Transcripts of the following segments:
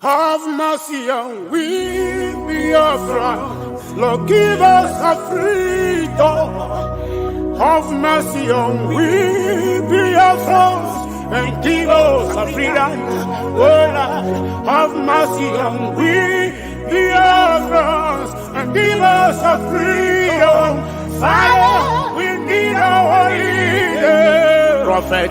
Have mercy on we, Biafra. Lord, give us a freedom. Have mercy on we, Biafra, and give us a freedom. Oh, Lord, have mercy on we, Biafra, and give us a freedom. Father, we need our leader. Prophet,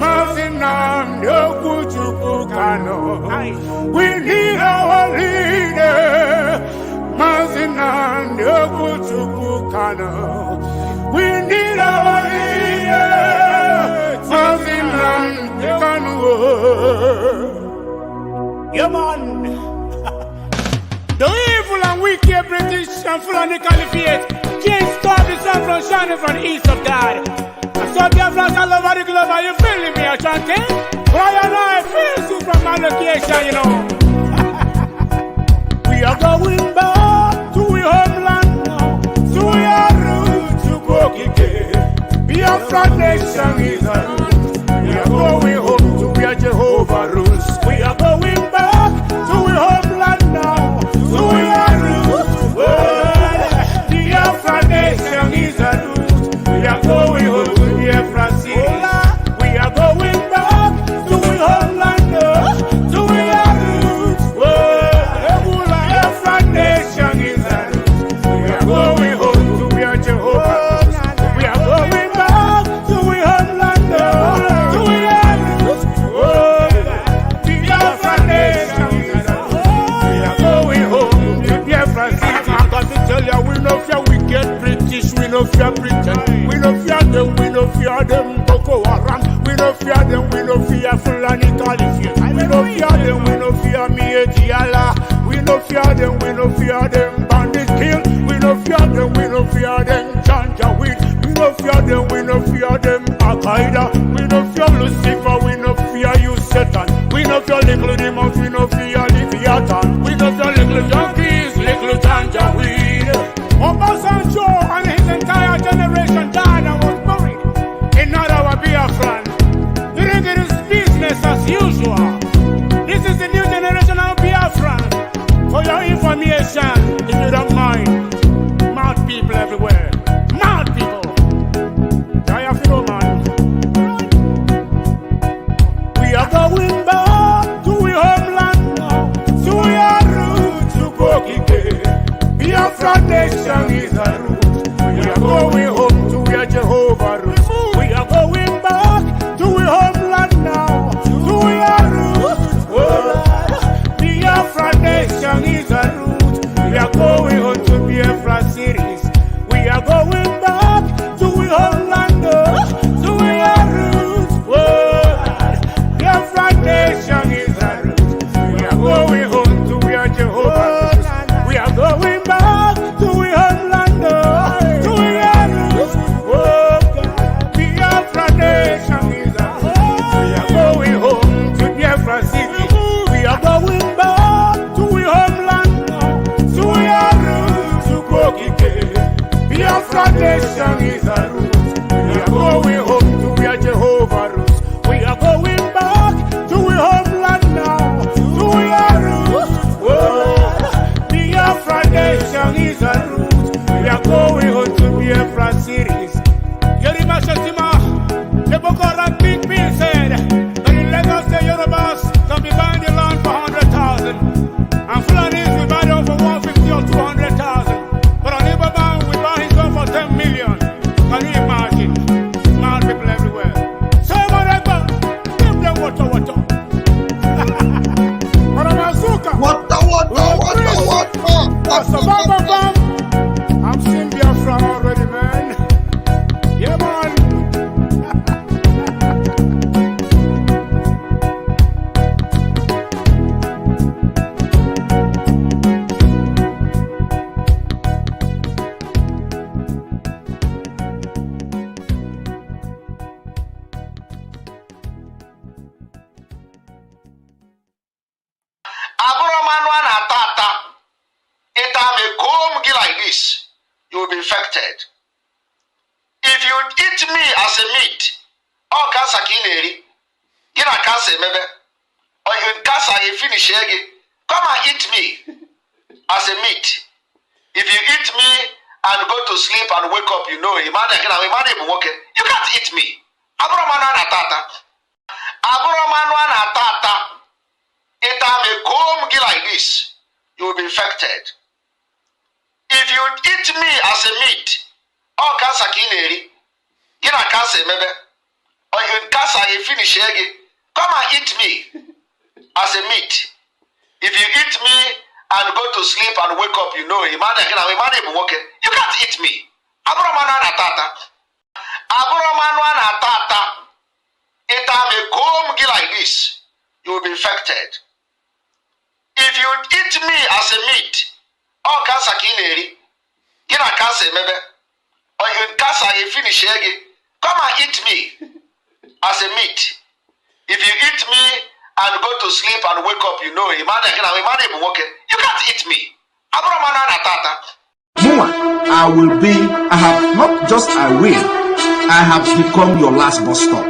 we need our leader. We need our leader. Yeah, man. The evil and wicked British and Fulani Caliphate can't stop the sun from shining from the east of God. I saw Biafrans all over the globe. Are you feeling me, Ashanti? Why and I feel you from my location, you know. We are going back to our homeland now, to our roots, to Kokike. Biafra nation is a root. We are going home to where Jehovah rules. We are going back to our homeland now, to our roots. Biafra nation is a root. We are going home to Biafra city. We are going back to our homeland now, to our roots. Biafra nation is a root. We are going home to where Jehovah rules. We are going back to our homeland now, to our roots. Biafra nation is a root. We are going home to Biafra city. I'm going to tell you, we no fear wicked British, we no fear Britain. We no fear them, Boko Haram. We no fear them, we no fear Fulani Caliphate. We no fear them, we no fear Mietiala. We no fear them, we no fear them bandit kill. We no fear them, we no fear them Janjaweed. We no fear them, we no fear them Al-Qaeda. We no fear Lucifer, we no fear you Satan. We no fear little demons, we no fear Leviathan. We no fear little junkies, little Janjaweed. Obasanjo and his entire generation died and was buried. In our Biafran, you think it is business as usual. This is the new generation of Biafran. For your information, if you don't mind, mad people everywhere. Mad people. Man. We are going back to our homeland now, to our roots, to Kokike. Biafra nation is a root. We are going home to where Jehovah rules. We are going back to our homeland now, to our roots. Biafra nation is a root. We are going home to in case I finish again, come and eat me as a meat. If you eat me and go to sleep and wake up, you know, you can't eat me. It may comb like this, you will be infected. If you eat me as a meat, or cancer kineri, gina cancer maybe, or in cancer you finish again, come and eat me as a meat. If you eat me and go to sleep and wake up, you know, you can't eat me. It may comb like this, you will be infected. If you eat me as a meat, or cancer kineri, gina cancer maybe, or in cancer you finish again, come and eat me as a meat. If you eat me and go to sleep and wake up, you know, you can't eat me. I have become your last bus stop.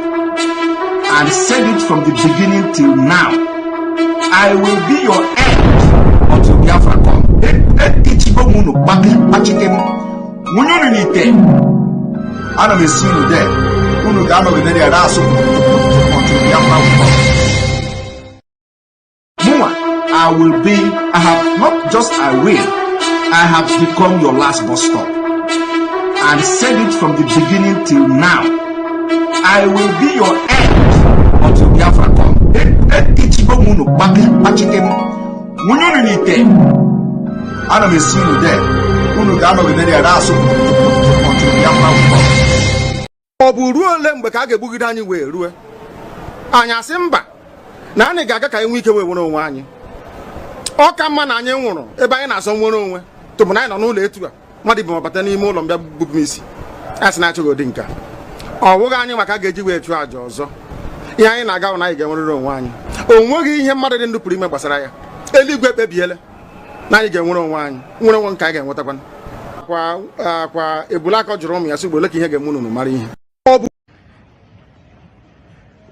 And said it from the beginning till now. I will be your end until Biafra come. I don't see you there. Until Biafra will come. I have become your last bus stop. And said it from the beginning till now. I will be your end until Biafra come. I don't see you there. Until Biafra will come. Ọ bụ ruo ole mgbe ka a ga-egbugide anyị wee rue anyị asị mba na anyị ga-aga ka anyị nwee ike wee nwere onwe anyị. Ọ ka mma na anyị nwụrụ ebe anyị na-asọ nwere onwe tụbụ na anyị nọ n'ụlọ etu a mmadụ bụ mabata n'ime ụlọ mbịa bụbụ m isi a sị na-achọghị ụdị nke ọ bụghị anyị maka a ga-eji wee chụọ àjà ọzọ. Ihe anyị na-aga na anyị ga-enwerịrị onwe anyị. O nweghị ihe mmadụ dị ndụ pụrụ ime gbasara ya. Eluigwe ekpebiela na anyị ga-enwere onwe anyị, nwere onwe nke anyị ga-enwetakwa. Kwa ebule aka jụrụ ụmụ ya sị gbole ka ihe ga-eme unu mara ihe.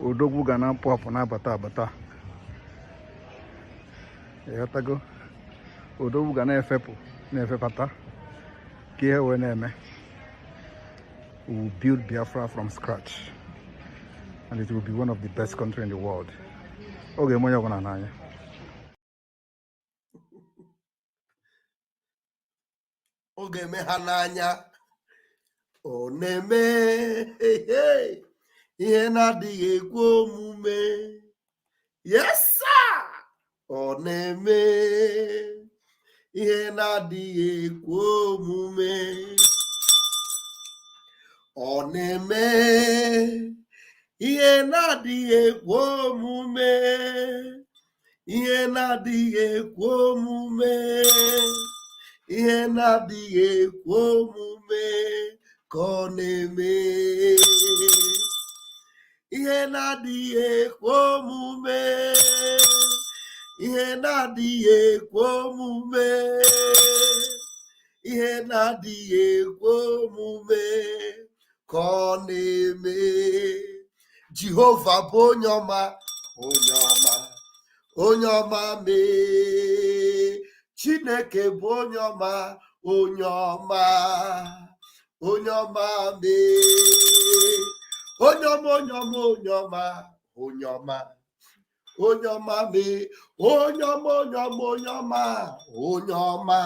Odogwu ga na-apụ na-abata abata. Ịghọtago? Odogwu ga na-efepụ na-efepata ka ihe wee na-eme. We will build Biafra from scratch and it will be one of the best countries in the world. Oge mo yoko na nanya. Oge me hananya. O neme ihe na-adịghị ekwe omume. Yes sir. O neme ihe na-adịghị ekwe omume. Ọ na-eme ihe na-adịghị ekwe omume, ihe na-adịghị ekwe omume, ihe na-adịghị ekwe omume ka ọ na-eme. Ihe na-adịghị ekwe omume, ihe na-adịghị ekwe omume, ihe na-adịghị ekwe omume ka ọ na-eme. Jehova bụ onye ọma, onye ọma, onye ọma mee. Chineke bụ onye ọma, onye ọma, onye ọma mee. Onye ọma, onye ọma, onye ọma, onye ọma, onye ọma mee. Onye ọma, onye ọma, onye ọma, onye ọma,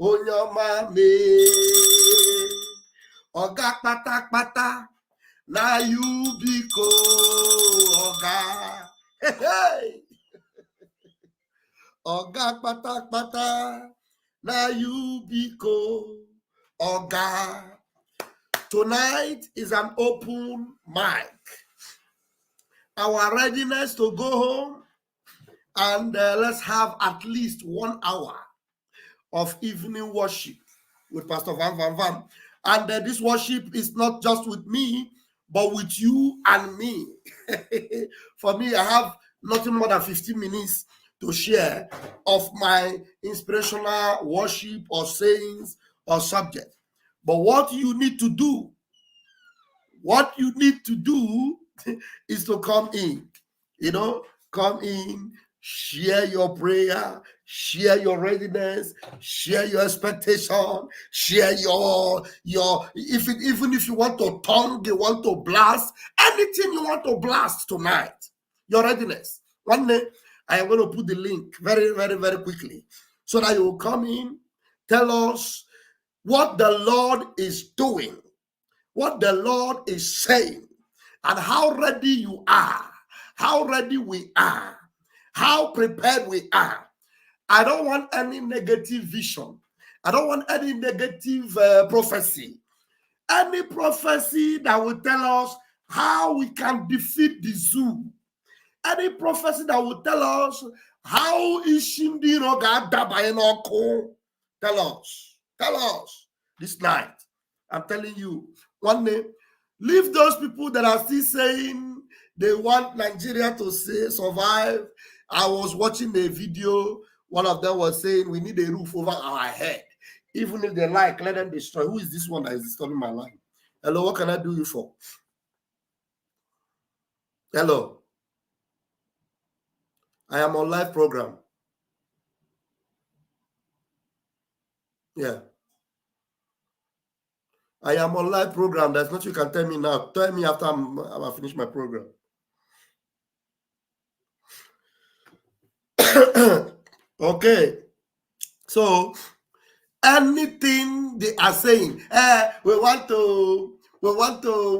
onye ọma mee. Ọga kpatakpata na yubiko ọga. Ọga kpatakpata na yubiko ọga. Tonight is an open mic. Our readiness to go home and let's have at least 1 hour of evening worship with Pastor Vam Vam Vam. And this worship is not just with me, but with you and me. For me, I have nothing more than 15 minutes to share of my inspirational worship or sayings or subject. But what you need to do is to come in, come in, share your prayer, share your readiness, share your expectation, share your even if you want to tongue, you want to blast, anything you want to blast tonight, your readiness. One day I am going to put the link very, very, very quickly so that you will come in, tell us what the Lord is doing, what the Lord is saying, and how ready you are, how ready we are, how prepared we are. I don't want any negative vision. I don't want any negative prophecy. Any prophecy that will tell us how we can defeat the zoo. Any prophecy that will tell us how Ishindi Roga Dabayenoko. Tell us this night. I'm telling you, one day, leave those people that are still saying they want Nigeria to survive. I was watching a video. One of them was saying we need a roof over our head. Even if they like, let them destroy. Who is this one that is disturbing my life? Hello, what can I do you for? Hello. I am on live program. Yeah. I am on live program. There's nothing you can tell me now. Tell me after I finish my program. Okay. So anything they are saying, we want to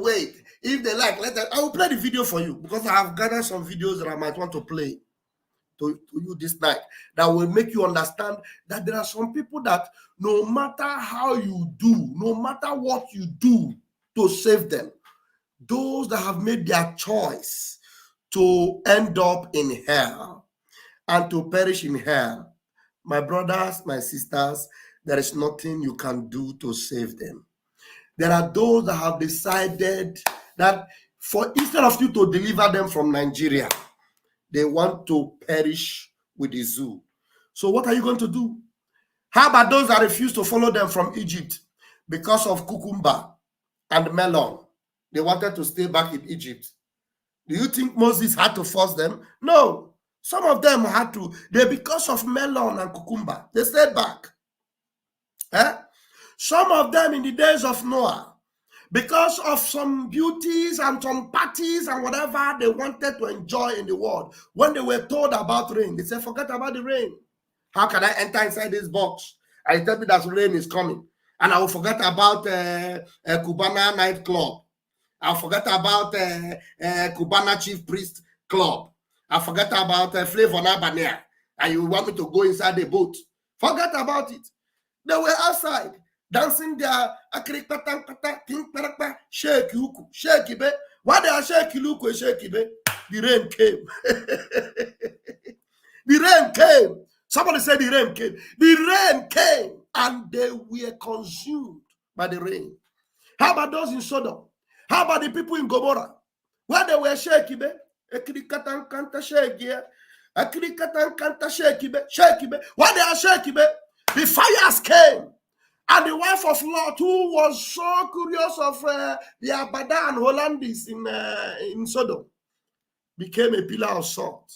wait. If they like, I will play the video for you because I have gathered some videos that I might want to play to you this night that will make you understand that there are some people that no matter how you do, no matter what you do to save them, those that have made their choice to end up in hell and to perish in hell, my brothers, my sisters, there is nothing you can do to save them. There are those that have decided that instead of you to deliver them from Nigeria, they want to perish with the zoo. So what are you going to do? How about those that refuse to follow them from Egypt because of cucumber and melon? They wanted to stay back in Egypt. Do you think Moses had to force them? No. Some of them had to. Because of melon and cucumber, they stayed back. Some of them in the days of Noah, because of some beauties and some parties and whatever they wanted to enjoy in the world, when they were told about rain, they said, forget about the rain. How can I enter inside this box? I tell me that rain is coming. And I will forget about a Cubana nightclub. I'll forget about Cubana chief priest club. I'll forget about Flavor Nabanea. And you want me to go inside the boat. Forget about it. They were outside dancing their shake yuku, shake ibe. Why they are shaking yuku, shake ibe? The rain came. The rain came. Somebody said the rain came. The rain came and they were consumed by the rain. How about those in Sodom? How about the people in Gomorrah? Where they were shaking ibe? Ekirikatan kanta shake here. Ekirikatan kanta shake ibe. Shake ibe. Why they are shaking ibe? The fires came. And the wife of Lot, who was so curious of the Abada and Hollandis in Sodom, became a pillar of salt.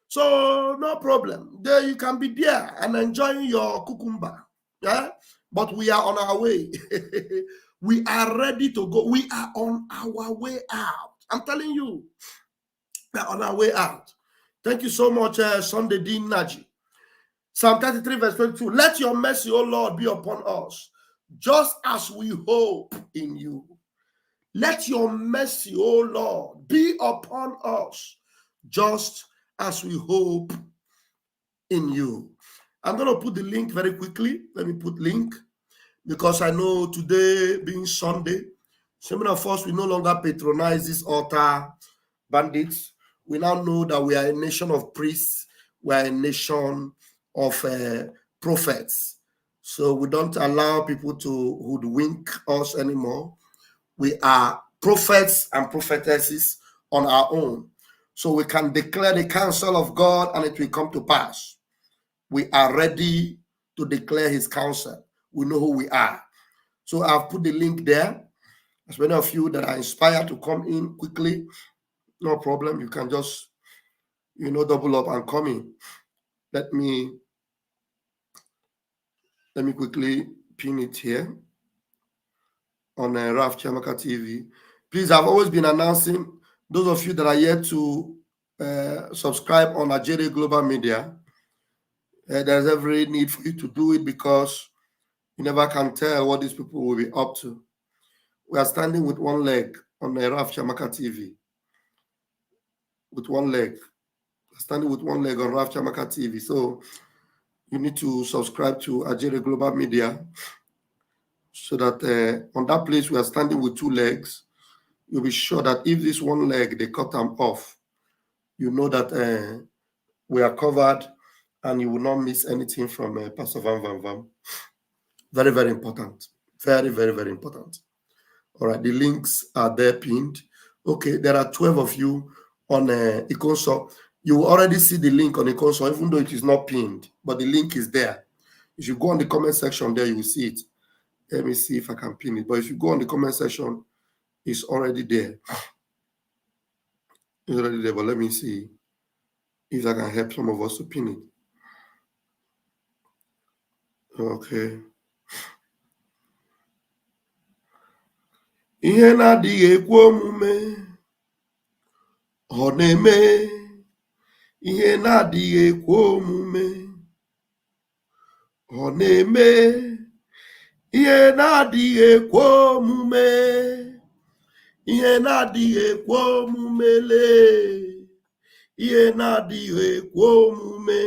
So no problem. There you can be there and enjoying your cucumber. Yeah? But we are on our way. We are ready to go. We are on our way out. I'm telling you, we are on our way out. Thank you so much, Sunday Dean Naji. Psalm 33 verse 22. Let your mercy, O Lord, be upon us, just as we hope in you. Let your mercy, O Lord, be upon us, just as we hope in you. I'm going to put the link very quickly. Let me put link, because I know today being Sunday, so many of us, we no longer patronize this altar bandits. We now know that we are a nation of priests. We are a nation of prophets. So we don't allow people to hoodwink us anymore. We are prophets and prophetesses on our own. So we can declare the counsel of God and it will come to pass. We are ready to declare his counsel. We know who we are. So I've put the link there. As many of you that are inspired to come in quickly, no problem. You can just double up and come in. Let me quickly pin it here on Raf Chiamaka TV. Please, I've always been announcing, those of you that are yet to subscribe on Ajere Global Media, there's every need for you to do it, because you never can tell what these people will be up to. We are standing with one leg on Raf Chiamaka TV. With one leg. Standing with one leg on Raf Chiamaka TV. So you need to subscribe to Ajere Global Media, so that on that place we are standing with two legs. You'll be sure that if this one leg, they cut them off, you know that we are covered, and you will not miss anything from Pastor Vam Vam Vam. Very, very important. Very, very, very important. All right, the links are there pinned. Okay, there are 12 of you on Ikonso. You will already see the link on Ikonso, even though it is not pinned, but the link is there. If you go on the comment section there, you will see it. Let me see if I can pin it. But if you go on the comment section, it's already there. It's already there, but let me see if I can help some of us to pin it. Okay. Ihe na-adịghị ekwe omume ọ na-eme. Ihe na-adịghị ekwe omume ọ na-eme. Ihe na-adịghị ekwe omume. Ihe na-adịghị ekwe omume le. Ihe na-adịghị ekwe omume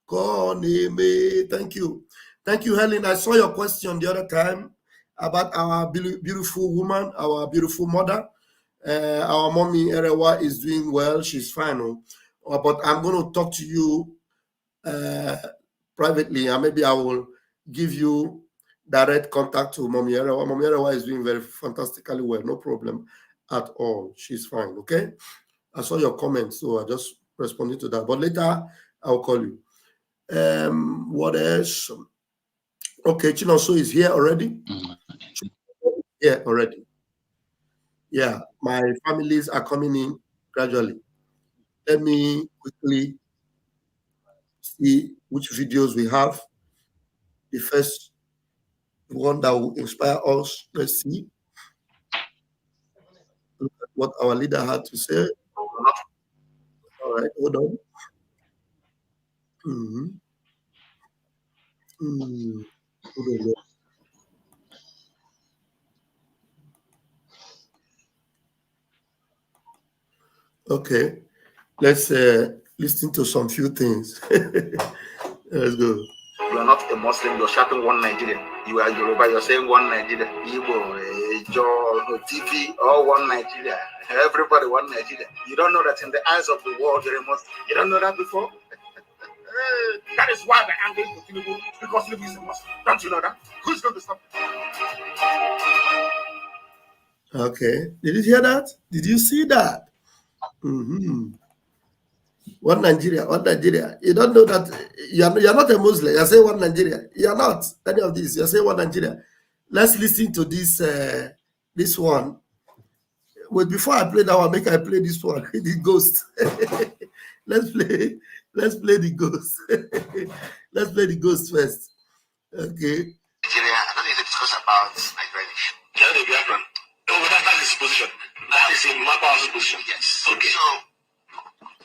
ka ọ na-eme. Thank you. Thank you, Helen. I saw your question the other time about our beautiful woman, our beautiful mother. Our mommy Erewa is doing well. She's fine. But I'm going to talk to you privately, and maybe I will give you direct contact to Mommy Erewa. Mommy Erewa is doing very fantastically well. No problem at all. She's fine. Okay. I saw your comments, so I just responded to that. But later I'll call you. What else? Okay, Chinonso is here already. Yeah, already. Yeah, my families are coming in gradually. Let me quickly see which videos we have. The first one that will inspire us. Let's see. Look at what our leader had to say. All right, hold on. Hold on. Okay, let's listen to some few things. Let's go. You are not a Muslim, you're shouting one Nigeria. You are Yoruba, you're saying one Nigeria. Igbo, TV, all one Nigeria. Everybody one Nigeria. You don't know that in the eyes of the world, you're a Muslim. You don't know that before? That is why we're angry with Tinubu, because Tinubu is a Muslim. Don't you know that? Who's going to stop it? Okay, did you hear that? Did you see that? One Nigeria, one Nigeria. You don't know that you're not a Muslim. You're saying one Nigeria. You're not any of this. You're saying one Nigeria. Let's listen to this this one. But before I play that one, make I play this one. The ghost. Let's play the ghost. Let's play the ghost first. Okay. Nigeria, I don't need to discuss about Nigeria issue. Tell the Biafran. Oh, that's his position. That is in Mapa's position. Yes. Okay. So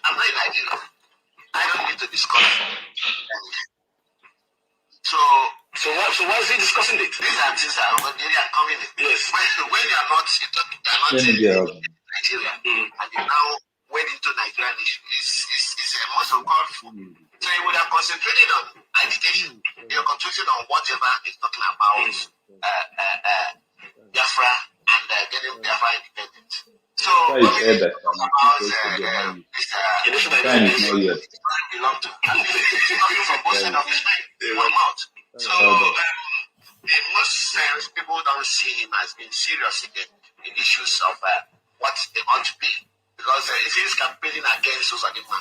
I'm not in Nigeria. I don't need to discuss anything. So why is he discussing it? These are things that are coming in. Yes. When you are not in Nigeria, and you now went into Nigerian issue, it's a most uncalled for. So you would have concentrated on agitation. You're concentrating on whatever is talking about Biafra and getting Biafra independent. So when we talk about this belong to, it's coming from both sides of his mind, one mouth. So in most sense, people don't see him as being serious in issues of what they ought to be. Because if he's campaigning against Osadima,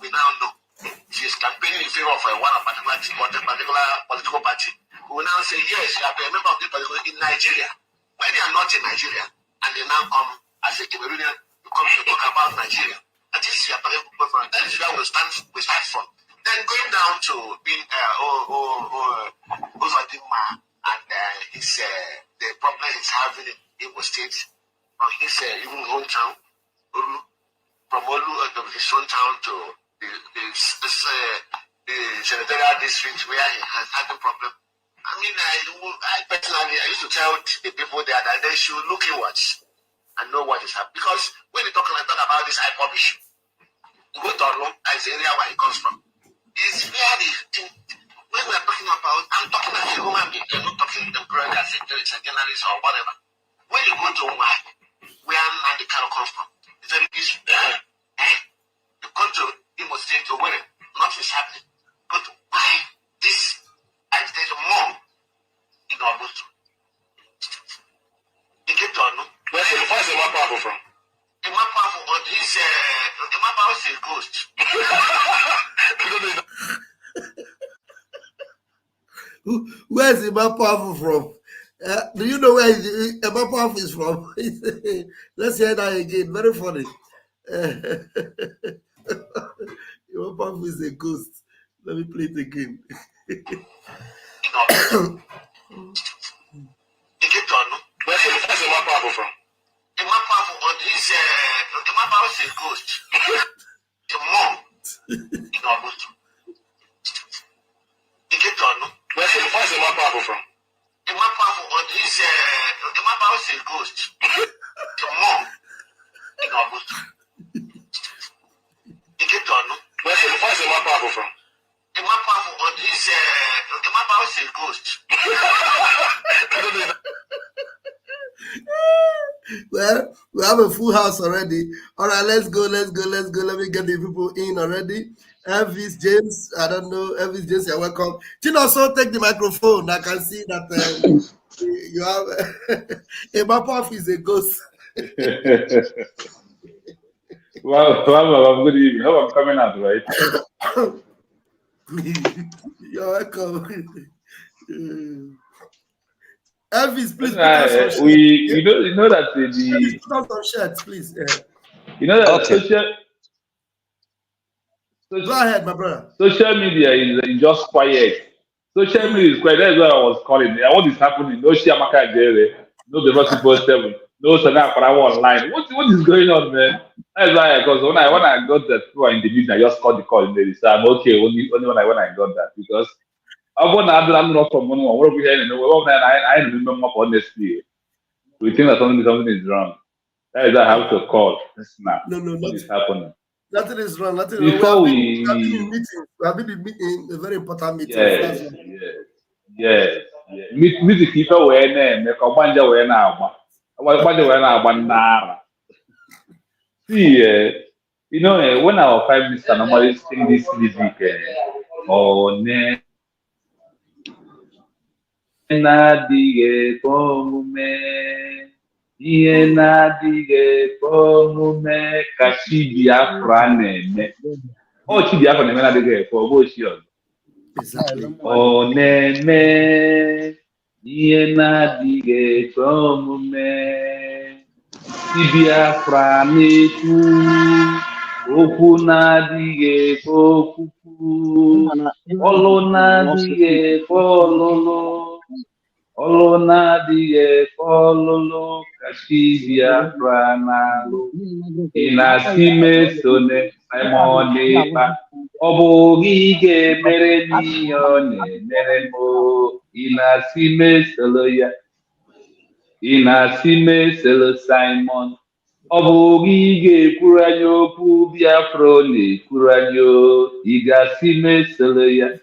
we now know. If he's campaigning in favor of one particular political party, we will now say, yes, you are a member of this particular in Nigeria. When they are not in Nigeria, and they now come as a Cameroonian to come to talk about Nigeria, and this is your political preference, that is where we start from. Then going down to being Ozodinma and his the problem he's having in Imo State on his even hometown, from his hometown to the senatorial district where he has had a problem. I mean, I personally used to tell the people there that they should look inwards and know what is happening. Because when you talk about this IPOB issue, you go to Orlo, as the area where it comes from. It's very, when we're talking about, I'm talking as a human being, I'm not talking temporarily as a journalist or whatever. When you go to where Nandi Kano comes from, it's very easy. You come to Imo State to where nothing is happening. But why this agitation more in Orlo? You get to Orlo. Where's the more powerful from? The more powerful, the more powerful is a ghost. Where's the more powerful from? Do you know where the more powerful is from? Let's hear that again. Very funny. The more powerful is a ghost. Let me play it again. You get to know. Where's the more powerful from? The more powerful is the more powerful is a ghost. The more in our boat. You get to know. Where's the more powerful from? The more powerful is the more powerful is a ghost. The more in our boat. You get to know. Where's the more powerful from? The more powerful is the more powerful is a ghost. Well, we have a full house already. All right, let's go. Let me get the people in already. Elvis James, I don't know. Elvis James, you're welcome. Also take the microphone. I can see that you have a map off is a ghost. Well, good evening. How I'm coming out, right? You're welcome. Elvis, please. You know that the put on some shirts, please. You know that Go ahead, my brother. Social media is just quiet. Social media is quiet. That's what I was calling. What is happening? No Shiamaka Jere, no Diversity Post 7, no Sana Parawa online. What is going on, man? That's why, because when I got that people in the meeting, I just called the call in there. So I'm okay only when I got that, because I'm not from one over here and I remember honestly. We think that something is wrong. That is why I have to call. Now, what is happening? Nothing is wrong. Nothing Before we have been in meeting, a very important meeting. Yes. Music people were named. Kabanja were now. Kabanja were now. See, you know, when our Prime Minister normally sing this music, oh, ne na dige pomume, ye na dige pomume, kashi Biafra ne. Oh, chi Biafra ne na dige pomume. Exactly. Oh, ne, ye na dige pomume, chi Biafra ne ku, oku na dige pokuku, olo na dige pololo. Olona die kololo kashi Biafra nalu inasime sone Simonipa obogi ge mere nione mere mo inasime soloya inasime solo Simon obogi ge kuranyo pu Biafra ni kuranyo igasime soloya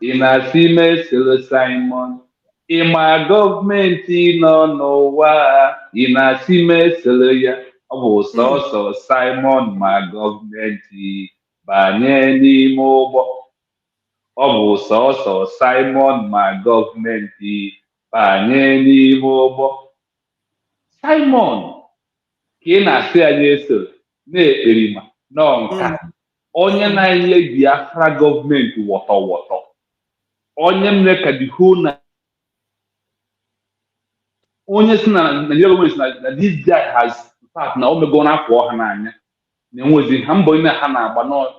inasime solo Simon. Ima gọọmenti nọ n'ụwa ịna-asị mesịrị ya ọ bụ sọsọ Simon ma gọọmenti banye n'ime ụgbọ ọ bụ sọsọ Simon ma gọọmenti banye n'ime ụgbọ Simon ka ị na-asị anyị eso na-ekperima n'ọnka onye na-enye Biafra gọọmenti wọtọwọtọ onye mere ka diho na onye si na Nigeria government na this guy has in fact na omego na afọ ọha n'anya Na-enwezi ha mbọ ina ha na-agba nọ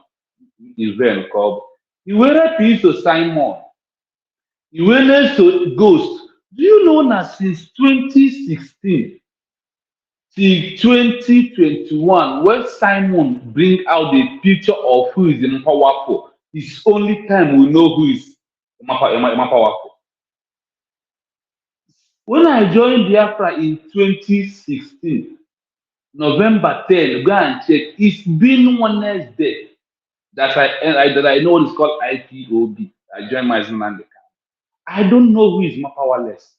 event ka ọ bụ. Iwere piso Simon. Iwere so Ghost. Do you know that since 2016 till 2021, when Simon bring out the picture of who is the powerful, it's only time we know who is powerful. When I joined Biafra in 2016, November 10, go and check. It's been 1 day that I know what is called IPOB. I joined my Zimbabwe. I don't know who is more powerless.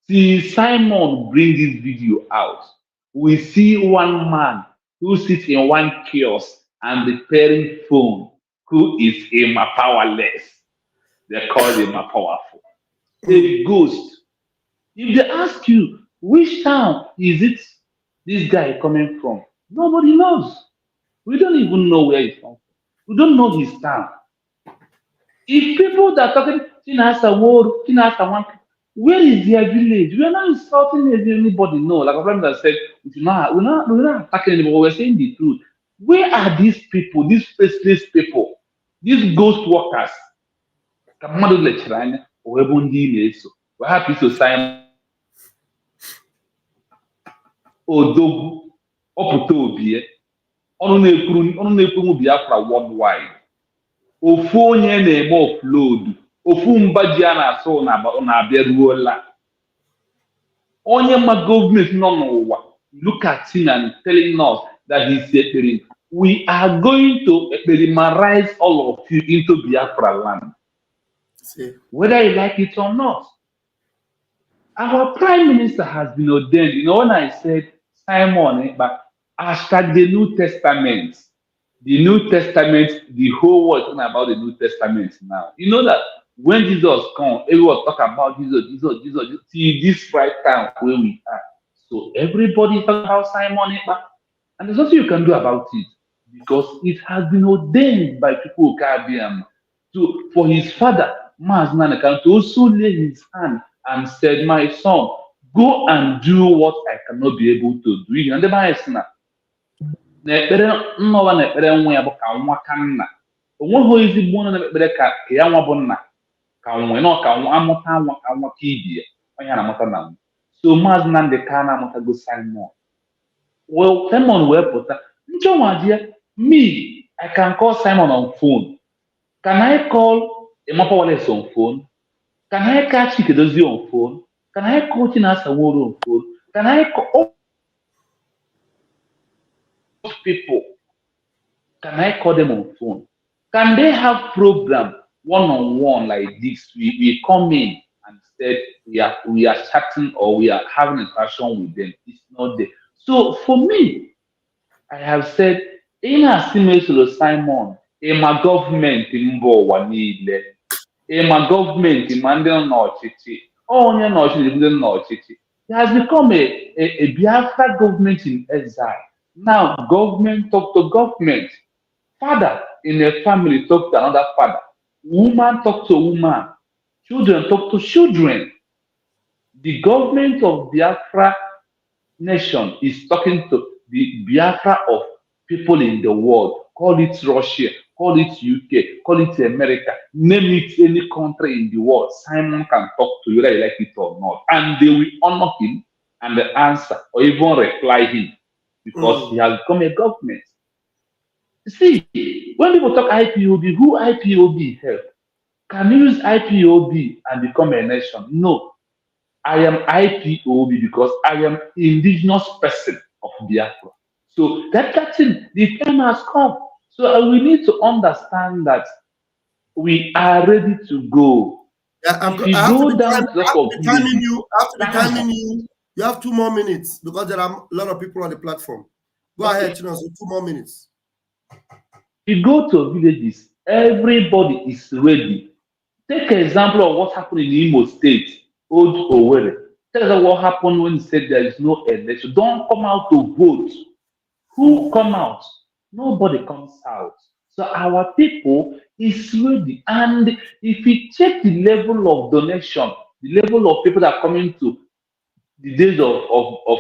See, Simon bring this video out. We see one man who sits in one kiosk and repairing phone, who is a powerless. They call him a powerful. A ghost. If they ask you, which town is it this guy coming from? Nobody knows. We don't even know where he's from. We don't know his town. If people that are talking, where is their village? We are not insulting anybody. No, like a friend that said, we're not attacking anybody. We're saying the truth. Where are these people, these faceless people, these ghost workers? We're happy to sign Odogu, Oputobie, Onekuru Biafra worldwide. Ofu onye na-eme offload, ofu mbaji a na-asụ na-abịaruola. Onye ma gọọmenti nọ n'ụwa, look at him and telling us that he's a we are going to experimentize all of you into Biafra land. See. Whether you like it or not. Our Prime Minister has been ordained. You know, when I said Simon, but hashtag the New Testament. The New Testament, the whole world talking about the New Testament now. You know that when Jesus comes, everyone talk about Jesus. See this right time where we are. So everybody talk about Simon, and there's nothing you can do about it because it has been ordained by people who for his father, Maznanakan, to also lay his hand and said, "My son, go and do what I cannot be able to do." And the Bible says, "Na-ekpere nnọwa na-ekpere nwa ya bụ ka nwa ka nna." Onweghị ezigbo na-ekpere ka ya nwa bụ nna ka nwa nọ ka nwa amụta nwa ka nwa ka ibie onye na-amụta na nwa. So Maazị Nnamdi Kanu amụtago Simon. Well, Simon wee pụta. Nchọnwadie, me, I can call Simon on phone. Can I call Emapa Wallace on phone? Can I call Chikedozie on phone? Can I call Chinasa Nworu on phone? Can I call all people? Can I call them on phone? Can they have program one-on-one like this? We come in and said we are chatting or we are having a interaction with them. It's not there. So for me, I have said, in a similar Simon, my government in Bowanile, my government in Mandel Norchichi, only Norchichi, it has become a Biafra government in exile. Now, government talk to government. Father in a family talk to another father. Woman talk to woman. Children talk to children. The government of Biafra nation is talking to the Biafra of people in the world. Call it Russia, call it UK, call it America, name it any country in the world. Simon can talk to you whether you like it or not. And they will honor him and answer or even reply him because he has become a government. See, when people talk IPOB, who IPOB help? Can you use IPOB and become a nation? No. I am IPOB because I am indigenous person of Biafra. So that thing, the time has come. So we need to understand that we are ready to go. Yeah, after timing you, you have 2 more minutes because there are a lot of people on the platform. Go ahead, Chino, so 2 more minutes. You go to villages, everybody is ready. Take an example of what happened in Imo State, Old Owerri. Tell us what happened when he said there is no election. Don't come out to vote. Who come out? Nobody comes out. So our people is ready. And if you check the level of donation, the level of people that are coming to the days of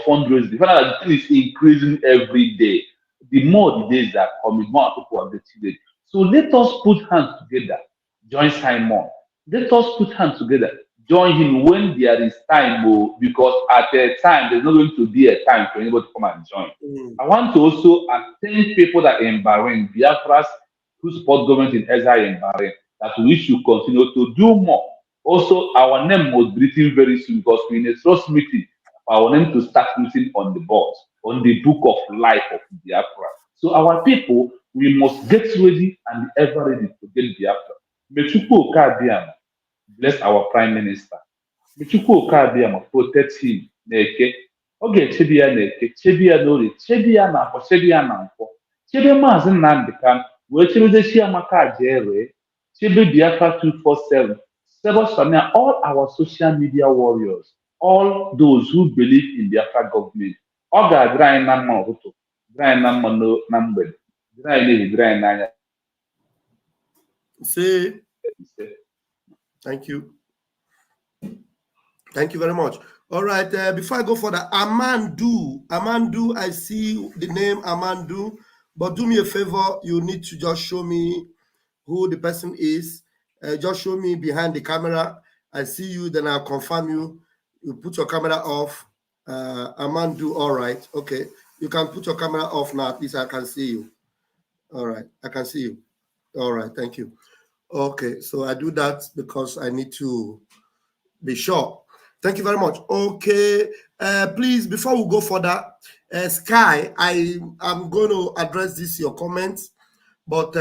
fundraising, the thing is increasing every day. the more the days that come, the more people are getting it. So let us put hands together, join Simon. Let us put hands together, join him when there is time, because at a time, there's not going to be a time for anybody to come and join. I want to also thank people that are in Bahrain, Biafras, who support government in exile in Bahrain, that we should continue to do more. Also, our name was written very soon because we're in a trust meeting. Our name to start written on the board, on the book of life of Biafra. So our people, we must get ready and ever ready to get Biafra. Mechuku Okadiama, bless our Prime Minister. Mechuku Okadiama, protect him. Neke. Oge Chebia Neke, Chebia Nori, Chebia Nako, Chebia Nanko. Chebia Mazin Nandikan, where Chebia Shiamaka Jere, Chebia Biafra 247. All our social media warriors, all those who believe in Biafra government, all the dry number, dry number no number, dry. See, thank you. Thank you very much. All right, before I go for the Amandu, I see the name Amandu, but do me a favor, you need to just show me who the person is. Just show me behind the camera. I see you, then I'll confirm you. You put your camera off. Amandu, all right. Okay. You can put your camera off now. At least I can see you. All right. I can see you. All right. Thank you. Okay. So I do that because I need to be sure. Thank you very much. Okay. Please, before we go further, Sky, I'm going to address your comments, but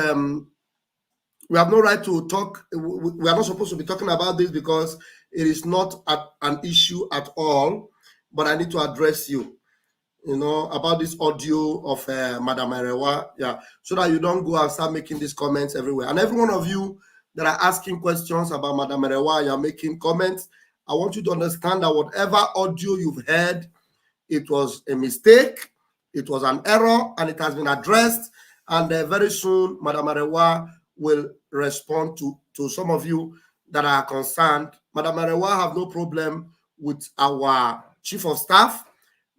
we have no right to talk. We are not supposed to be talking about this because it is not an issue at all. But I need to address you, about this audio of Madam Arewa, so that you don't go and start making these comments everywhere. And every one of you that are asking questions about Madam Arewa, you're making comments. I want you to understand that whatever audio you've heard, it was a mistake, it was an error, and it has been addressed. And very soon, Madam Arewa will respond to some of you that are concerned. Madam Arewa have no problem with our Chief of Staff.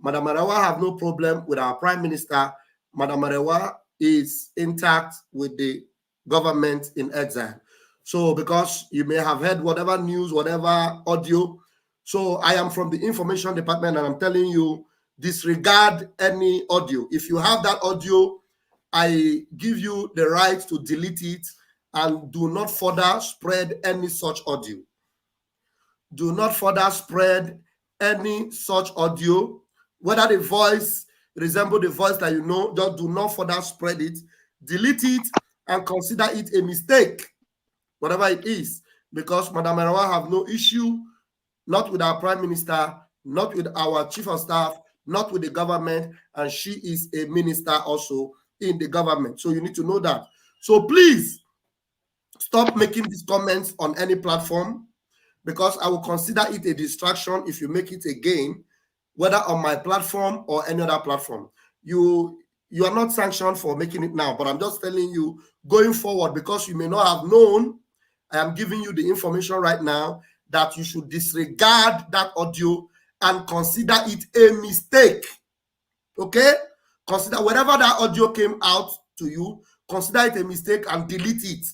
Madam Arewa have no problem with our Prime Minister. Madam Arewa is intact with the government in exile. So because you may have heard whatever news, whatever audio. So I am from the information department and I'm telling you, disregard any audio. If you have that audio, I give you the right to delete it and do not further spread any such audio. Do not further spread any such audio. Whether the voice resembles the voice that you know, just do not further spread it. Delete it and consider it a mistake, whatever it is, because Madam Arewa have no issue, not with our Prime Minister, not with our Chief of Staff, not with the government, and she is a minister also in the government. So you need to know that. So please stop making these comments on any platform, because I will consider it a distraction if you make it again, whether on my platform or any other platform. You are not sanctioned for making it now, but I'm just telling you going forward, because you may not have known, I am giving you the information right now that you should disregard that audio and consider it a mistake. Okay? Consider wherever that audio came out to you, consider it a mistake and delete it.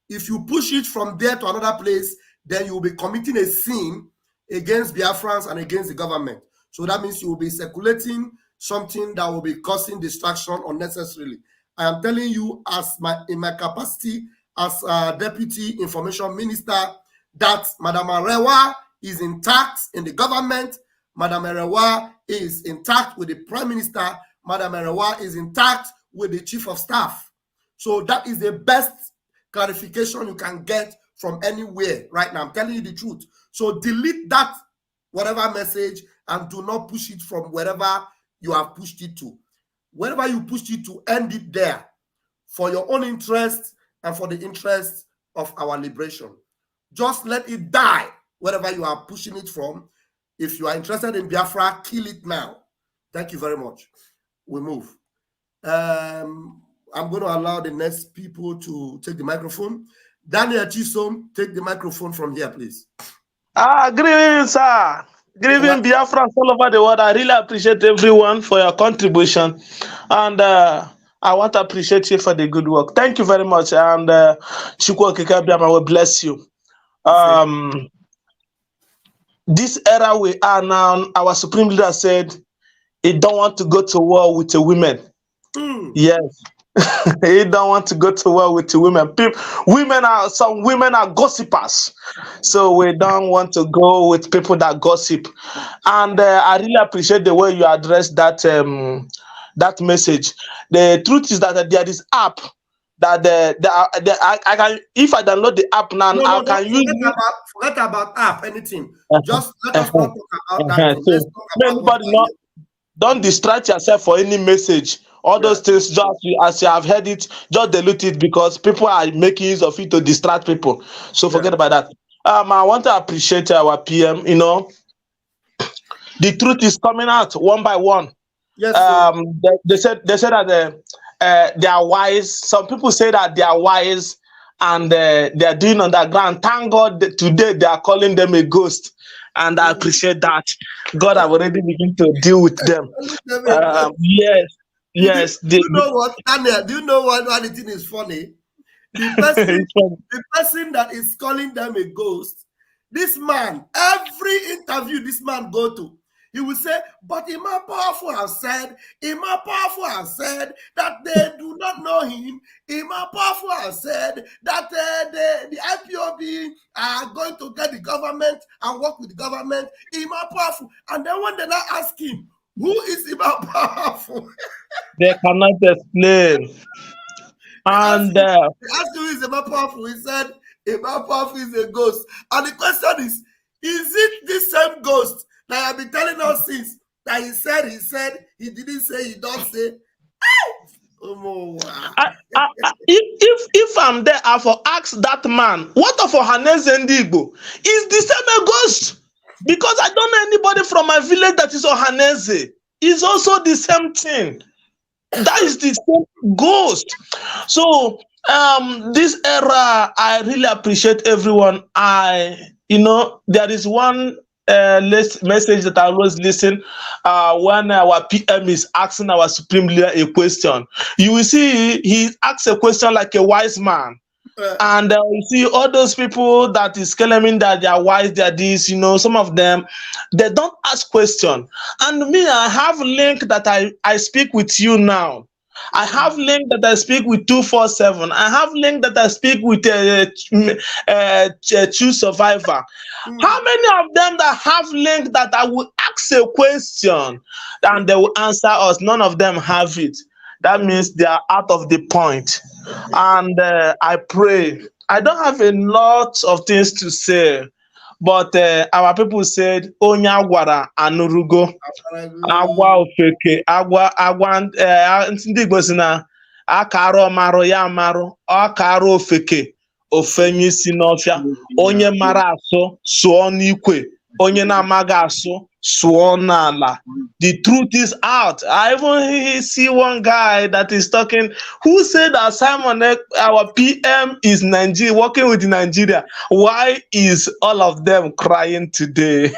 If you push it from there to another place, then you will be committing a sin against Biafrans and against the government. So that means you will be circulating something that will be causing distraction unnecessarily. I am telling you, in my capacity as a Deputy Information Minister, that Madam Arewa is intact in the government. Madam Arewa is intact with the Prime Minister. Madam Arewa is intact with the Chief of Staff. So that is the best clarification you can get from anywhere right now. I'm telling you the truth. So delete that whatever message and do not push it from wherever you have pushed it to. Wherever you pushed it to, end it there for your own interest and for the interest of our liberation. Just let it die wherever you are pushing it from. If you are interested in Biafra, kill it now. Thank you very much. We move. I'm going to allow the next people to take the microphone. Daniel Chisom, take the microphone from here, please. Good evening, sir. Good evening, Biafrans all over the world. I really appreciate everyone for your contribution. And I want to appreciate you for the good work. Thank you very much. And Chukwu Okike Abiama will bless you. This era we are now, our Supreme Leader said he don't want to go to war with the women. Yes. He don't want to go to war with the women. Some women are gossipers. So we don't want to go with people that gossip. And I really appreciate the way you address that that message. The truth is that there is app that I can, if I download the app now, I can use it. Forget about app, anything. Just let us not talk about that. So, anybody don't distract yourself for any message. All those things, just as you have heard it, just delete it because people are making use of it to distract people. So forget about that. I want to appreciate our PM. You know, the truth is coming out one by one. Yes. They said that they are wise. Some people say that they are wise and they are doing underground. Thank God that today they are calling them a ghost. And I appreciate that. God have already begun to deal with them. Yes. Do you know what, Daniel? Do you know what the thing is funny? The person that is calling them a ghost, this man, every interview this man go to, he will say, but Imam Powerful has said that they do not know him. Imam Powerful has said that the IPOB are going to get the government and work with the government. Imam Powerful. And then when they now ask him, who is Imam Powerful? They cannot explain. And they asked who is Imam Powerful. He said, Imam Powerful is a ghost. And the question is it this same ghost that I have been telling us since that he said, he didn't say, he don't say. Oh, if I'm there, I will ask that man, what of Ohaneze Ndigbo? Is the same a ghost? Because I don't know anybody from my village that is Ohaneze. It's also the same thing. That is the same ghost. So this era, I really appreciate everyone. There is one message that I always listen when our PM is asking our Supreme Leader a question. You will see he asks a question like a wise man. And you see all those people that is claiming that they are wise, they are this, some of them, they don't ask question. And me, I have a link that I speak with you now. I have link that I speak with 247. I have link that I speak with True Survivor. How many of them that have link that I will ask a question and they will answer us? None of them have it. That means they are out of the point. And I pray. I don't have a lot of things to say, but our people said, Onya gwara anurugo, agwa ofeke, agwa ndị Igbo si na akaro maro ya maro, akaro ofeke, ofenye si n'ofia, onye mara asụ sụọ n'ikwe, onye na-amaghị asụ sụọ n'ala. The truth is out. I even see one guy that is talking who said that Simon, our PM, is Nigeria, working with Nigeria. Why is all of them crying today?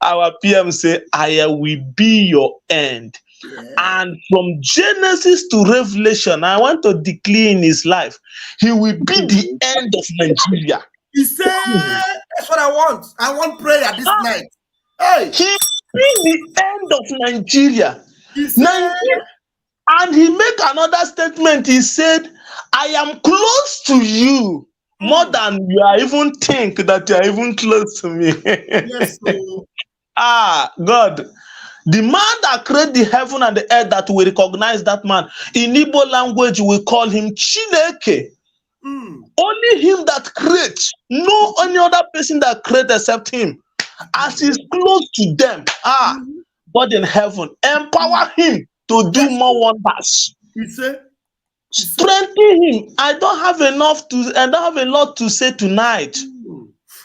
Our PM say, I will be your end. And from Genesis to Revelation, I want to declare in his life, he will be the end of Nigeria. He said, that's what I want. I want prayer this night. Hey. He be the end of Nigeria. He said, and he made another statement. He said, I am close to you more than you are even think that you are even close to me. Yes, God. The man that created the heaven and the earth, that will recognize that man. In Igbo language, we call him Chineke. Only him that creates, no any other person that creates except him. As he's close to them, God in heaven, empower him to do more wonders. Strengthen him. I don't have a lot to say tonight.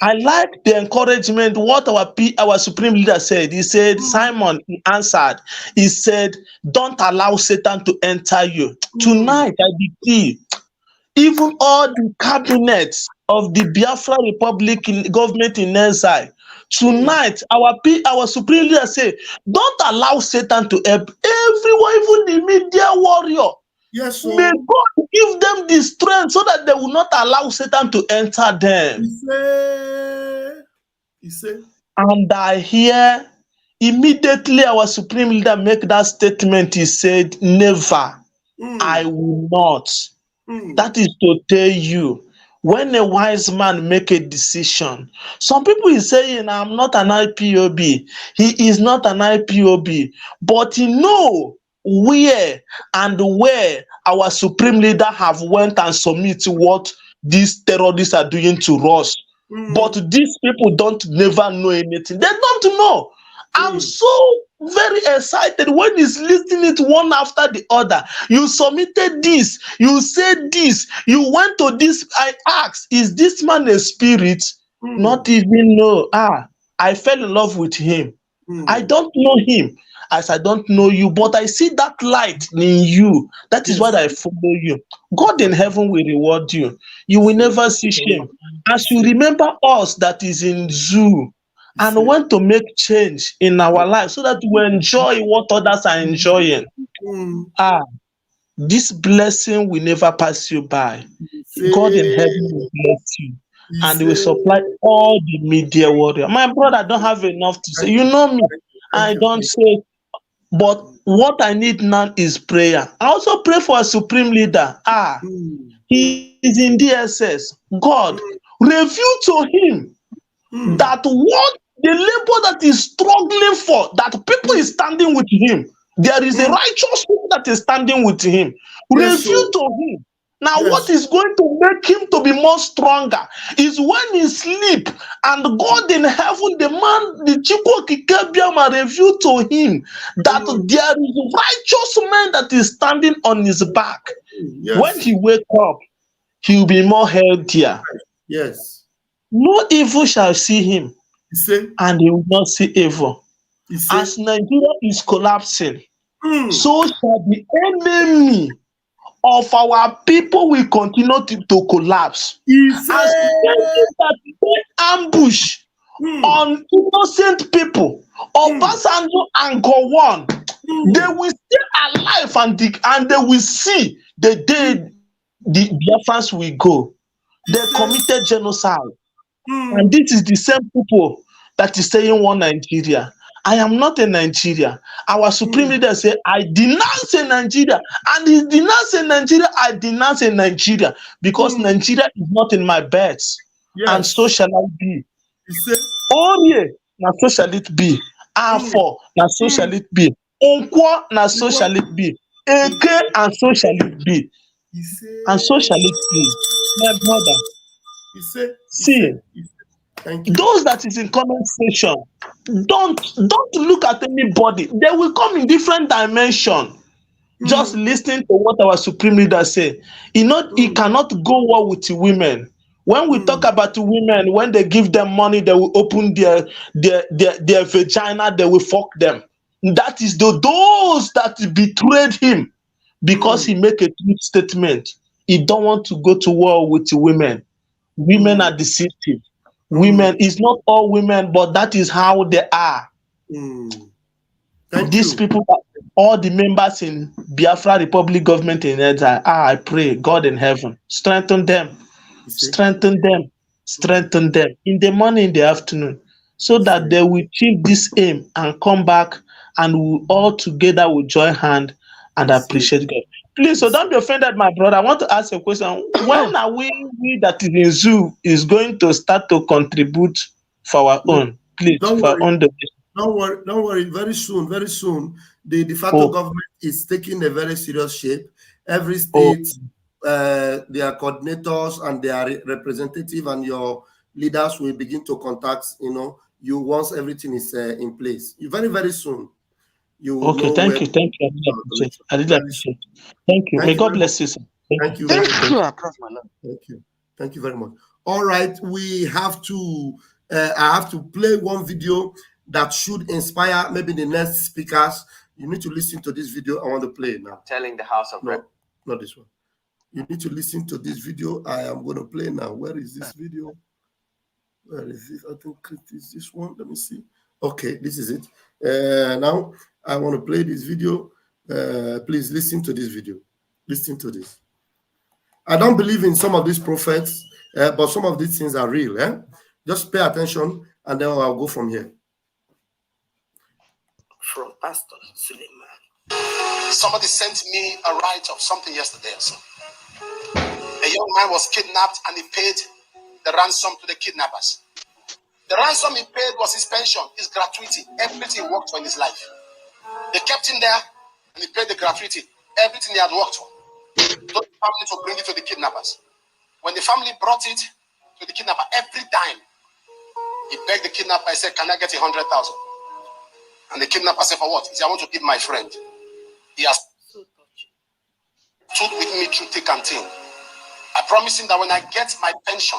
I like the encouragement. What our Supreme Leader said. He said, Simon, he answered. He said, don't allow Satan to enter you. Tonight, I decree, even all the cabinets of the Biafra Republic government in exile, Tonight, our supreme leader say, don't allow Satan to help everyone, even the media warrior. Yes, sir. May God give them the strength so that they will not allow Satan to enter them. He said. And I hear immediately our supreme leader make that statement. He said, never, I will not. That is to tell you, when a wise man make a decision, some people is saying, I'm not an IPOB. He is not an IPOB, but he know where our supreme leader have went and submit to what these terrorists are doing to us. But these people don't never know anything. They don't know. I'm so very excited when he's listening it one after the other. You submitted this, you said this, you went to this. I asked, is this man a spirit? Not even know. I fell in love with him. I don't know him as I don't know you, but I see that light in you. That is why I follow you. God in heaven will reward you. You will never see shame. As you remember us that is in zoo, and want to make change in our life so that we enjoy what others are enjoying. This blessing will never pass you by. God in heaven will bless you. And he will supply all the media warrior. My brother, I don't have enough to say. You know me. I don't say. But what I need now is prayer. I also pray for a supreme leader. He is in DSS. God, reveal to him that what the labor that is struggling for, that people is standing with him. There is a righteous people that is standing with him. Reveal to him. Now, what is going to make him to be more stronger is when he sleep and God in heaven, the man, the Chiko Kikebiama reveal to him that there is a righteous man that is standing on his back. When he wake up, he will be more healthier. Yes. No evil shall see him, and he will not see evil. As Nigeria is collapsing, so shall the enemy of our people will continue to collapse. As that they ambush on innocent people, Obasanjo and Gowon, they will stay alive and they will see the day the Biafrans will go. They committed genocide. And this is the same people that is saying one Nigeria. I am not a Nigeria. Our supreme leader said, I denounce a Nigeria. And he denounced a Nigeria, I denounce a Nigeria. Because Nigeria is not in my beds. And so shall I be. Oh yeah, now so shall it be. For now so shall it be. Onkwa, now so shall it be. Eke, and so shall it be. And so shall it be. My brother. See. Those that is in comment section, don't look at anybody. They will come in different dimension. Just listening to what our supreme leader say. He cannot go war with the women. When we talk about the women, when they give them money, they will open their vagina, they will fuck them. That is those that betrayed him because he make a true statement. He don't want to go to war with the women. Women are deceptive. Women is not all women, but that is how they are. These people, all the members in Biafra Republic government in exile, I pray, God in heaven, strengthen them in the morning, in the afternoon, so that they will achieve this aim and come back and we all together will join hand and appreciate God. Please, so don't be offended, my brother. I want to ask a question. When are we that is in zoo is going to start to contribute for our own? Please, for our own donation. Don't worry. Very soon. The de facto government is taking a very serious shape. Every state, their coordinators and their representative and your leaders will begin to contact, you once everything is in place. Very, very soon. Thank you. I really appreciate it. Thank you. May God bless you, sir. Thank you. Thank you very much. All right, we have to. I have to play one video that should inspire maybe the next speakers. You need to listen to this video. I want to play it now. Telling the House of Rep. Not this one. You need to listen to this video. I am going to play now. Where is this video? Where is this? I think it is this one. Let me see. Okay, this is it. Now I want to play this video. Please listen to this video. Listen to this. I don't believe in some of these prophets, but some of these things are real. Just pay attention, and then I'll go from here. From Pastor Suleiman. Somebody sent me a write of something yesterday or so. A young man was kidnapped and he paid the ransom to the kidnappers. The ransom he paid was his pension, his gratuity, everything he worked for in his life. They kept him there and he paid the gratuity, everything he had worked for. Told the family to bring it to the kidnappers. When the family brought it to the kidnapper, every time he begged the kidnapper, he said, "Can I get 100,000?" And the kidnapper said, "For what?" He said, "I want to give my friend. He has stood with me through thick and thin. I promised him that when I get my pension,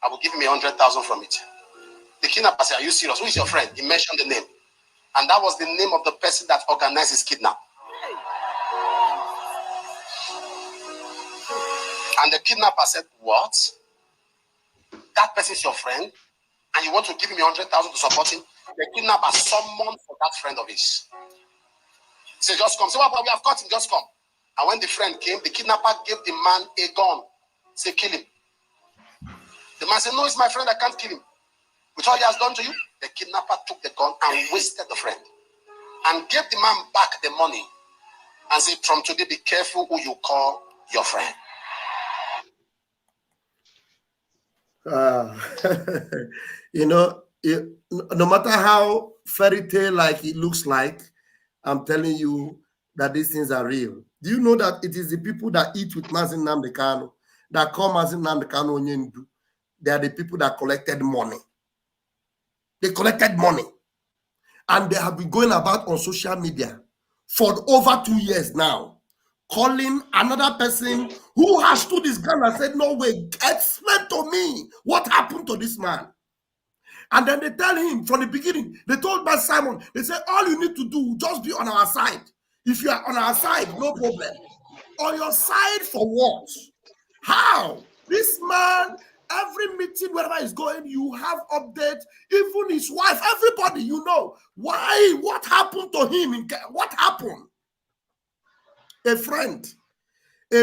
I will give him 100,000 from it." The kidnapper said, "Are you serious? Who is your friend?" He mentioned the name. And that was the name of the person that organized his kidnap. And the kidnapper said, "What? That person is your friend? And you want to give him 100,000 to support him?" The kidnapper summoned for that friend of his. He said, "Just come." Say, "What? We have caught him, just come." And when the friend came, the kidnapper gave the man a gun. Say, "Kill him." The man said, "No, it's my friend, I can't kill him. With all he has done to you." The kidnapper took the gun and wasted the friend. And gave the man back the money. And said, "From today, be careful who you call your friend." No matter how fairy tale like it looks like, I'm telling you that these things are real. Do you know that it is the people that eat with Mazin Nnamdi Kanu, that call Mazin Nnamdi Kanu Onyendu? They are the people that collected money. They collected money. And they have been going about on social media for over 2 years now, calling another person who has stood his ground and said, "No way, explain to me what happened to this man." And then they tell him from the beginning, they told by Simon, they said, "All you need to do, just be on our side. If you are on our side, no problem." On your side for what? How? This man, every meeting, wherever he's going, you have updates, even his wife, everybody, you know. Why? What happened to him? What happened? A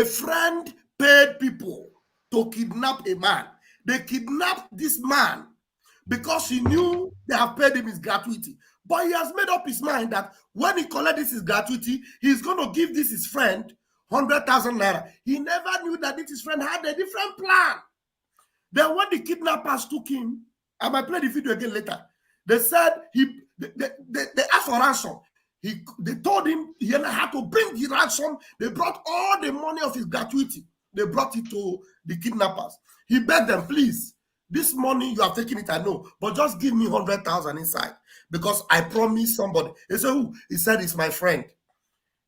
friend paid people to kidnap a man. They kidnapped this man because he knew they have paid him his gratuity. But he has made up his mind that when he collects his gratuity, he's going to give this his friend 100,000 naira. He never knew that this his friend had a different plan. Then when the kidnappers took him, I might play the video again later. They said they asked for ransom. They told him he had to bring the ransom. They brought all the money of his gratuity. They brought it to the kidnappers. He begged them, "Please, this money you have taken it, I know, but just give me 100,000 inside because I promised somebody." They said, "Who?" He said, "It's my friend."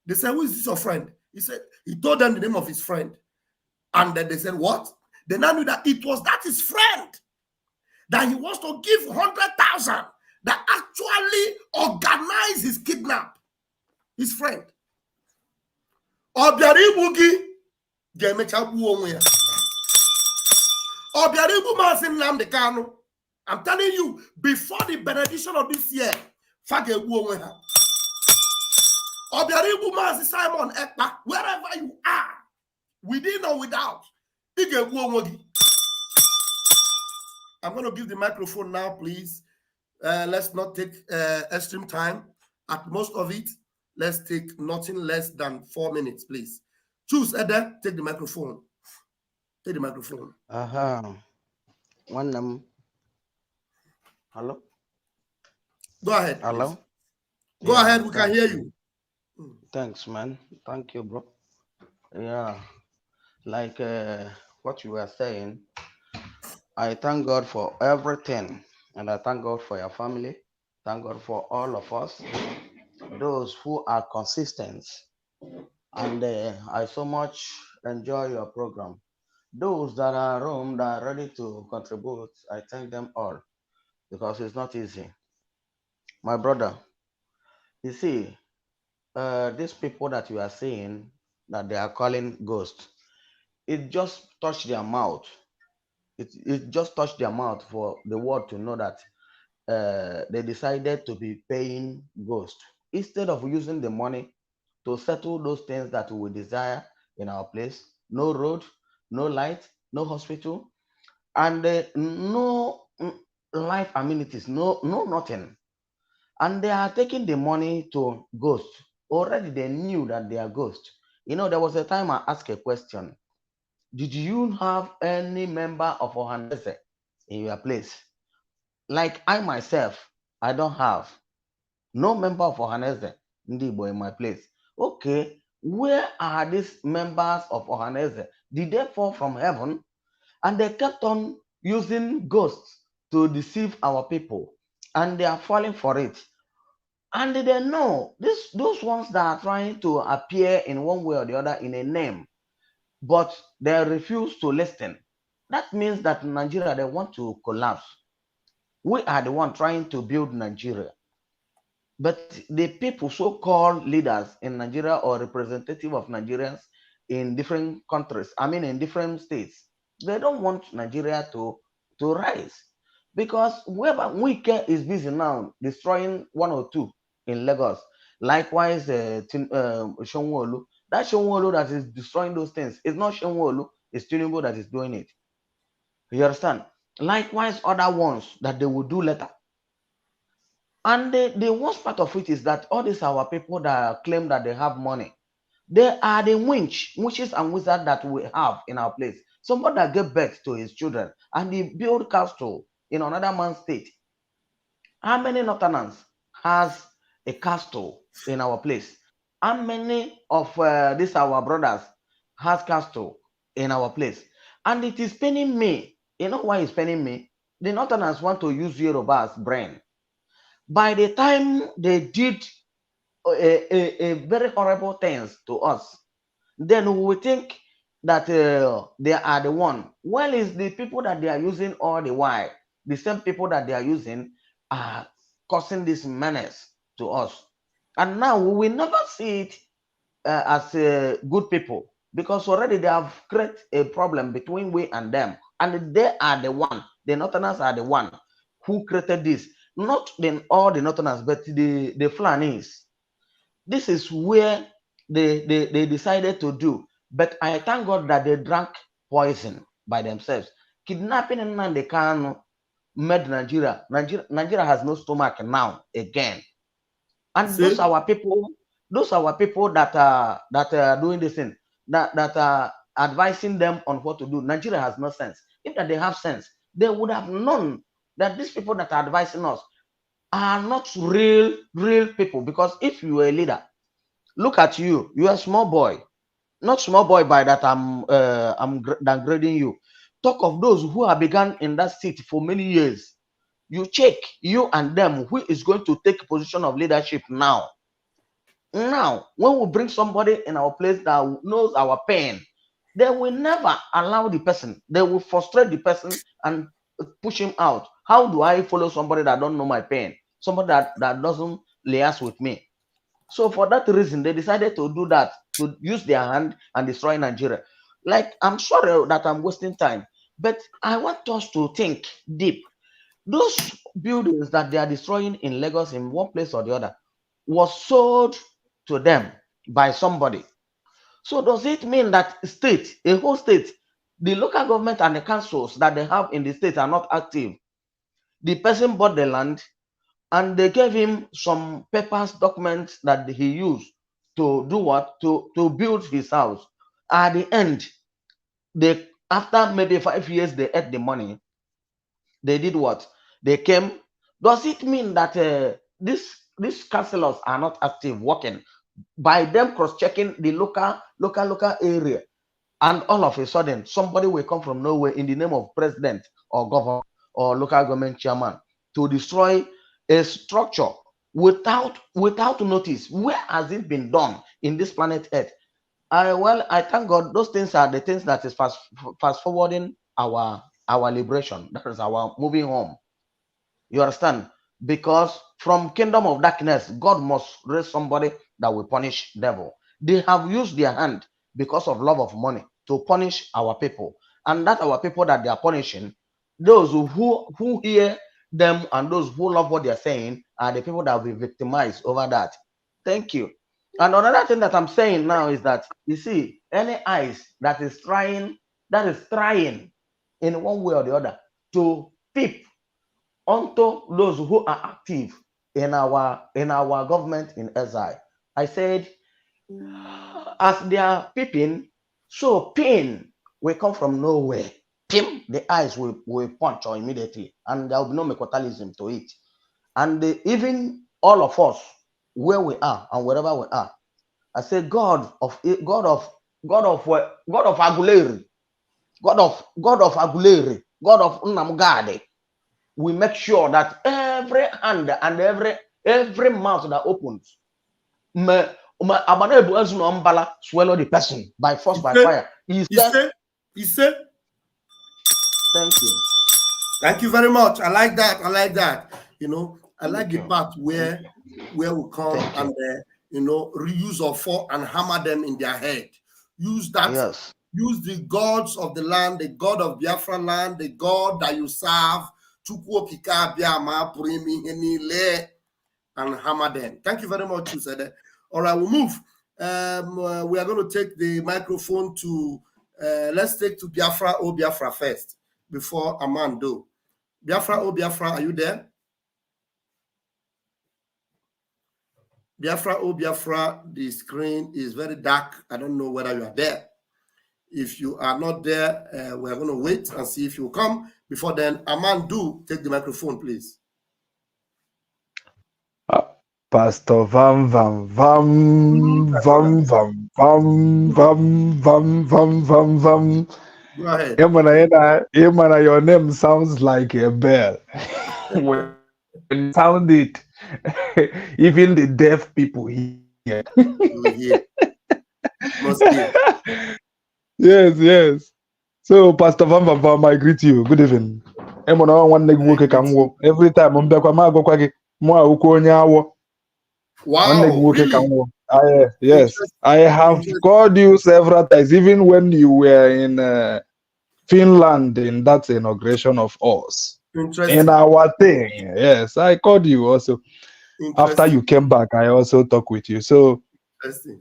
They said, "Who is this your friend?" He said, he told them the name of his friend. And then they said, "What?" They now knew that it was that his friend that he wants to give 100,000 that actually organized his kidnap. His friend. Obiaribugi Gemechabu onwe ya. Obiaribu Mazin Nnamdi Kanu. I'm telling you, before the benediction of this year, Fagebu onwe ha. Obiaribu Mazin Simon Ekpa, wherever you are, within or without, Igebu onwe. I'm going to give the microphone now, please. Let's not take extreme time. At most of it, let's take nothing less than 4 minutes, please. Choose, Ede, take the microphone. Take the microphone. Hello? Go ahead. Hello? Please. Go ahead, we can hear you. Thanks, man. Thank you, bro. Yeah. Like what you were saying, I thank God for everything. And I thank God for your family. Thank God for all of us, those who are consistent. And I so much enjoy your program. Those that are room that are ready to contribute, I thank them all because it's not easy. My brother, you see, these people that you are seeing that they are calling ghosts, it just touched their mouth. It just touched their mouth for the world to know that they decided to be paying ghost instead of using the money to settle those things that we desire in our place. No road, no light, no hospital, and no life amenities, no nothing. And they are taking the money to ghost. Already they knew that they are ghost. You know, there was a time I asked a question. Did you have any member of Ohanese in your place? Like I myself, I don't have no member of Ohanese Ndibo in my place. Okay, where are these members of Ohanese? Did they fall from heaven? And they kept on using ghosts to deceive our people, and they are falling for it. And they know those ones that are trying to appear in one way or the other in a name, but they refuse to listen. That means that Nigeria, they want to collapse. We are the one trying to build Nigeria. But the people, so-called leaders in Nigeria or representative of Nigerians in different countries, I mean in different states, they don't want Nigeria to rise. Because whoever Wike is busy now destroying one or two in Lagos. Likewise, Shonwolu. That Shonwolu that is destroying those things is not Shonwolu, it's Tinubu that is doing it. You understand? Likewise, other ones that they will do later. And the worst part of it is that all these our people that claim that they have money, they are the witches and wizards that we have in our place. Somebody that gave birth to his children and he built castle in another man's state. How many Northerners has a castle in our place? How many of these our brothers has castle in our place? And it is paining me. You know why it's paining me? The Northerners want to use Yoruba's brain. By the time they did a very horrible things to us, then we think that they are the one. Well, it's the people that they are using all the while. The same people that they are using are causing this menace to us. And now we will never see it as good people, because already they have created a problem between we and them. And they are the one, the Northerners are the one who created this. Not all the Northerners, but the Fulanis. This is where they decided to do. But I thank God that they drank poison by themselves. Kidnapping and Nandekano made Nigeria. Nigeria has no stomach now again. And those are our people that are doing this thing, that are advising them on what to do. Nigeria has no sense. If that they have sense, they would have known that these people that are advising us are not real people. Because if you are a leader, look at you, you are a small boy, not small boy by that I'm downgrading you. Talk of those who have begun in that seat for many years. You check, you and them, who is going to take position of leadership now. Now, when we bring somebody in our place that knows our pain, they will never allow the person. They will frustrate the person and push him out. How do I follow somebody that don't know my pain? Somebody that doesn't liaise with me. So for that reason, they decided to do that, to use their hand and destroy Nigeria. Like, I'm sorry that I'm wasting time, but I want us to think deep. Those buildings that they are destroying in Lagos in one place or the other was sold to them by somebody. So does it mean that a whole state, the local government and the councils that they have in the state are not active? The person bought the land and they gave him some papers, documents that he used to do what? To build his house. At the end, after maybe 5 years, they ate the money. They did what? They came. Does it mean that these councillors are not active working by them cross-checking the local area? And all of a sudden, somebody will come from nowhere in the name of president or governor or local government chairman to destroy a structure without notice. Where has it been done in this planet Earth? I thank God those things are the things that is fast forwarding our liberation. That is our moving home. You understand? Because from kingdom of darkness, God must raise somebody that will punish devil. They have used their hand because of love of money to punish our people. and that our people that they are punishing, those who hear them and those who love what they are saying are the people that will be victimized over that. Thank you. And another thing that I'm saying now is that, you see, any eyes that is trying in one way or the other to peep onto those who are active in our government in exile. I said, as they are peeping, so pain will come from nowhere. Pim, the eyes will punch or immediately, and there will be no metabolism to it. And even all of us, where we are and wherever we are, I say, God of Aguleri, God of Aguleri, God of Nnamgade, we make sure that every hand and every mouth that opens, swallow the person by force, by fire. He said, thank you. Thank you very much. I like that. You know, I like the part where we come and reuse of force and hammer them in their head. Use that. Yes. Use the gods of the land, the God of Biafra land, the God that you serve, and hammer them. Thank you very much, you said that. All right, we'll move. We are going to take the microphone to, let's take to Biafra, Biafra first, before Amando. Biafra, Biafra, are you there? Biafra, Biafra, the screen is very dark. I don't know whether you are there. If you are not there, we are going to wait and see if you come. Before then, Amando, take the microphone, please. Pastor Vam Vam Vam Vam Vam Vam Vam Vam Vam Vam Vam. Go ahead. Emana, your name sounds like a bell. When you sound it, even the deaf people hear. Yes. So, Pastor Vam Vam Vam, I greet you. Good evening. Emana, one leg work every time I'm back. Wow, really? Yes, I have called you several times, even when you were in Finland in that inauguration of us. In our thing, yes, I called you also. After you came back, I also talked with you. So,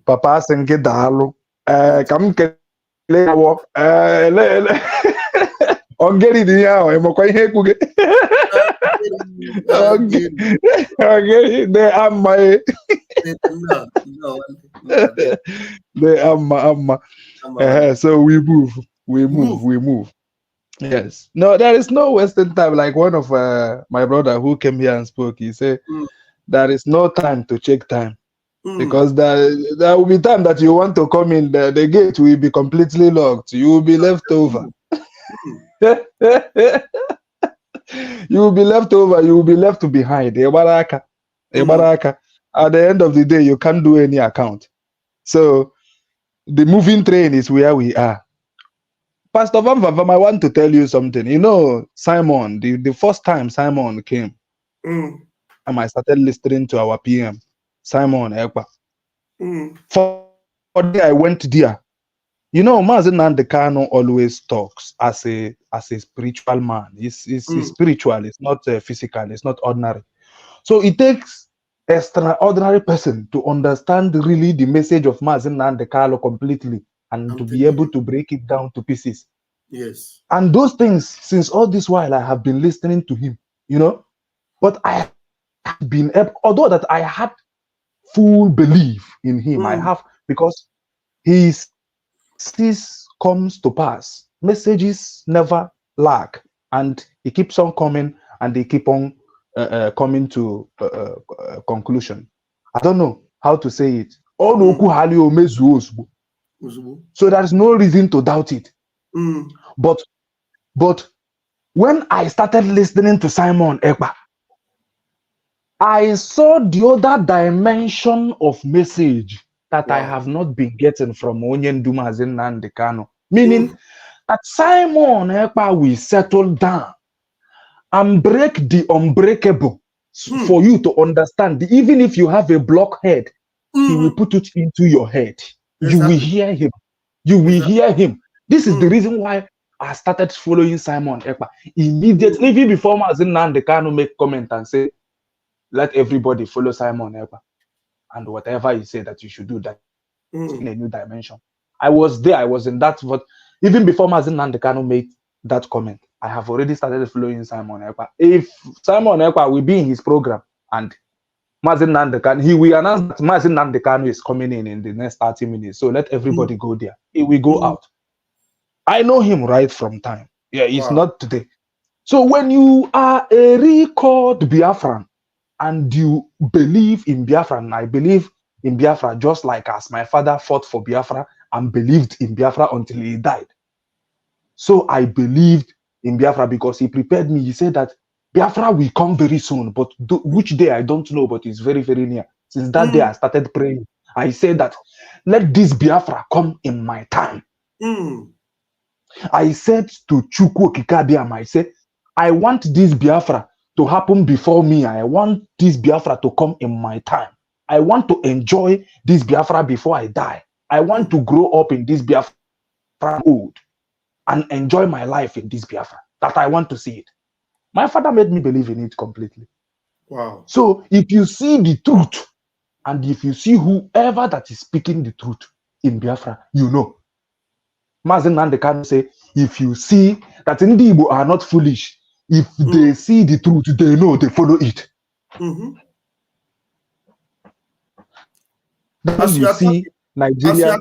Papa Senke Dalo, come Ongeri dia emo kwa ihe kuge. Okay, they are my. They are my. So we move. Yes. No, there is no Western time. Like one of my brother who came here and spoke, he said, there is no time to check time. Because there will be time that you want to come in, the gate will be completely locked. You will be left over. You will be left over. You will be left behind. At the end of the day, you can't do any account. So the moving train is where we are. Pastor Vam Vam Vam, I want to tell you something. You know, Simon, the first time Simon came, and I started listening to our PM, Simon Ekpa. For the day I went there. You know, Mazen Nandekano always talks as a spiritual man. He's spiritual. It's not physical. It's not ordinary. So it takes extraordinary person to understand really the message of Mazen Nandekano completely and to be able to break it down to pieces. Yes. And those things, since all this while, I have been listening to him. You know, but I have been, although that I had full belief in him, I have, because he's this comes to pass. Messages never lack, and he keeps on coming, and they keep on coming to conclusion. I don't know how to say it. So there is no reason to doubt it. But when I started listening to Simon Ekpa, I saw the other dimension of message that I have not been getting from Onyen Dumazen Nandekano. Meaning that Simon Ekpa will settle down and break the unbreakable for you to understand. Even if you have a blockhead, he will put it into your head. You will hear him. You will hear him. This is the reason why I started following Simon Ekpa immediately, even before Mazi Nnamdi Kanu make comment and say, let everybody follow Simon Ekpa, and whatever he said that you should do, that in a new dimension. I was there, I was in that, but even before Mazi Nnamdi Kanu made that comment, I have already started following Simon Ekpa. If Simon Ekpa will be in his program and Mazi Nnamdi Kanu, he will announce that Mazi Nnamdi Kanu is coming in the next 30 minutes. So let everybody go there. He will go out. I know him right from time. Yeah, it's not today. So when you are a record Biafran and you believe in Biafra, and I believe in Biafra just like as my father fought for Biafra and believed in Biafra until he died. So I believed in Biafra because he prepared me. He said that Biafra will come very soon, but which day I don't know, but it's very, very near. Since that day I started praying. I said that let this Biafra come in my time. I said to Chukwu Kikabiam, I said, I want this Biafra to happen before me. I want this Biafra to come in my time. I want to enjoy this Biafra before I die. I want to grow up in this Biafra old and enjoy my life in this Biafra. That I want to see it. My father made me believe in it completely. Wow. So if you see the truth, and if you see whoever that is speaking the truth in Biafra, you know. Mazi Nnamdi Kanu say, if you see that Ndi Igbo are not foolish, if they see the truth, they know, they follow it. As you, see Nigeria.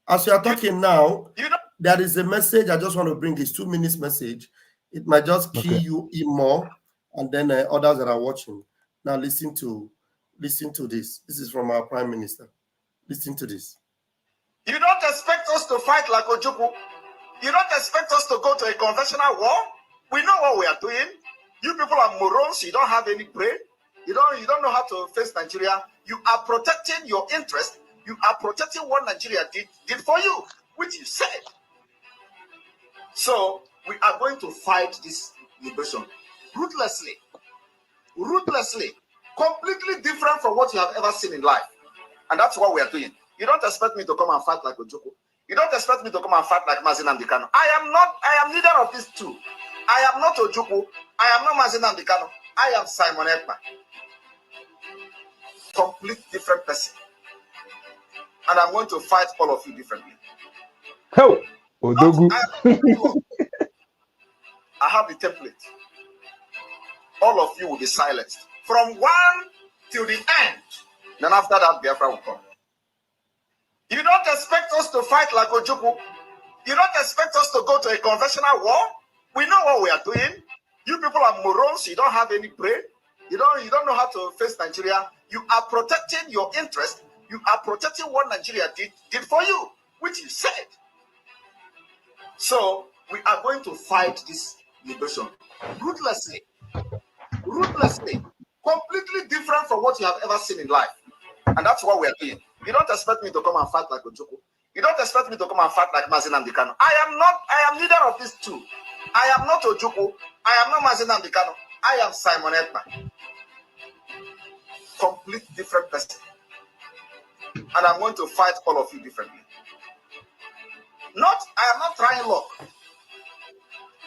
As you are talking now, there is a message I just want to bring. This 2 minutes message. It might just key you in more, and then others that are watching. Now listen to this. This is from our Prime Minister. Listen to this. You don't expect us to fight like Ojukwu. You don't expect us to go to a conventional war. We know what we are doing. You people are morons. You don't have any brain. You don't know how to face Nigeria. You are protecting your interest. You are protecting what Nigeria did for you, which you said. So we are going to fight this liberation ruthlessly, completely different from what you have ever seen in life. And that's what we are doing. You don't expect me to come and fight like Ojukwu. You don't expect me to come and fight like Mazi Nnamdi Kanu. I am neither of these two. I am not Ojukwu. I am not Mazi Nnamdi Kanu. I am Simon Ekpa. Complete different person. And I'm going to fight all of you differently. Oh, Odogu. I have the template. All of you will be silenced. From 1 till the end. Then after that, Biafra will come. You don't expect us to fight like Ojukwu. You don't expect us to go to a conventional war. We know what we are doing. You people are morons. You don't have any brain. You don't know how to face Nigeria. You are protecting your interest. You are protecting what Nigeria did for you, which you said. So we are going to fight this liberation ruthlessly, completely different from what you have ever seen in life. And that's what we are doing. You don't expect me to come and fight like Ojukwu. You don't expect me to come and fight like Mazi Nnamdi Kanu. I am neither of these two. I am not Ojukwu. I am not Mazi Nnamdi Kanu. I am Simon Ekpa. Complete different person. And I'm going to fight all of you differently. I am not trying luck.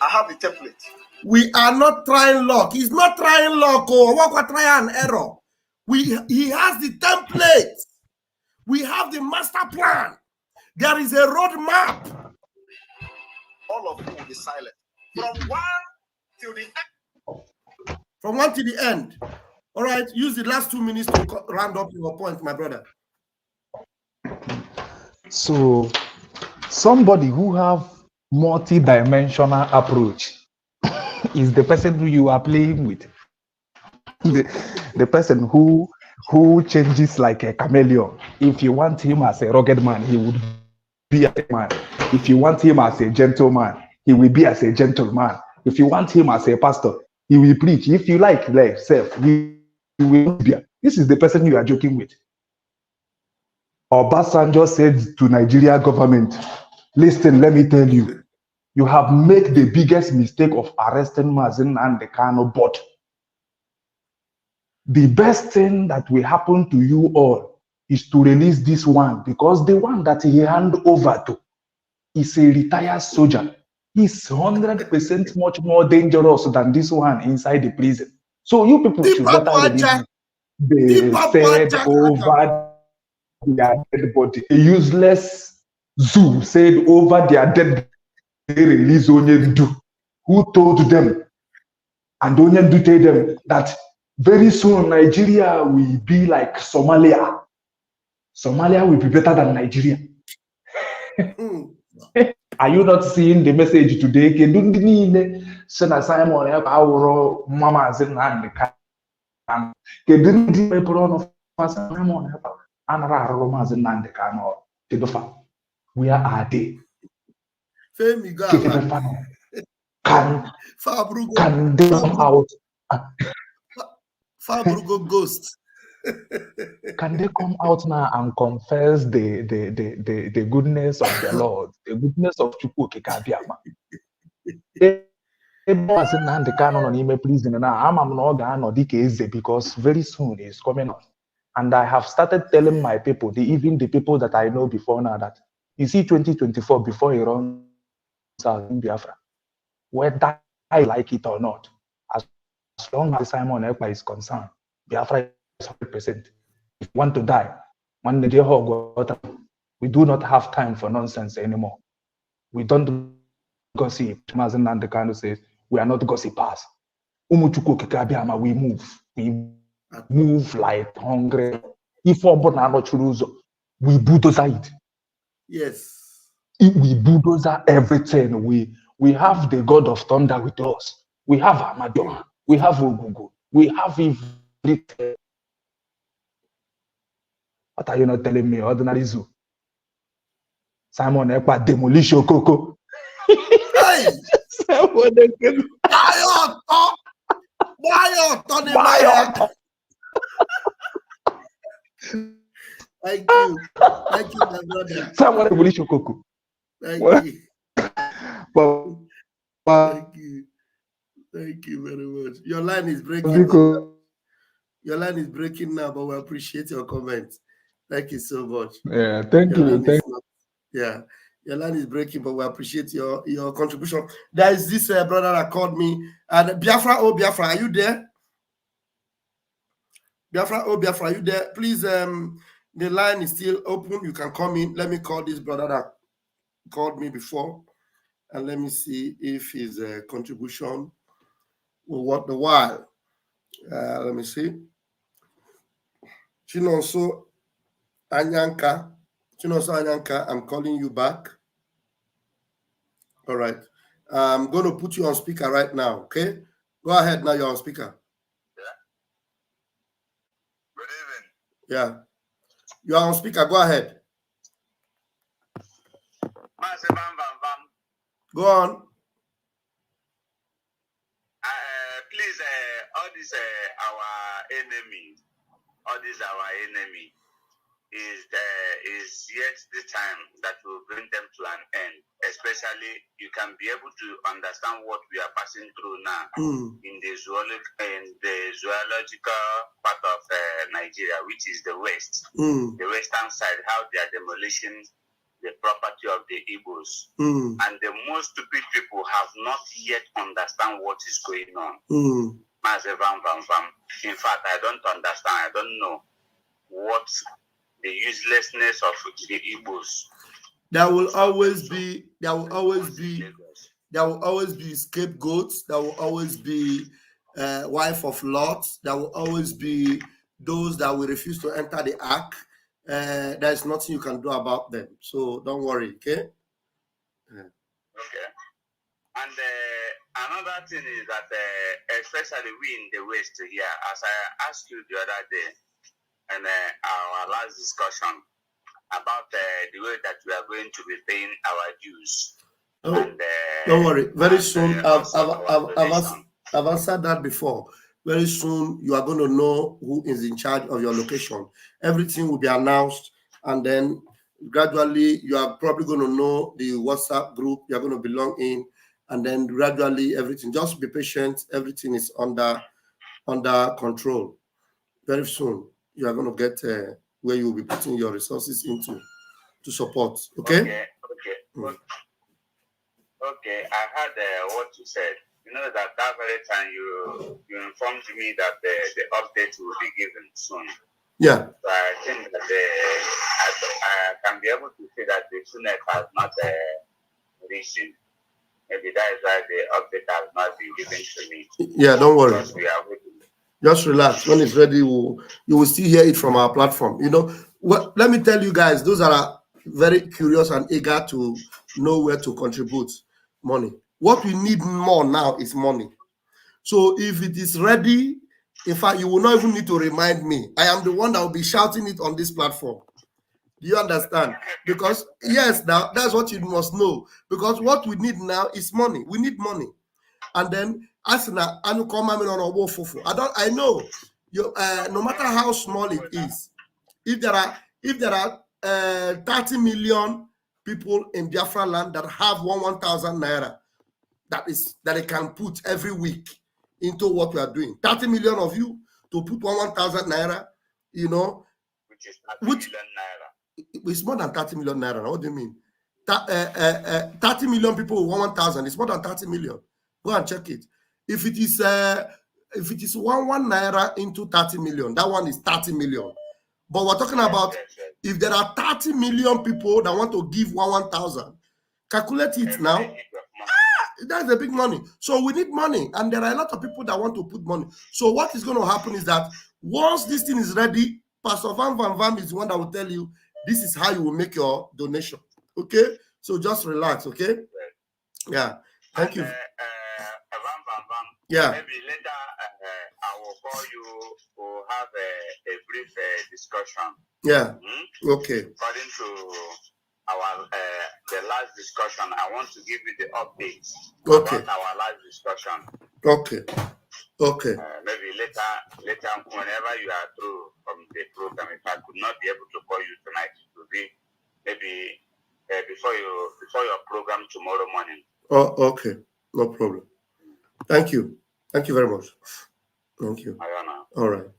I have the template. We are not trying luck. He's not trying luck. What try an error? He has the template. We have the master plan. There is a roadmap. All of you will be silent. From 1 till the end. From 1 to the end. All right. Use the last 2 minutes to round up your point, my brother. So, somebody who have multi-dimensional approach is the person who you are playing with. The person who changes like a chameleon. If you want him as a rugged man, he would be a man. If you want him as a gentleman, he will be as a gentleman. If you want him as a pastor, he will preach. If you like self, he will be. This is the person you are joking with. Obasanjo said to Nigeria government, listen, let me tell you, you have made the biggest mistake of arresting Mazi Nnamdi Kanu, but the best thing that will happen to you all is to release this one, because the one that he hand over to is a retired soldier He's 100% much more dangerous than this one inside the prison. So you people should better release. They said over their dead body. A useless zoo said over their dead body, they release Onyendu, who told them, and Onyendu told them that very soon Nigeria will be like Somalia. Somalia will be better than Nigeria. Are you not seeing the message today? Simon Mama where are they? Can they come out? Fabrugo ghost. Can they come out now and confess the goodness of the Lord, the goodness of Chukwu Kikabiama? Because very soon he's coming on. And I have started telling my people, even the people that I know before now, that you see 2024 before he runs out in Biafra, whether I like it or not, as long as Simon Ekpa is concerned, Biafra is 100%. If you want to die, we do not have time for nonsense anymore. We don't gossip. Mazen Nandekano says, we are not gossipers. We move like hungry. If we bulldozer it. Yes. We bulldozer everything. We have the God of thunder with us. We have Amadon. We have Ogugu. We have everything. What are you not telling me? Ordinary zoo. Simon Ekpa demolish Okoko. Hey! Thank you. Thank you, my brother. Someone demolish Okoko. Thank you. Thank you. Thank you very much. Your line is breaking. Your line is breaking now, but we appreciate your comments. Thank you so much. Yeah, thank you. Yeah, your line is breaking, but we appreciate your contribution. There is this brother that called me, and Biafra, oh Biafra, are you there? Biafra, oh Biafra, are you there? Please, the line is still open. You can come in. Let me call this brother that called me before, and let me see if his contribution will work the while. Let me see. Chinoso Anyanka, I'm calling you back. All right. I'm going to put you on speaker right now, okay? Go ahead now, you're on speaker. Yeah. Good evening. Yeah. You're on speaker, go ahead. Vam Vam Vam. Go on. Please, all these our enemy is yet the time that will bring them to an end. Especially, you can be able to understand what we are passing through now in the zoological part of Nigeria, which is the west, the western side, how they are demolishing the property of the Igbos. And the most stupid people have not yet understand what is going on. Vam Vam Vam. In fact, I don't understand. I don't know what the uselessness of the Igbos. There will always be scapegoats. There will always be wife of Lot. There will always be those that will refuse to enter the ark. There's nothing you can do about them. So don't worry, okay? Okay. And another thing is that, especially we in the West here, as I asked you the other day, and our last discussion about the way that we are going to be paying our dues. Oh, and, don't worry. Very soon, I've answered that before. Very soon, you are going to know who is in charge of your location. Everything will be announced, and then gradually, you are probably going to know the WhatsApp group you are going to belong in, and then gradually, everything. Just be patient. Everything is under control. Very soon, you are going to get where you will be putting your resources into to support. Okay? Okay. Okay, I heard what you said. You know that very time you informed me that the update will be given soon. Yeah. So I think that I can be able to say that the SUNET has not reached it. Maybe that is why the update has not been given to me. Yeah, don't worry. Because we are waiting. Just relax. When it's ready, you will still hear it from our platform. You know, let me tell you guys, those are very curious and eager to know where to contribute money. What we need more now is money. So if it is ready, in fact, you will not even need to remind me. I am the one that will be shouting it on this platform. Do you understand? Because yes, now that's what you must know. Because what we need now is money. We need money. And then I know you no matter how small it is, if there are 30 million people in Biafra land that have 1,000 naira that they can put every week into what we are doing. 30 million of you to put 1,000 naira, you know, which is 30 million naira. It's more than 30 million naira. What do you mean? 30 million people with 1,000. It's more than 30 million. Go and check it. If it is 1 naira into 30 million, that one is 30 million. But we're talking about if there are 30 million people that want to give 1,000, calculate it now. That's a big money. So we need money, and there are a lot of people that want to put money. So what is going to happen is that once this thing is ready, Pastor Vam Vam Vam is the one that will tell you this is how you will make your donation. Okay? So just relax, okay? Yeah. Thank you. Vam Vam Vam. Yeah. Maybe later I will call you to have a brief discussion. Yeah. Okay. According to our the last discussion, I want to give you the updates about our last discussion. Okay. Okay. Maybe later, whenever you are through from the program, if I could not be able to call you tonight, it will be maybe before your program tomorrow morning. Oh, okay. No problem. Thank you. Thank you very much. Thank you. All right.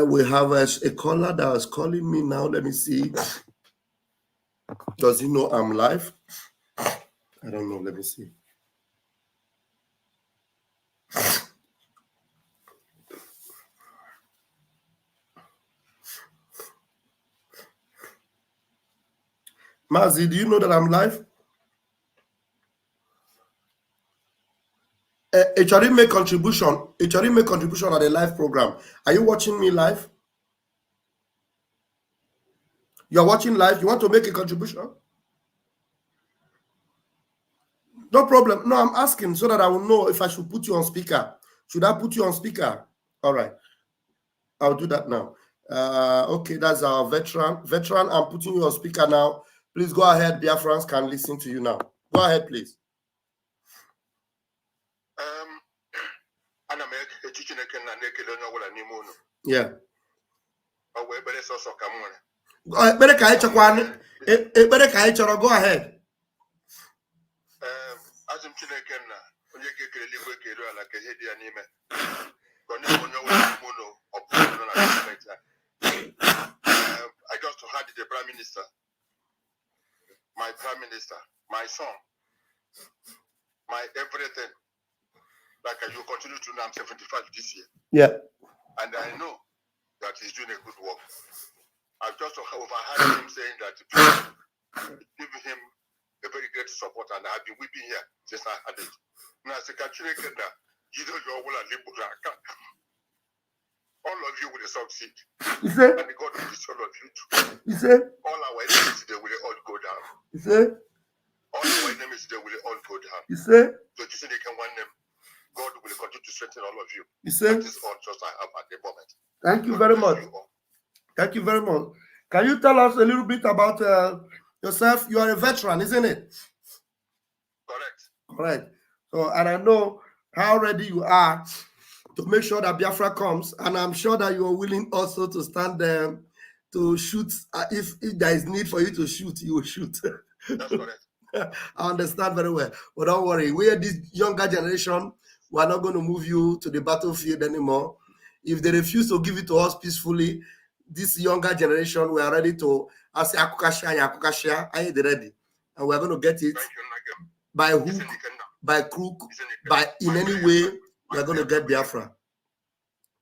We have a caller that is calling me now. Let me see. Does he know I'm live? I don't know. Let me see. Mazi, do you know that I'm live? HRE make contribution. HRE make contribution at the live program. Are you watching me live? You're watching live. You want to make a contribution? No problem. No, I'm asking so that I will know if I should put you on speaker. Should I put you on speaker? All right. I'll do that now. Okay, that's our veteran. Veteran, I'm putting you on speaker now. Please go ahead. Biafrans can listen to you now. Go ahead, please. Yeah. Go ahead. I just had the Prime Minister, my Prime Minister, my son, my everything. Like you continue to know, I'm 75 this year. Yeah. And I know that he's doing a good work. I've just overheard him saying that people give him a very great support, and I've been weeping here since I had it. Now, I say, you know, all of you will succeed. And God will teach all of you too. All our enemies, they will all go down. All our enemies, they will all go down. So you say they can win them. God will continue to strengthen all of you. That is all just I have at the moment. Thank you very much. Thank you very much. Can you tell us a little bit about yourself? You are a veteran, isn't it? Correct. Correct. So, and I know how ready you are to make sure that Biafra comes, and I'm sure that you are willing also to stand there to shoot. If there is need for you to shoot, you will shoot. That's correct. I understand very well. But don't worry, we are this younger generation. We are not going to move you to the battlefield anymore. If they refuse to give it to us peacefully, this younger generation, we are ready to. I say, Akukashia, I ain't ready, and we are going to get it. by hook, by crook, by in any way, you're going to get Biafra.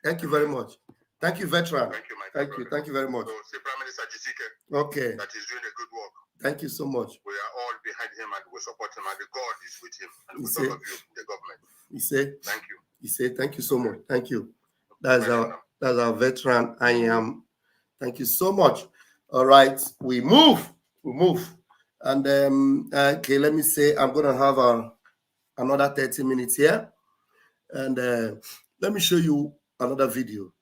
Thank you very much. Thank you, veteran. Thank you, thank you. Thank you very much. So, Prime Minister Jisike, okay. that is doing a good work. Thank you so much. We are all behind him and we support him, and God is with him and with all of you, the government. He said, thank you. He said, thank you so much. Thank you. That's our veteran. I am. Thank you so much. All right, we move. We move. And okay, let me say I'm gonna have another 30 minutes here. And let me show you another video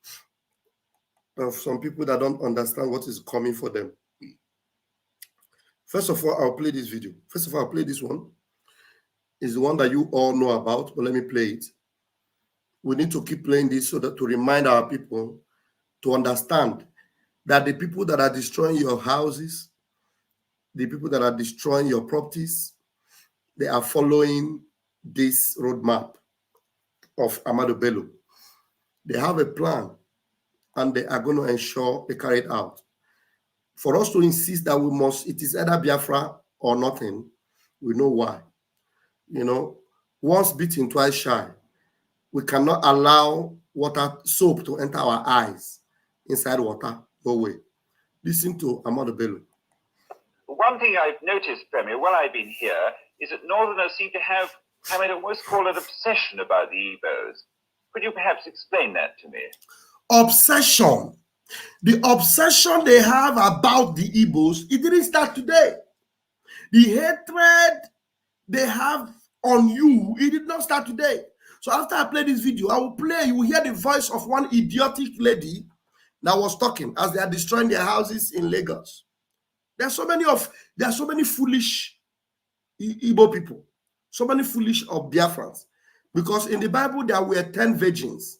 of some people that don't understand what is coming for them. First of all, I'll play this video. First of all, I'll play this one. It's the one that you all know about, but let me play it. We need to keep playing this so that to remind our people to understand that the people that are destroying your houses, the people that are destroying your properties, they are following this roadmap of Ahmadu Bello. They have a plan and they are going to ensure they carry it out. For us to insist that we must, it is either Biafra or nothing, we know why. You know, once bitten, twice shy. We cannot allow soap to enter our eyes inside water. No way. Listen to Ahmadu Bello. One thing I've noticed, Premier, while I've been here, is that Northerners seem to have, I might almost call it obsession about the Igbos. Could you perhaps explain that to me? Obsession. The obsession they have about the Igbos, it didn't start today. The hatred they have on you, it did not start today. So after I play this video, I will play, you will hear the voice of one idiotic lady that was talking as they are destroying their houses in Lagos. There are so many foolish Igbo people, so many foolish of Biafrans. Because in the Bible, there were 10 virgins.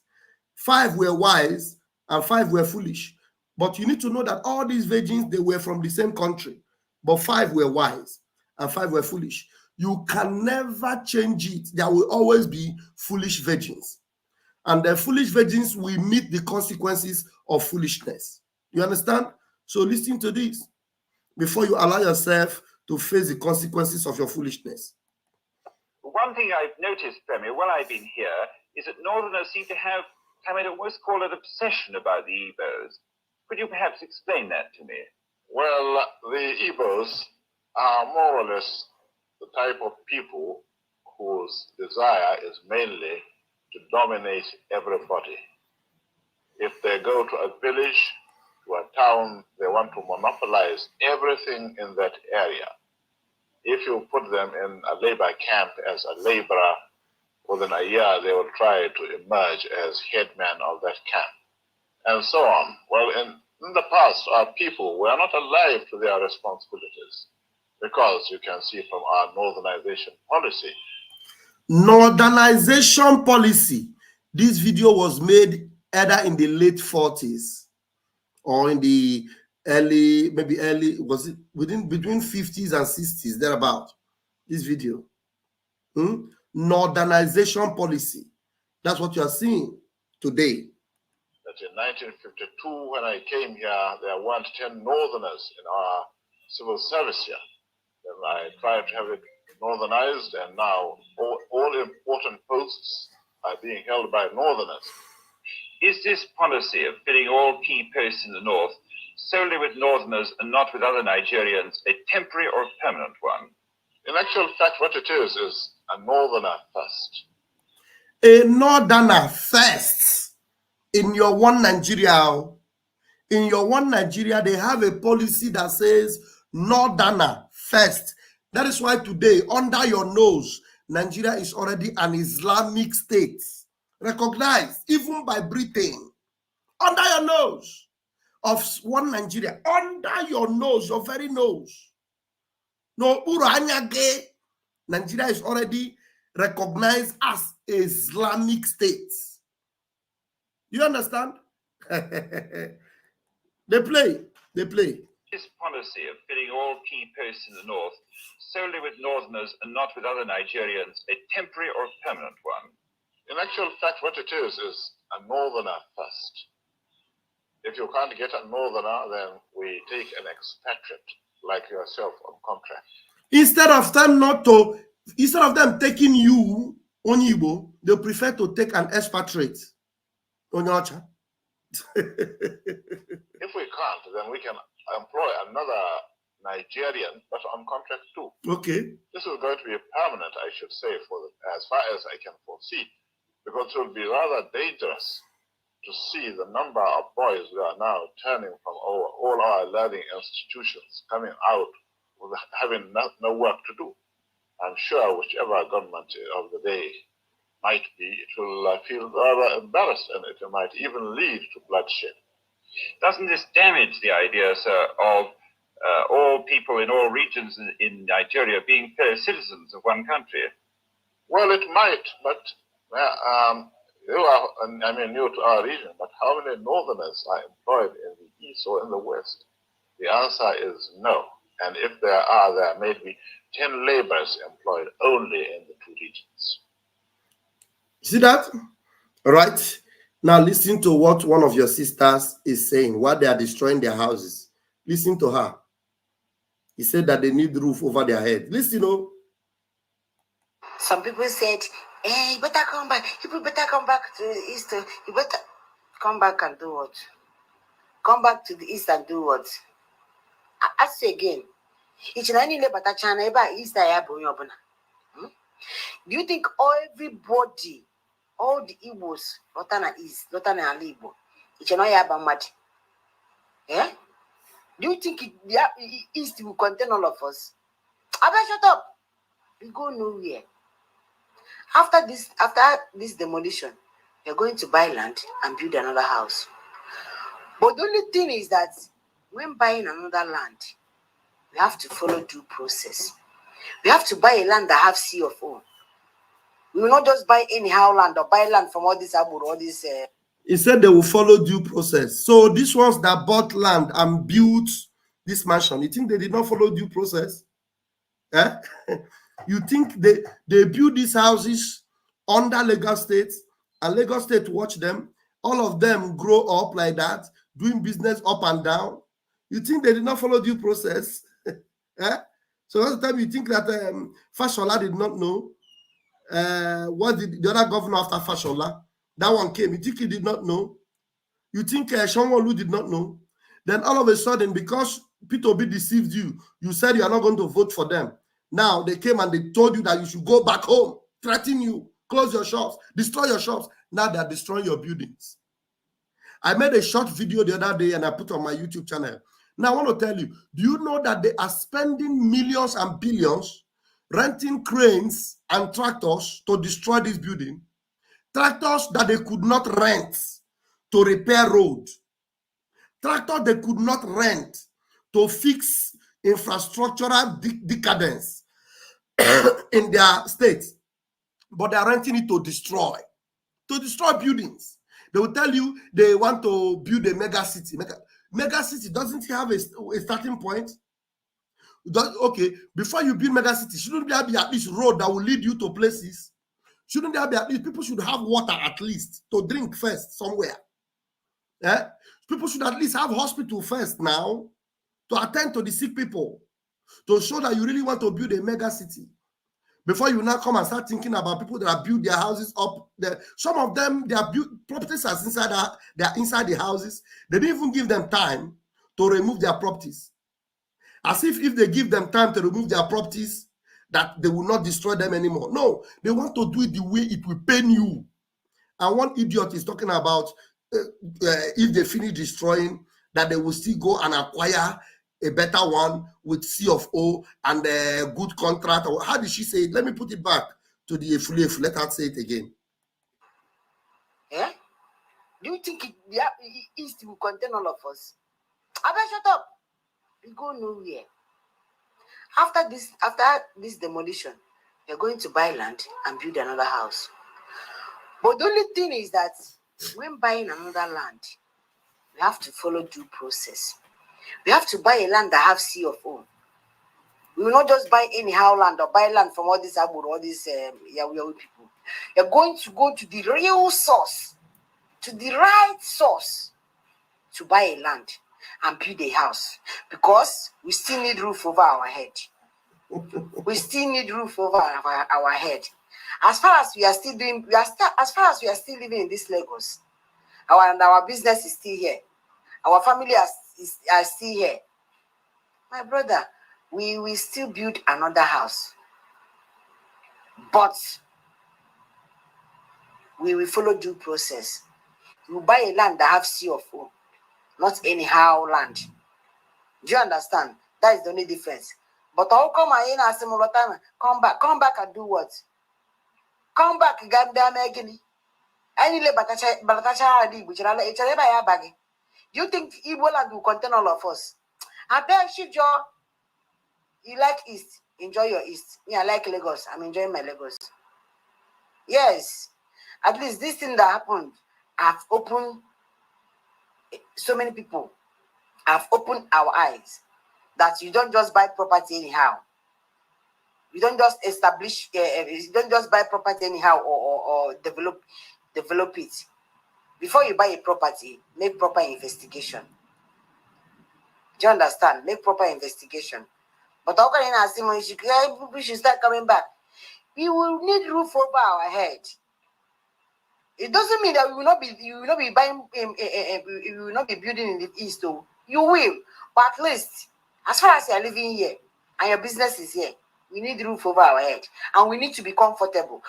5 were wise and 5 were foolish. But you need to know that all these virgins, they were from the same country. But 5 were wise and 5 were foolish. You can never change it. There will always be foolish virgins. And the foolish virgins will meet the consequences of foolishness. You understand? So listen to this before you allow yourself to face the consequences of your foolishness. One thing I've noticed, Premier, while I've been here, is that Northerners seem to have, I might almost call it obsession about the Igbos. Could you perhaps explain that to me? Well, the Igbos are more or less the type of people whose desire is mainly to dominate everybody. If they go to a village, to a town, they want to monopolize everything in that area. If you put them in a labor camp as a laborer, within a year they will try to emerge as headman of that camp, and so on. Well, in the past, our people were not alive to their responsibilities, because you can see from our northernization policy. Northernization policy. This video was made either in the late 40s or in the early, was it between 50s and 60s, thereabout. This video. Northernization policy. That's what you are seeing today. That in 1952, when I came here, there weren't 10 northerners in our civil service here. Then I tried to have it northernized, and now all important posts are being held by northerners. Is this policy of filling all key posts in the north solely with northerners and not with other Nigerians a temporary or permanent one? In actual fact, what it is a northerner first. A northerner first. In your one Nigeria, they have a policy that says northerner first. That is why today, under your nose, Nigeria is already an Islamic state, recognized even by Britain. Under your nose of one Nigeria, under your nose, your very nose. No, Nigeria is already recognized as Islamic state. You understand? They play. This policy of filling all key posts in the north solely with northerners and not with other Nigerians a temporary or permanent one? In actual fact, what it is a northerner first. If you can't get a northerner, then we take an expatriate like yourself on contract. Instead of them not to Instead of them taking you, Onyibo, they prefer to take an expatriate. Onyacha. If we can't, then we can employ another Nigerian, but on contract too. Okay. This is going to be permanent, I should say, as far as I can foresee, because it will be rather dangerous to see the number of boys who are now turning from all our learning institutions, coming out with having no work to do. I'm sure whichever government of the day might be, it will feel rather embarrassed, and it might even lead to bloodshed. Doesn't this damage the idea, sir, of all people in all regions in Nigeria being fellow citizens of one country? Well, it might, but you are, I mean, new to our region, but how many northerners are employed in the east or in the west? The answer is no. And if there are, there may be 10 laborers employed only in the two regions. See that? All right. Now listen to what one of your sisters is saying while they are destroying their houses. Listen to her. He said that they need roof over their head. Listen, oh. Some people said, hey, you better come back. You better come back to the east. You better come back and do what? Come back to the east and do what? I say again. Do you think everybody, all the Igbos, Lotana East, Lotana and Igbo, it's an Oyabamati? Eh? Do you think the East will contain all of us? I better shut up. We go nowhere. After this demolition, you're going to buy land and build another house. But the only thing is that when buying another land, we have to follow due process. We have to buy a land that have C of O. We will not just buy anyhow land or buy land from all this Abu, all this. He said they will follow due process. So these ones that bought land and built this mansion, you think they did not follow due process? Eh? You think they build these houses under Lagos State and Lagos State watch them? All of them grow up like that, doing business up and down. You think they did not follow due process? Eh? So that's the time you think that Fashola did not know what did the other governor after Fashola, that one came. You think he did not know? You think Shonwolu did not know? Then all of a sudden, because Peter Obi deceived you, you said you are not going to vote for them. Now they came and they told you that you should go back home, threaten you, close your shops, destroy your shops. Now they are destroying your buildings. I made a short video the other day and I put on my YouTube channel. Now I want to tell you, do you know that they are spending millions and billions renting cranes and tractors to destroy this building? Tractors that they could not rent to repair road. Tractors they could not rent to fix infrastructural decadence in their state. But they are renting it to destroy buildings. They will tell you they want to build a mega city. Mega city doesn't have a starting point. Okay, before you build mega city, shouldn't there be at least road that will lead you to places? Shouldn't there be at least people should have water at least to drink first somewhere? Eh? People should at least have hospital first now to attend to the sick people, to show that you really want to build a mega city. Before you now come and start thinking about people that have built their houses up there. Some of them, their properties are inside the houses. They didn't even give them time to remove their properties. As if they give them time to remove their properties, that they will not destroy them anymore. No, they want to do it the way it will pain you. And one idiot is talking about if they finish destroying, that they will still go and acquire a better one with C of O and a good contract. Or how did she say it? Let me put it back to the Efulefu. Let her say it again. Yeah? Do you think the East will contain all of us? I better shut up. We go nowhere. After this demolition, you're going to buy land and build another house. But the only thing is that when buying another land, we have to follow due process. We have to buy a land that have C of O. We will not just buy anyhow land or buy land from all these Abu, all these Yahweh people. You're going to go to the real source, to the right source, to buy a land and build a house, because we still need roof over our head. We still need roof over our head. As far as we are still doing, as far as we are still living in this Lagos, our business is still here. Our family are still here. My brother, we will still build another house. But we will follow due process. You buy a land that have CFO, not anyhow land. Do you understand? That is the only difference. But how come I ain't asking all the time? Come back and do what? Come back, goddamn again. I need do you think Igbo land will contain all of us? I beg you, Joe. You like East, enjoy your East. Me, I like Lagos. I'm enjoying my Lagos. Yes. At least this thing that happened, I've opened so many people. I've opened our eyes that you don't just buy property anyhow. You don't just establish, you don't just buy property anyhow or develop it. Before you buy a property, make proper investigation. Do you understand? Make proper investigation. But how can you ask him when we should start coming back? We will need roof over our head. It doesn't mean that you will not be buying, you will not be building in the East, though. You will, but at least as far as you are living here and your business is here, we need roof over our head, and we need to be comfortable.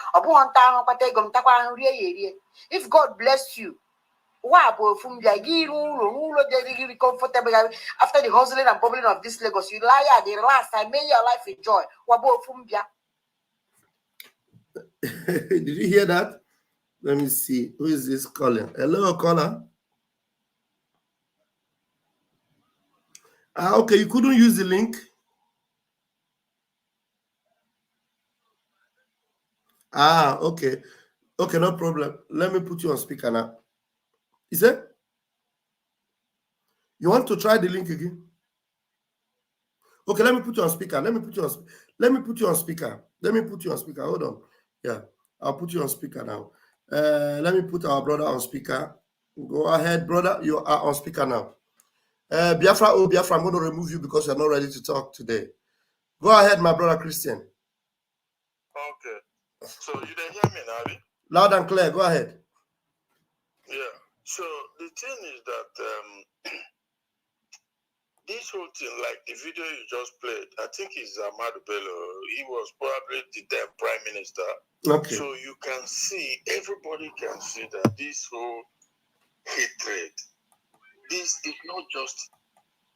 If God bless you, comfortable after the hustling and bubbling of this Lagos, you lie the last time, may your life enjoy. Did you hear that? Let me see. Who is this calling? Hello, caller. Okay, you couldn't use the link. Okay. Okay, no problem. Let me put you on speaker now. Is it? You want to try the link again? Okay, let me put you on speaker. Let me put you on speaker. Hold on. Yeah, I'll put you on speaker now. Let me put our brother on speaker. Go ahead, brother. You are on speaker now. Biafra, Biafra, I'm going to remove you because you're not ready to talk today. Go ahead, my brother Christian. Okay. So you didn't hear me, Navi? Loud and clear. Go ahead. Yeah. So the thing is that this whole thing, like the video you just played, I think is Ahmad Bello. He was probably the then prime minister. Okay. So you can see, everybody can see that this whole hatred, this is not just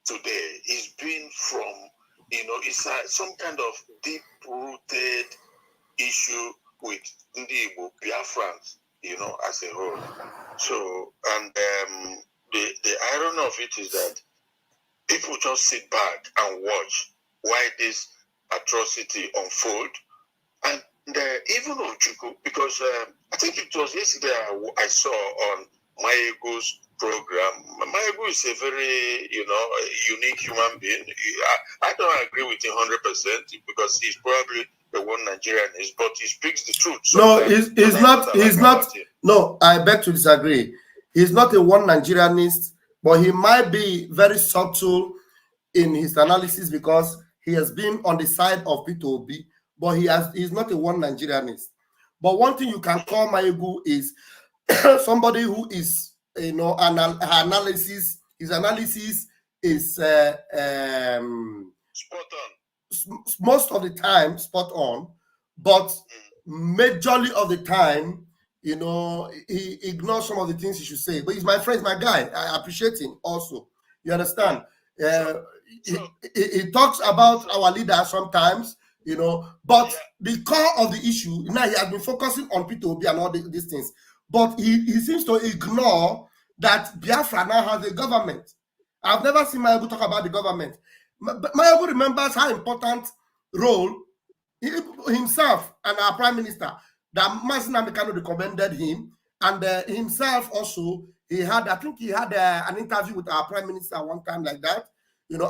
today. It's been from, it's some kind of deep-rooted issue with Igbo Biafrans, as a whole. So, and the irony of it is that people just sit back and watch why this atrocity unfold. And even Ojuku, because I think it was yesterday I saw on Mayego's program. Mayego is a very, unique human being. I don't agree with him 100% because he's probably the one Nigerian is, but he speaks the truth. No, he's not. No, I beg to disagree. He's not a one Nigerianist, but he might be very subtle in his analysis because he has been on the side of Peter Obi, but he's not a one Nigerianist. But one thing you can call Mayegu is somebody who is, his analysis is spot on. Most of the time spot on, but majorly of the time, he ignores some of the things he should say. But he's my friend, my guy. I appreciate him also. You understand? He talks about our leaders sometimes, but the core of the issue, now he has been focusing on Peter Obi and all these things. But he seems to ignore that Biafra now has a government. I've never seen Mayego talk about the government. Mayego remembers how important role himself and our prime minister, that Mazina Mekano recommended him, and himself also, I think he had an interview with our prime minister one time like that.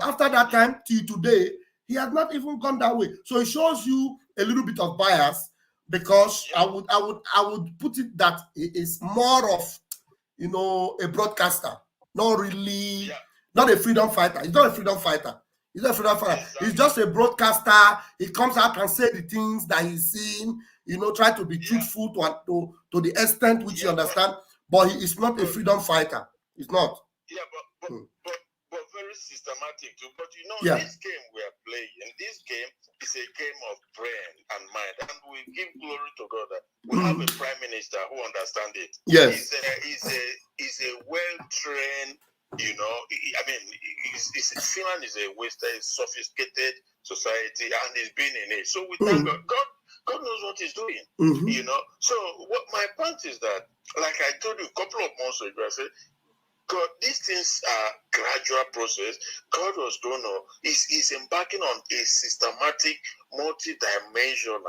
After that time till today, he has not even gone that way. So it shows you a little bit of bias, because I would put it that he is more of, a broadcaster, not really, not a freedom fighter. He's not a freedom fighter. He's not a freedom fighter. He's just a broadcaster. He comes out and say the things that he's seen, try to be truthful to the extent which you understand, but he is not a freedom fighter. He's not. Yeah, but very systematic too. But this game we are playing, this game is a game of brain and mind, and we give glory to God that we have a prime minister who understands it. Yes, he's a well-trained. Finland is a Western, sophisticated society, and he's been in it. So we thank God. God knows what he's doing. So what my point is that, like I told you a couple of months ago, I said, God, these things are gradual process. God was going to, he's embarking on a systematic, multi-dimensional,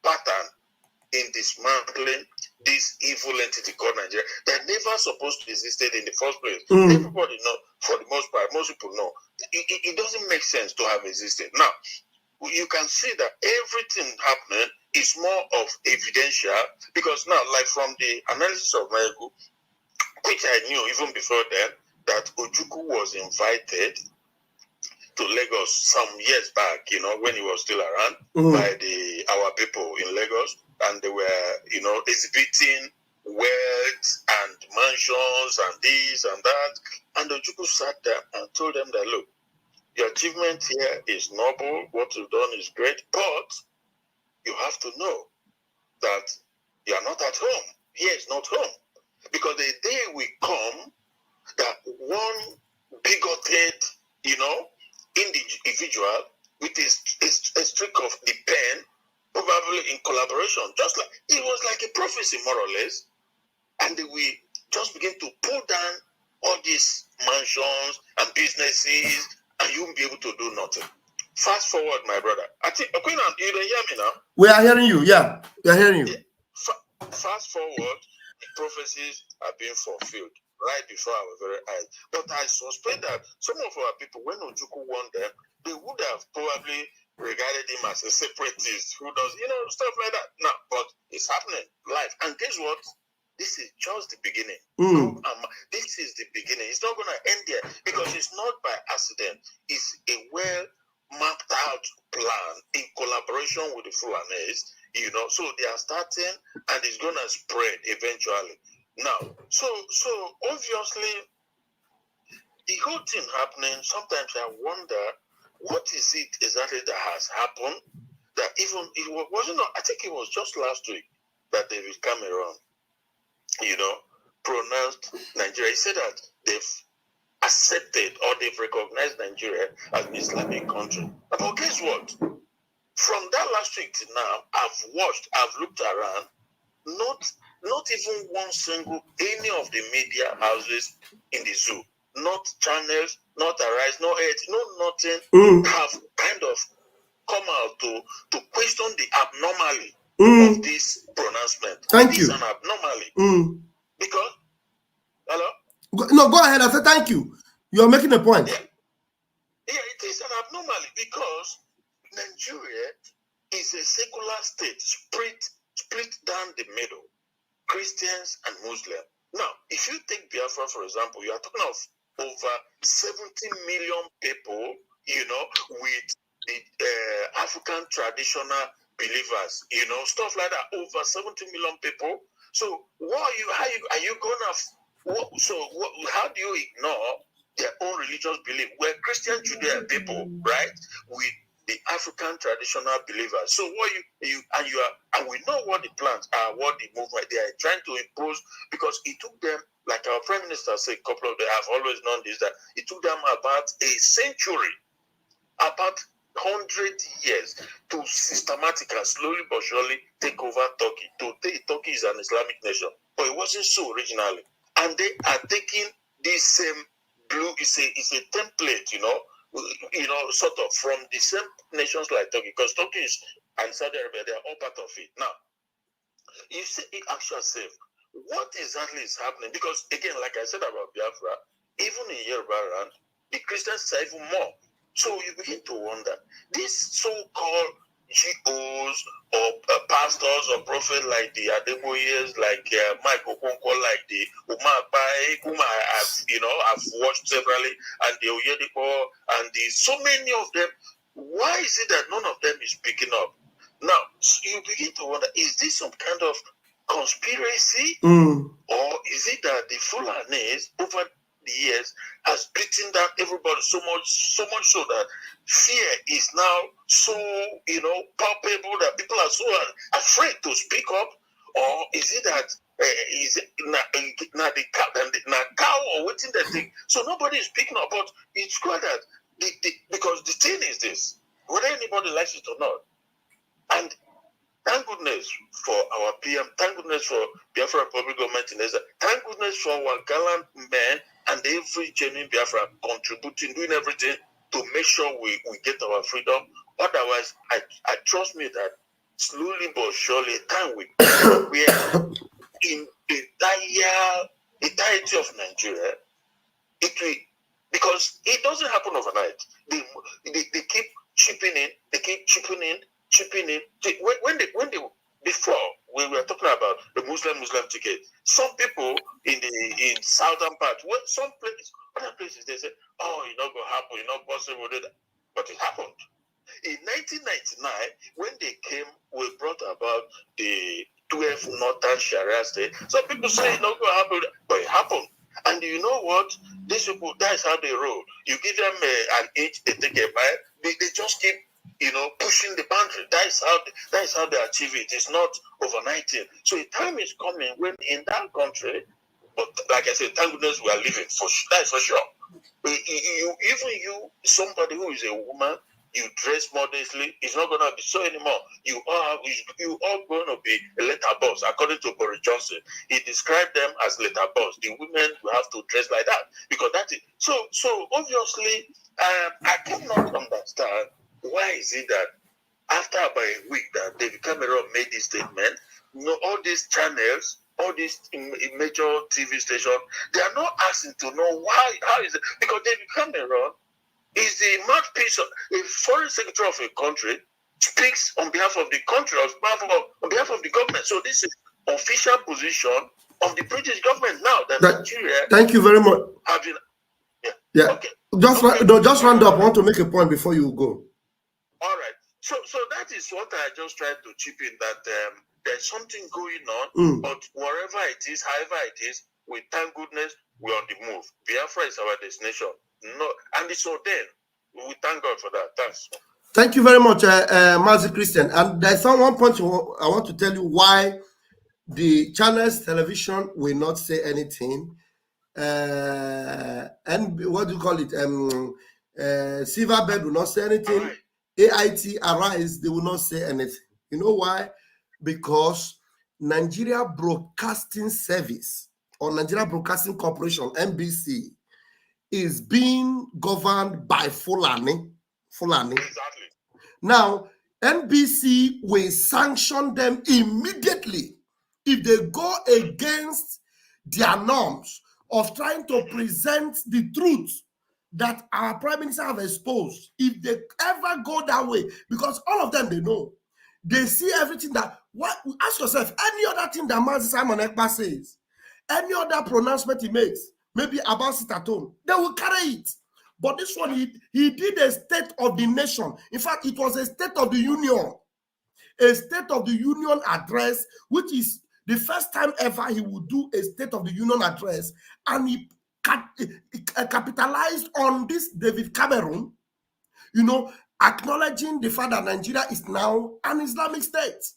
pattern in dismantling this evil entity called Nigeria that never supposed to exist in the first place. Everybody know, for the most part, most people know, it doesn't make sense to have existed. Now, you can see that everything happening is more of evidential, because now, like from the analysis of Mayegu, which I knew even before then, that Ojukwu was invited to Lagos some years back, when he was still around, by our people in Lagos, and they were, exhibiting wealth and mansions and this and that, and Ojukwu sat there and told them that, look, your achievement here is noble, what you've done is great, but you have to know that you are not at home. Here is not home. Because the day we come, that one bigoted, individual with a streak of the pen, probably in collaboration, just like it was like a prophecy, more or less, and we just begin to pull down all these mansions and businesses, and you won't be able to do nothing. Fast forward, my brother. I think, you don't hear me now? We are hearing you. Yeah, we are hearing you. Yeah. Fast forward. Prophecies are being fulfilled right before our very eyes. But I suspect that some of our people, when Ojukwu won them, they would have probably regarded him as a separatist who does, stuff like that. Now, but it's happening live. And guess what? This is just the beginning. This is the beginning. It's not going to end there, because it's not by accident. It's a well mapped out plan in collaboration with the Fulanese. So they are starting, and it's gonna spread eventually. Now, so obviously, the whole thing happening. Sometimes I wonder, what is it exactly that has happened? That even it wasn't. I think it was just last week that David Cameron, pronounced Nigeria. He said that they've accepted or they've recognized Nigeria as an Islamic country. But guess what? From that last week to now, I've looked around, not even one single, any of the media houses in the zoo, not channels, not Arise, no Edge, no nothing, have kind of come out to question the abnormality of this pronouncement. Thank it you. It is an abnormality. Because, hello? Go ahead. I said thank you. You are making a point. Yeah, it is an abnormality because Nigeria is a secular state split down the middle, Christians and Muslims. Now, if you take Biafra, for example, you are talking of over 70 million people, with the African traditional believers, stuff like that, over 70 million people. So how do you ignore their own religious belief? We're Christian Judean people, right? With the African traditional believers. So and we know what the plans are, what the movement they are trying to impose, because it took them, like our Prime Minister said, a couple of them have always known this, that it took them about a century, about 100 years to systematically, slowly but surely take over Turkey. Turkey is an Islamic nation, but it wasn't so originally. And they are taking this same blue, it's a template, sort of from the same nations like Turkey, because Turkey and Saudi Arabia, they are all part of it. Now, you ask yourself, what exactly is happening? Because again, like I said about Biafra, even in Yoruba land, the Christians are even more. So you begin to wonder, these so-called GOs or pastors or prophets like the Adeboyes, like Mike Okonkwo, like the Umabai, whom I've watched severally, and the Oyediko, and so many of them. Why is it that none of them is picking up? Now, you begin to wonder, is this some kind of conspiracy? Or is it that the Fulanis over the years has beaten down everybody so much so that fear is now so, palpable that people are so afraid to speak up? Or is it that is it the cow or waiting that thing? So nobody is speaking up, but it's quite that because the thing is this, whether anybody likes it or not, and thank goodness for our PM, thank goodness for Biafra public government in Israel, thank goodness for our gallant men and every genuine Biafra contributing, doing everything to make sure we get our freedom. Otherwise, I trust me that slowly but surely, time we are in the entirety of Nigeria, it will, because it doesn't happen overnight. They keep chipping in, chipping in. Before we were talking about the Muslim ticket, some people in southern part, other places, they say, "Oh, it's not gonna happen, it's not possible," but it happened. In 1999, when they came, we brought about the 12 Northern Sharia state. Some people say it's not going to happen, but it happened. And you know what? These people, that's how they roll. You give them an inch, they take a bite. They just keep, pushing the boundary. That is how they achieve it. It's not overnight. So a time is coming when in that country, but like I said, thank goodness we are living. That is for sure. You, somebody who is a woman, you dress modestly, it's not going to be so anymore. You all going to be a letterbox, according to Boris Johnson. He described them as letterbox. The women will have to dress like that because that is so obviously. I cannot understand why is it that after about a week that David Cameron made this statement, all these channels, all these major TV stations, they are not asking to know why. How is it? Because David Cameron is the mouthpiece of a foreign secretary of a country, speaks on behalf of the country, on behalf of the government. So this is official position of the British government now that Nigeria. Thank you very much. Yeah. Okay. Just round up. I want to make a point before you go. All right. So that is what I just tried to chip in, that there's something going on, but wherever it is, however it is, we thank goodness we're on the move. Biafra is our destination. No, and it's ordained. We thank God for that. Thanks. Thank you very much, Mazi Christian. And there's one point I want to tell you why the channels television will not say anything. And what do you call it? Silverbird will not say anything. Right. AIT Arise, they will not say anything. You know why? Because Nigeria Broadcasting Service or Nigeria Broadcasting Corporation, NBC, is being governed by Fulani. Exactly. Now, NBC will sanction them immediately if they go against their norms of trying to present the truth that our Prime Minister have exposed. If they ever go that way, because all of them, they know. They see everything that, ask yourself, any other thing that Mazi Simon Ekpa says, any other pronouncement he makes, maybe about it at home, they will carry it. But this one, he did a State of the Nation. In fact, it was a State of the Union. A State of the Union address, which is the first time ever he would do a State of the Union address. And he capitalized on this David Cameron, acknowledging the fact that Nigeria is now an Islamic state.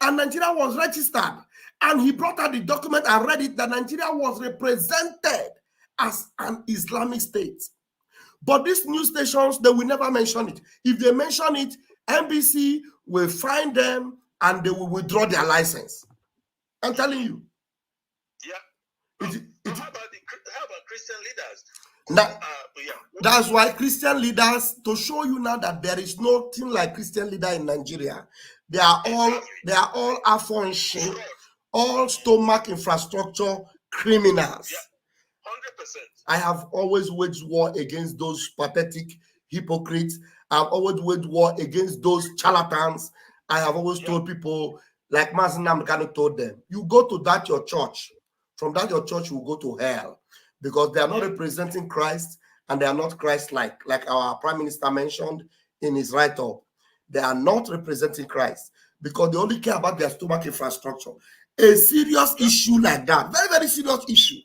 And Nigeria was registered. And he brought out the document and read it that Nigeria was represented as an Islamic state. But these news stations, they will never mention it. If they mention it, NBC will find them and they will withdraw their license. I'm telling you. Yeah. How about Christian leaders? That's why Christian leaders, to show you now that there is nothing like Christian leader in Nigeria. They are all aforementioned, all stomach infrastructure criminals. Yeah, 100%. I have always waged war against those pathetic hypocrites. I've always waged war against those charlatans. I have always told people, like Mazinam kind of told them, you go to that your church. From that your church will go to hell because they are not representing Christ and they are not Christ-like, like our Prime Minister mentioned in his write-up. They are not representing Christ because they only care about their stomach infrastructure. A serious issue like that, very, very serious issue,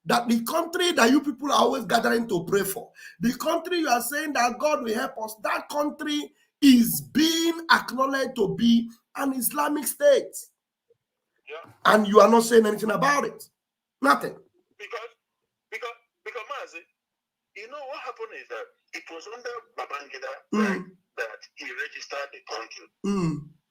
that the country that you people are always gathering to pray for, the country you are saying that God will help us, that country is being acknowledged to be an Islamic state. And you are not saying anything about it. Nothing. Because Mazi, you know what happened is that it was under Babangida that he registered the country.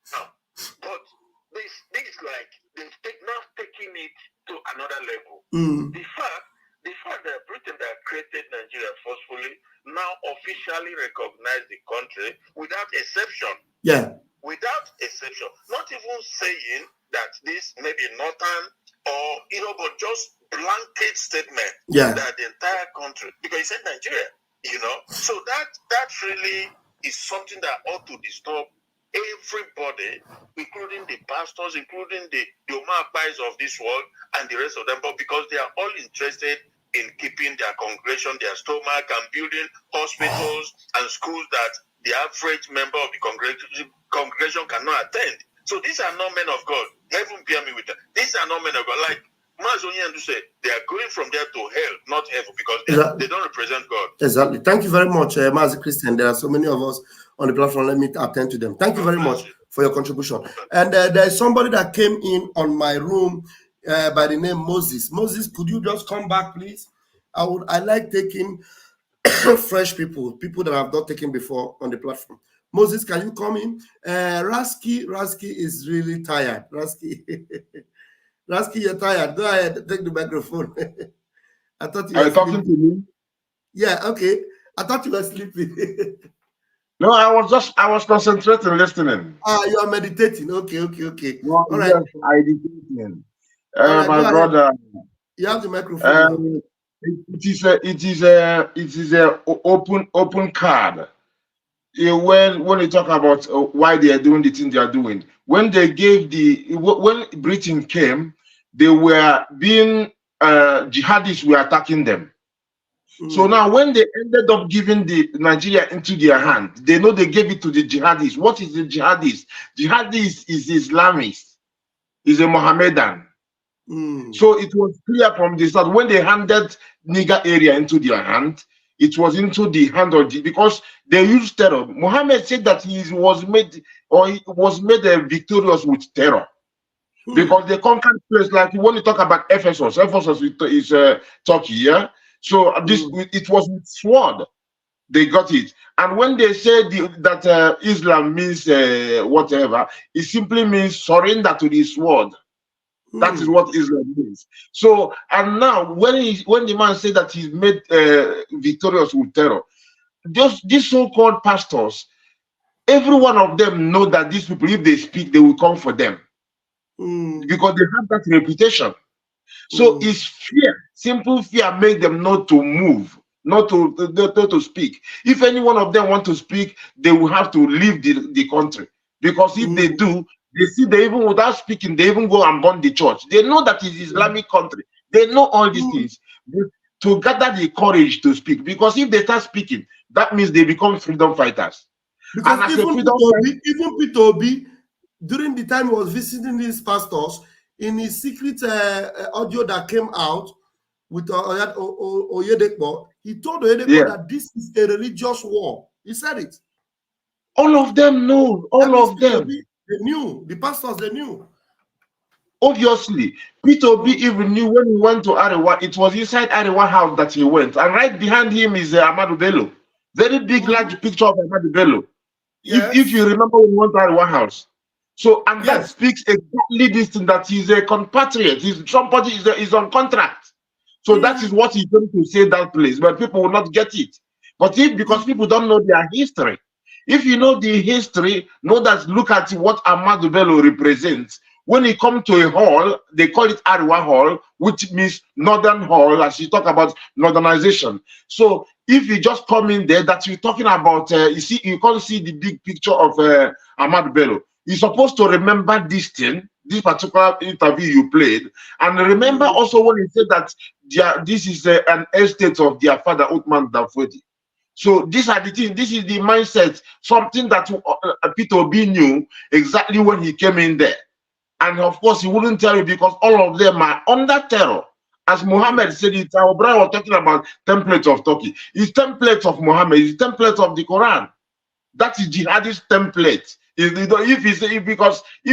Now, but this is like they've now taking it to another level. The fact that Britain that created Nigeria forcefully now officially recognize the country without exception. Yeah. Without exception. Not even saying that this may be northern or but just blanket statement that the entire country, because he said Nigeria, So that really is something that ought to disturb everybody, including the pastors, including the Omar Bais of this world and the rest of them, but because they are all interested in keeping their congregation, their stomach, and building hospitals and schools that the average member of the congregation cannot attend. So these are not men of God. Heaven bear me with them. These are not men of God. Like Mazonian said, they are going from there to hell, not heaven, because they don't represent God. Exactly. Thank you very much, Mazi Christian. There are so many of us on the platform. Let me attend to them. Thank you very much for your contribution. And there is somebody that came in on my room by the name Moses. Moses, could you just come back, please? I like taking fresh people that I've not taken before on the platform. Moses, can you come in? Rasky is really tired. Rasky, you're tired. Go ahead, take the microphone. I thought you were talking to me. Yeah, okay. I thought you were sleeping. No, I was concentrating, listening. You are meditating. Okay. No, all right. I meditating. Right, my brother. You have the microphone. It is a open card. When they talk about why they are doing the thing they are doing, when Britain came, they were being jihadists were attacking them. So now when they ended up giving the Nigeria into their hand, they know they gave it to the jihadists. What is the jihadist? Jihadist is Islamist, is a Mohammedan. So it was clear from the start when they handed Niger area into their hand, it was into the hand of because they used terror. Muhammad said that he was made victorious with terror because they conquered place like when you talk about Ephesus is Turkey, yeah. So it was with sword they got it, and when they say that Islam means whatever, it simply means surrender to the sword. That is what Islam means. So, and now when the man said that he's made victorious with terror, these so-called pastors, every one of them know that these people, if they speak, they will come for them because they have that reputation. So it's fear, simple fear, make them not to move, not to speak. If any one of them want to speak, they will have to leave the country because if they do. They see they even without speaking, they even go and burn the church. They know that it's Islamic country. They know all these things. But to gather the courage to speak, because if they start speaking, that means they become freedom fighters. Because even Peter Obi, during the time he was visiting these pastors, in his secret audio that came out with Oyedepo, he told Oyedepo that this is a religious war. He said it. All of them know. All of them. They knew. The pastors, they knew. Obviously, Peter Obi even knew when he went to Arewa, it was inside Arewa house that he went. And right behind him is Ahmadu Bello. Very big, large picture of Ahmadu Bello. Yes. If you remember when he went to Arewa house. So, and that speaks exactly this thing, that he's a compatriot. Somebody is on contract. So that is what he's going to say that place. But people will not get it. But because people don't know their history. If you know the history, know that look at what Ahmadu Bello represents. When he come to a hall, they call it Arewa Hall, which means Northern Hall, as you talk about modernization. So if you just come in there, that you're talking about, you can't see the big picture of Ahmadu Bello. You're supposed to remember this thing, this particular interview you played, and remember also when he said that this is an estate of their father, Uthman Dafodi. So these are the things, this is the mindset, something that Peter Obi knew exactly when he came in there. And of course, he wouldn't tell you because all of them are under terror. As Muhammad said it, our brother was talking about templates of Turkey. It's templates of Muhammad, it's templates of the Quran. That is jihadist template. If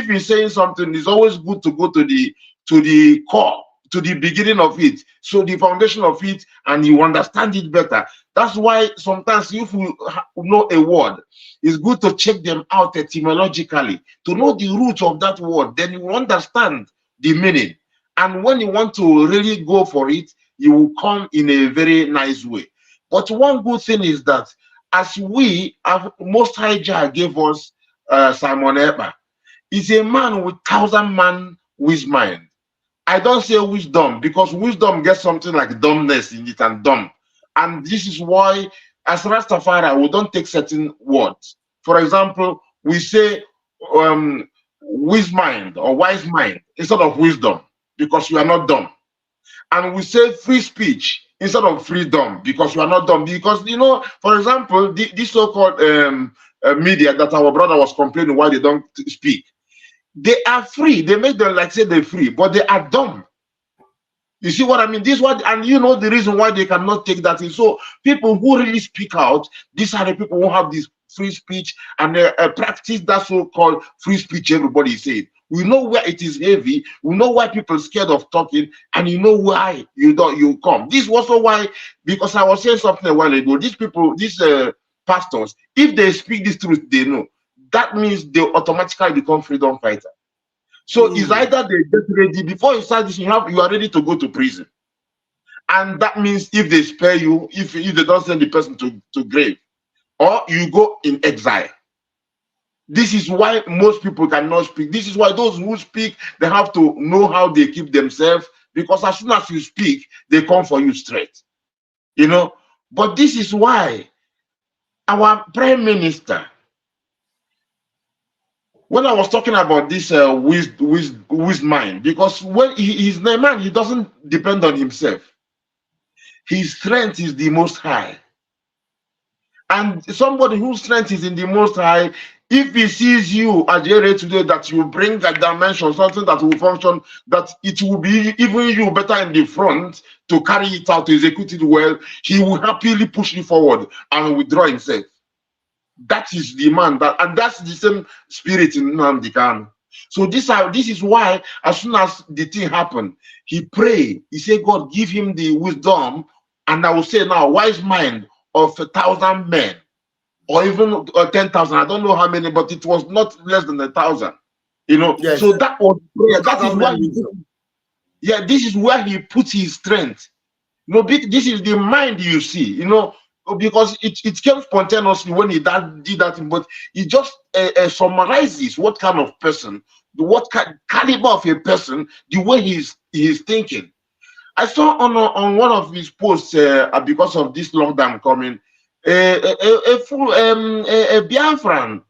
he's saying something, it's always good to go to the core, to the beginning of it, so the foundation of it, and you understand it better. That's why sometimes if you know a word, it's good to check them out etymologically, to know the root of that word, then you understand the meaning. And when you want to really go for it, you will come in a very nice way. But one good thing is that as we have, Most High Jah gave us Simon Ekpa, is a man with 1,000-man wisdom. I don't say wisdom because wisdom gets something like dumbness in it and dumb. And this is why, as Rastafari, we don't take certain words. For example, we say wisdom or wise mind instead of wisdom because you are not dumb. And we say free speech instead of freedom because you are not dumb. Because, you know, for example, this so-called media that our brother was complaining why they don't speak, they are free. They make them like say they're free, but they are dumb. You see what I mean? This is what, and you know the reason why they cannot take that in. So people who really speak out, these are the people who have this free speech and practice that so-called free speech. Everybody said, we know where it is heavy. We know why people are scared of talking, and you know why you come. This is also why, because I was saying something a while ago. These people, these pastors, if they speak this truth, they know that means they automatically become freedom fighter. So it's either they get ready before you start this, you are ready to go to prison, and that means if they spare you, if they don't send the person to grave, or you go in exile. This is why most people cannot speak. This is why those who speak, they have to know how they keep themselves, because as soon as you speak, they come for you straight. You know, but this is why our prime minister, when I was talking about this mind, because when he's a man, he doesn't depend on himself. His strength is the Most High. And somebody whose strength is in the Most High, if he sees you as today, that you bring a dimension, something that will function, that it will be even you better in the front to carry it out, to execute it well, he will happily push you forward and withdraw himself. That is the man, and that's the same spirit in Nnamdi Kanu. So this is why, as soon as the thing happened, he prayed. He said, God, give him the wisdom, and I will say now, wise mind of 1,000 men, or even 10,000. I don't know how many, but it was not less than 1,000. You know, yes. So that was prayer. That is why this is where he put his strength. You know, this is the mind you see. You know, because it came spontaneously when he did that, but it just summarizes what kind of person, what caliber of a person, the way he's thinking. I saw on one of his posts because of this lockdown coming, a Biafran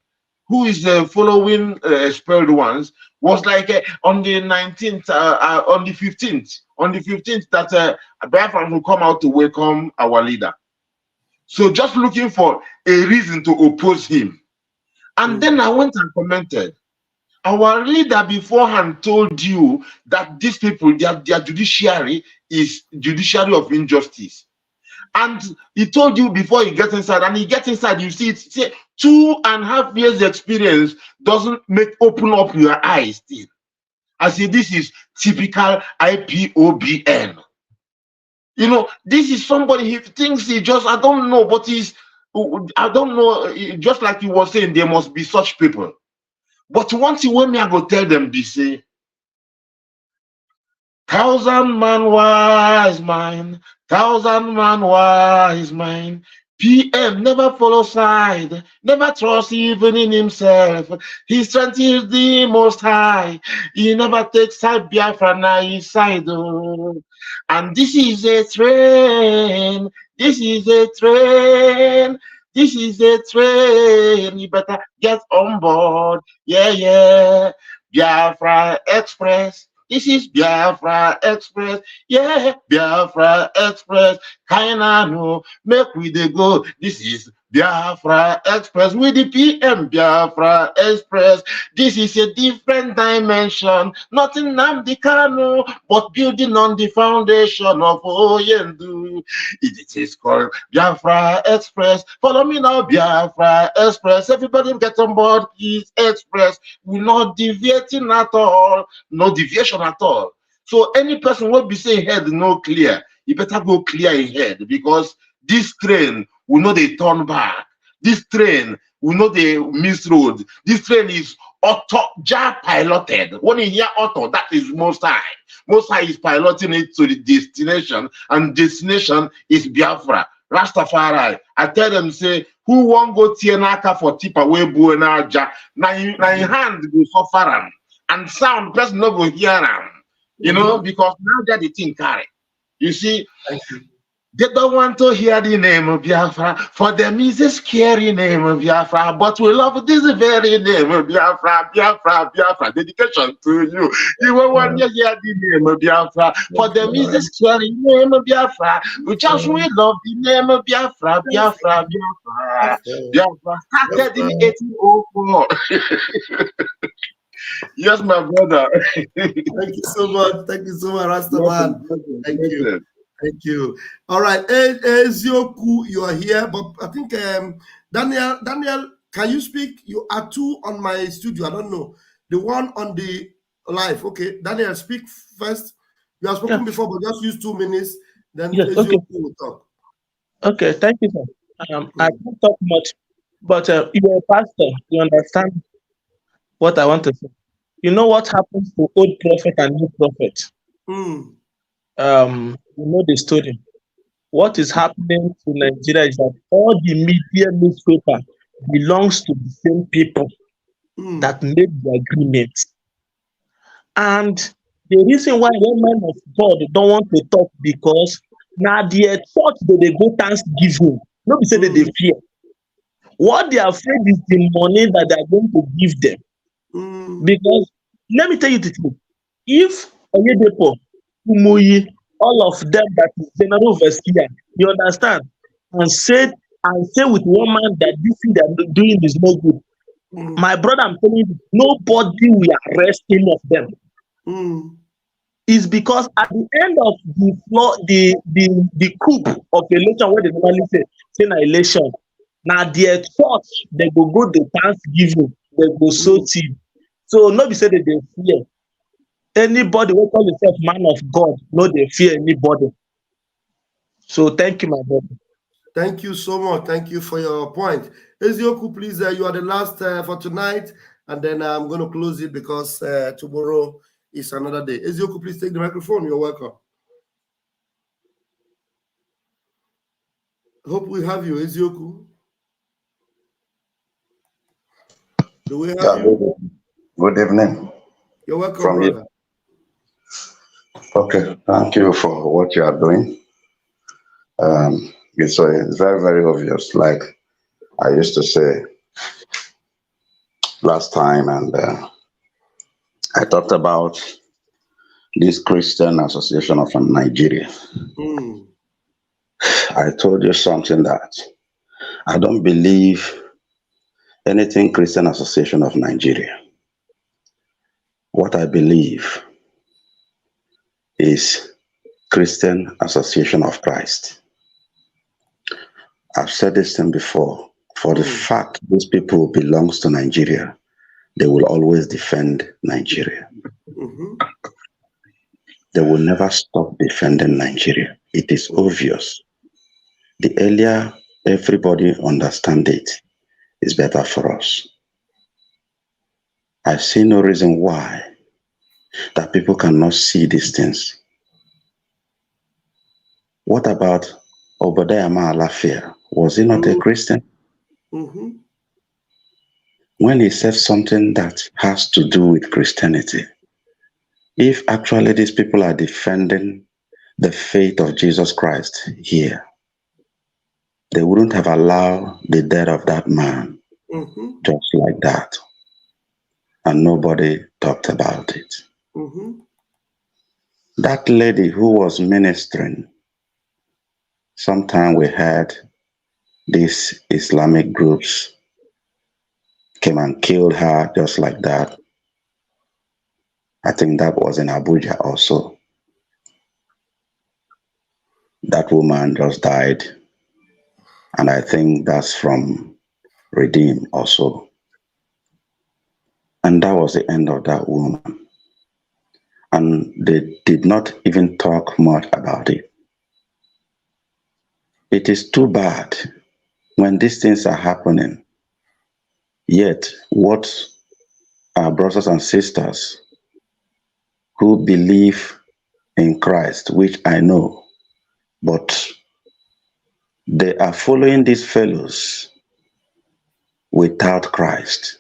who is following expelled ones was like on the 19th, on the 15th that Biafran will come out to welcome our leader. So just looking for a reason to oppose him. And then I went and commented, our leader beforehand told you that these people, their judiciary is judiciary of injustice. And he told you before he gets inside, and he gets inside, you see it, say 2.5 years experience doesn't open up your eyes still. I say this is typical IPOBN. You know, this is somebody, he thinks he just, I don't know, but I don't know, just like you were saying, there must be such people. But once you want me, I go tell them this, say, 1,000-man wise mind, 1,000-man wise mind. PM never follow side, never trust even in himself. His strength is the Most High. He never takes side Biafra his side. Oh. And this is a train. This is a train This is a train. You better get on board. Yeah, yeah. Biafra Express. This is Biafra Express. Yeah, Biafra Express. Kainano, make we dey go. This is Biafra Express with the PM Biafra Express. This is a different dimension. Nothing Namdekano, but building on the foundation of Oyendu. It is called Biafra Express. Follow me now, Biafra Express. Everybody get on board, please. Express. We're not deviating at all. No deviation at all. So any person will be saying head no clear. You better go clear in head, because this train will know they turn back. This train will know they miss road. This train is auto piloted. When you hear auto, that is Most High. Most High is piloting it to the destination, and destination is Biafra. Rastafari. I tell them, say, who won't go Tienaka for tipa we buenaja? Now in hand go suffer and sound person no go hear them. You know, because now that the thing carry. You see, they don't want to hear the name of Biafra. For them is a scary name of Biafra, but we love this very name of Biafra, Biafra, Biafra. Dedication to you. You won't want to hear the name of Biafra. For them is a scary name of Biafra. We just we love the name of Biafra, Biafra, Biafra. Biafra started in 1804. Yes, my brother. Thank you so much. Thank you so much, Rastaman. Thank you. Thank you. All right, Ezioku, you are here, but I think Daniel, can you speak? You are two on my studio. I don't know the one on the live. Okay, Daniel, speak first. You have spoken before, but just use 2 minutes. Then Ezioku will talk. Okay, thank you, sir. I can't talk much, but you're a pastor. You understand what I want to say. You know what happens to old prophet and new prophet? You know the story. What is happening to Nigeria is that all the media newspaper belongs to the same people that made the agreement. And the reason why one man of God don't want to talk, because now their thought that they go thanksgiving. Nobody say that they fear. What they are afraid is the money that they are going to give them. Because let me tell you the truth. If Oyedepo, Umuyi, all of them that is general overseer, you understand, and say with one man that this thing they are doing is no good. My brother, I'm telling you, nobody will arrest any of them. It's because at the end of the coup of election, what they normally say an election. Now their church, they go the Thanksgiving, they go so cheap. So nobody said that they fear. Anybody who call himself man of God, no, they fear anybody. So thank you, my brother. Thank you so much. Thank you for your point. Ezioku, please, you are the last for tonight, and then I'm going to close it because tomorrow is another day. Ezioku, please take the microphone. You're welcome. Hope we have you, Ezioku. Do we have you? Good evening. You're welcome, from brother. Okay, thank you for what you are doing. It's very, very obvious. Like I used to say last time, and I talked about this Christian Association of Nigeria. I told you something that I don't believe anything Christian Association of Nigeria. What I believe is Christian Association of Christ. I've said this thing before. For the fact these people belongs to Nigeria, they will always defend Nigeria. They will never stop defending Nigeria. It is obvious. The earlier everybody understands it, is better for us. I see no reason why that people cannot see these things. What about Obadiah Alafia? Was he not a Christian? When he said something that has to do with Christianity, if actually these people are defending the faith of Jesus Christ here, they wouldn't have allowed the death of that man just like that. And nobody talked about it. That lady who was ministering, sometime we heard these Islamic groups came and killed her just like that. I think that was in Abuja also. That woman just died. And I think that's from Redeem also. And that was the end of that woman. And they did not even talk much about it. It is too bad when these things are happening. Yet, what our brothers and sisters who believe in Christ, which I know, but they are following these fellows without Christ.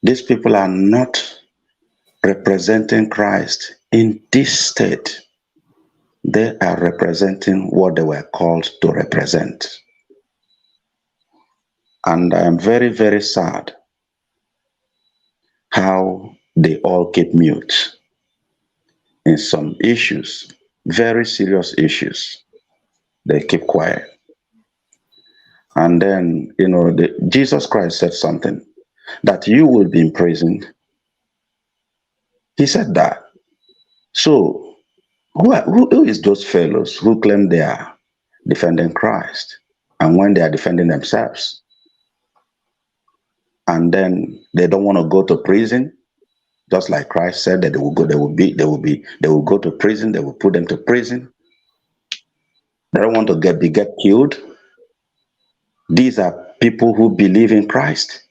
These people are not representing Christ in this state. They are representing what they were called to represent. And I am very, very sad how they all keep mute in some issues, very serious issues. They keep quiet. And then, Jesus Christ said something, that you will be imprisoned. He said that. So, who is those fellows who claim they are defending Christ? And when they are defending themselves, and then they don't want to go to prison, just like Christ said that they will go to prison, they will put them to prison. They don't want to get killed. These are people who believe in Christ.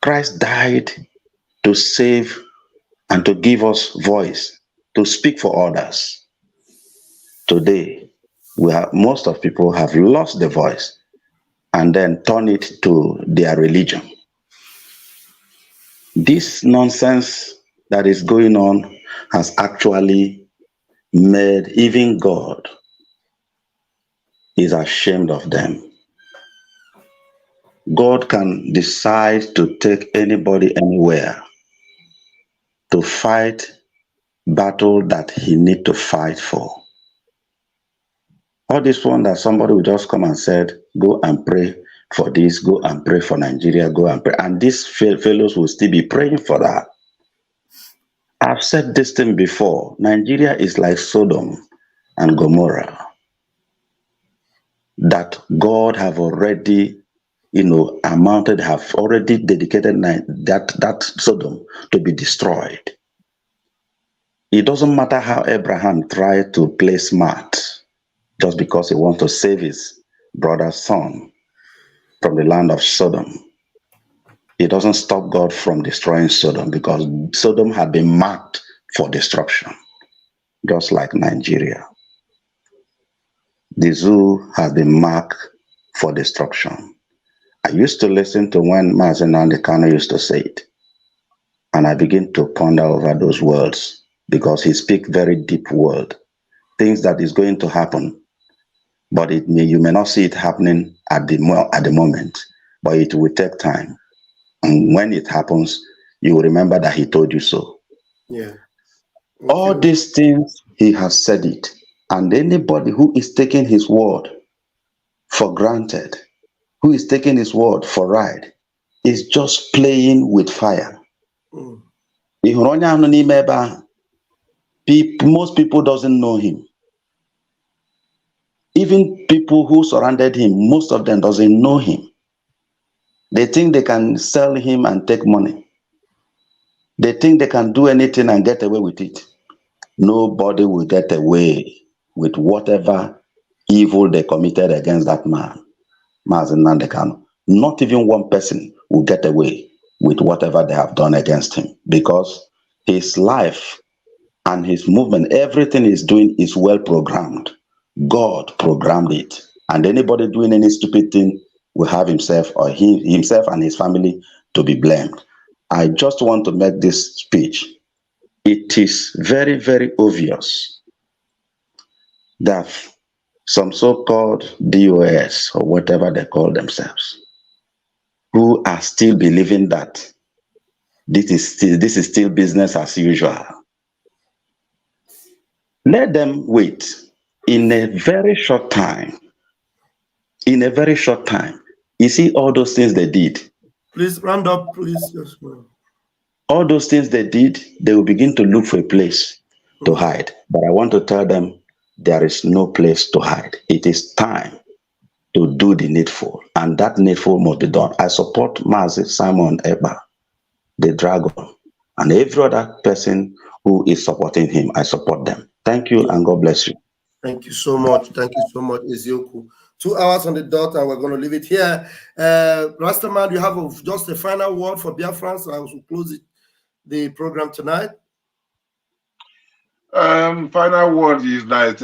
Christ died to save and to give us voice, to speak for others. Today, most of people have lost the voice and then turn it to their religion. This nonsense that is going on has actually made even God is ashamed of them. God can decide to take anybody anywhere to fight battle that he need to fight for. All this one that somebody will just come and said, go and pray for this, go and pray for Nigeria, go and pray. And these fellows will still be praying for that. I've said this thing before. Nigeria is like Sodom and Gomorrah. That God have already, have already dedicated that Sodom to be destroyed. It doesn't matter how Abraham tried to play smart just because he wants to save his brother's son from the land of Sodom. It doesn't stop God from destroying Sodom because Sodom had been marked for destruction, just like Nigeria. The zoo has been marked for destruction. I used to listen to when Mazen Nandekano used to say it, and I begin to ponder over those words because he speaks very deep word, things that is going to happen, but you may not see it happening at the moment, but it will take time. And when it happens, you will remember that he told you so. Yeah. All these things, he has said it. And anybody who is taking his word for granted, who is taking his word for right, is just playing with fire. Most people doesn't know him. Even people who surrounded him, most of them doesn't know him. They think they can sell him and take money. They think they can do anything and get away with it. Nobody will get away with whatever evil they committed against that man, Mazen Nandekano. Not even one person will get away with whatever they have done against him, because his life and his movement, everything he's doing is well programmed. God programmed it. And anybody doing any stupid thing will have himself and his family to be blamed. I just want to make this speech. It is very, very obvious that some so-called DOS or whatever they call themselves, who are still believing that this is still business as usual. Let them wait. In a very short time, you see all those things they did. Please round up, please. Yes, all those things they did, they will begin to look for a place to hide. But I want to tell them there is no place to hide. It is time to do the needful, and that needful must be done. I support Mazi Simon Eba, the dragon, and every other person who is supporting him. I support them. Thank you, and God bless you. Thank you so much. Thank you so much, Ezioku. 2 hours on the dot, and we're going to leave it here. Rastaman, you have just a final word for Biafran, so I will close the program tonight. Final word is that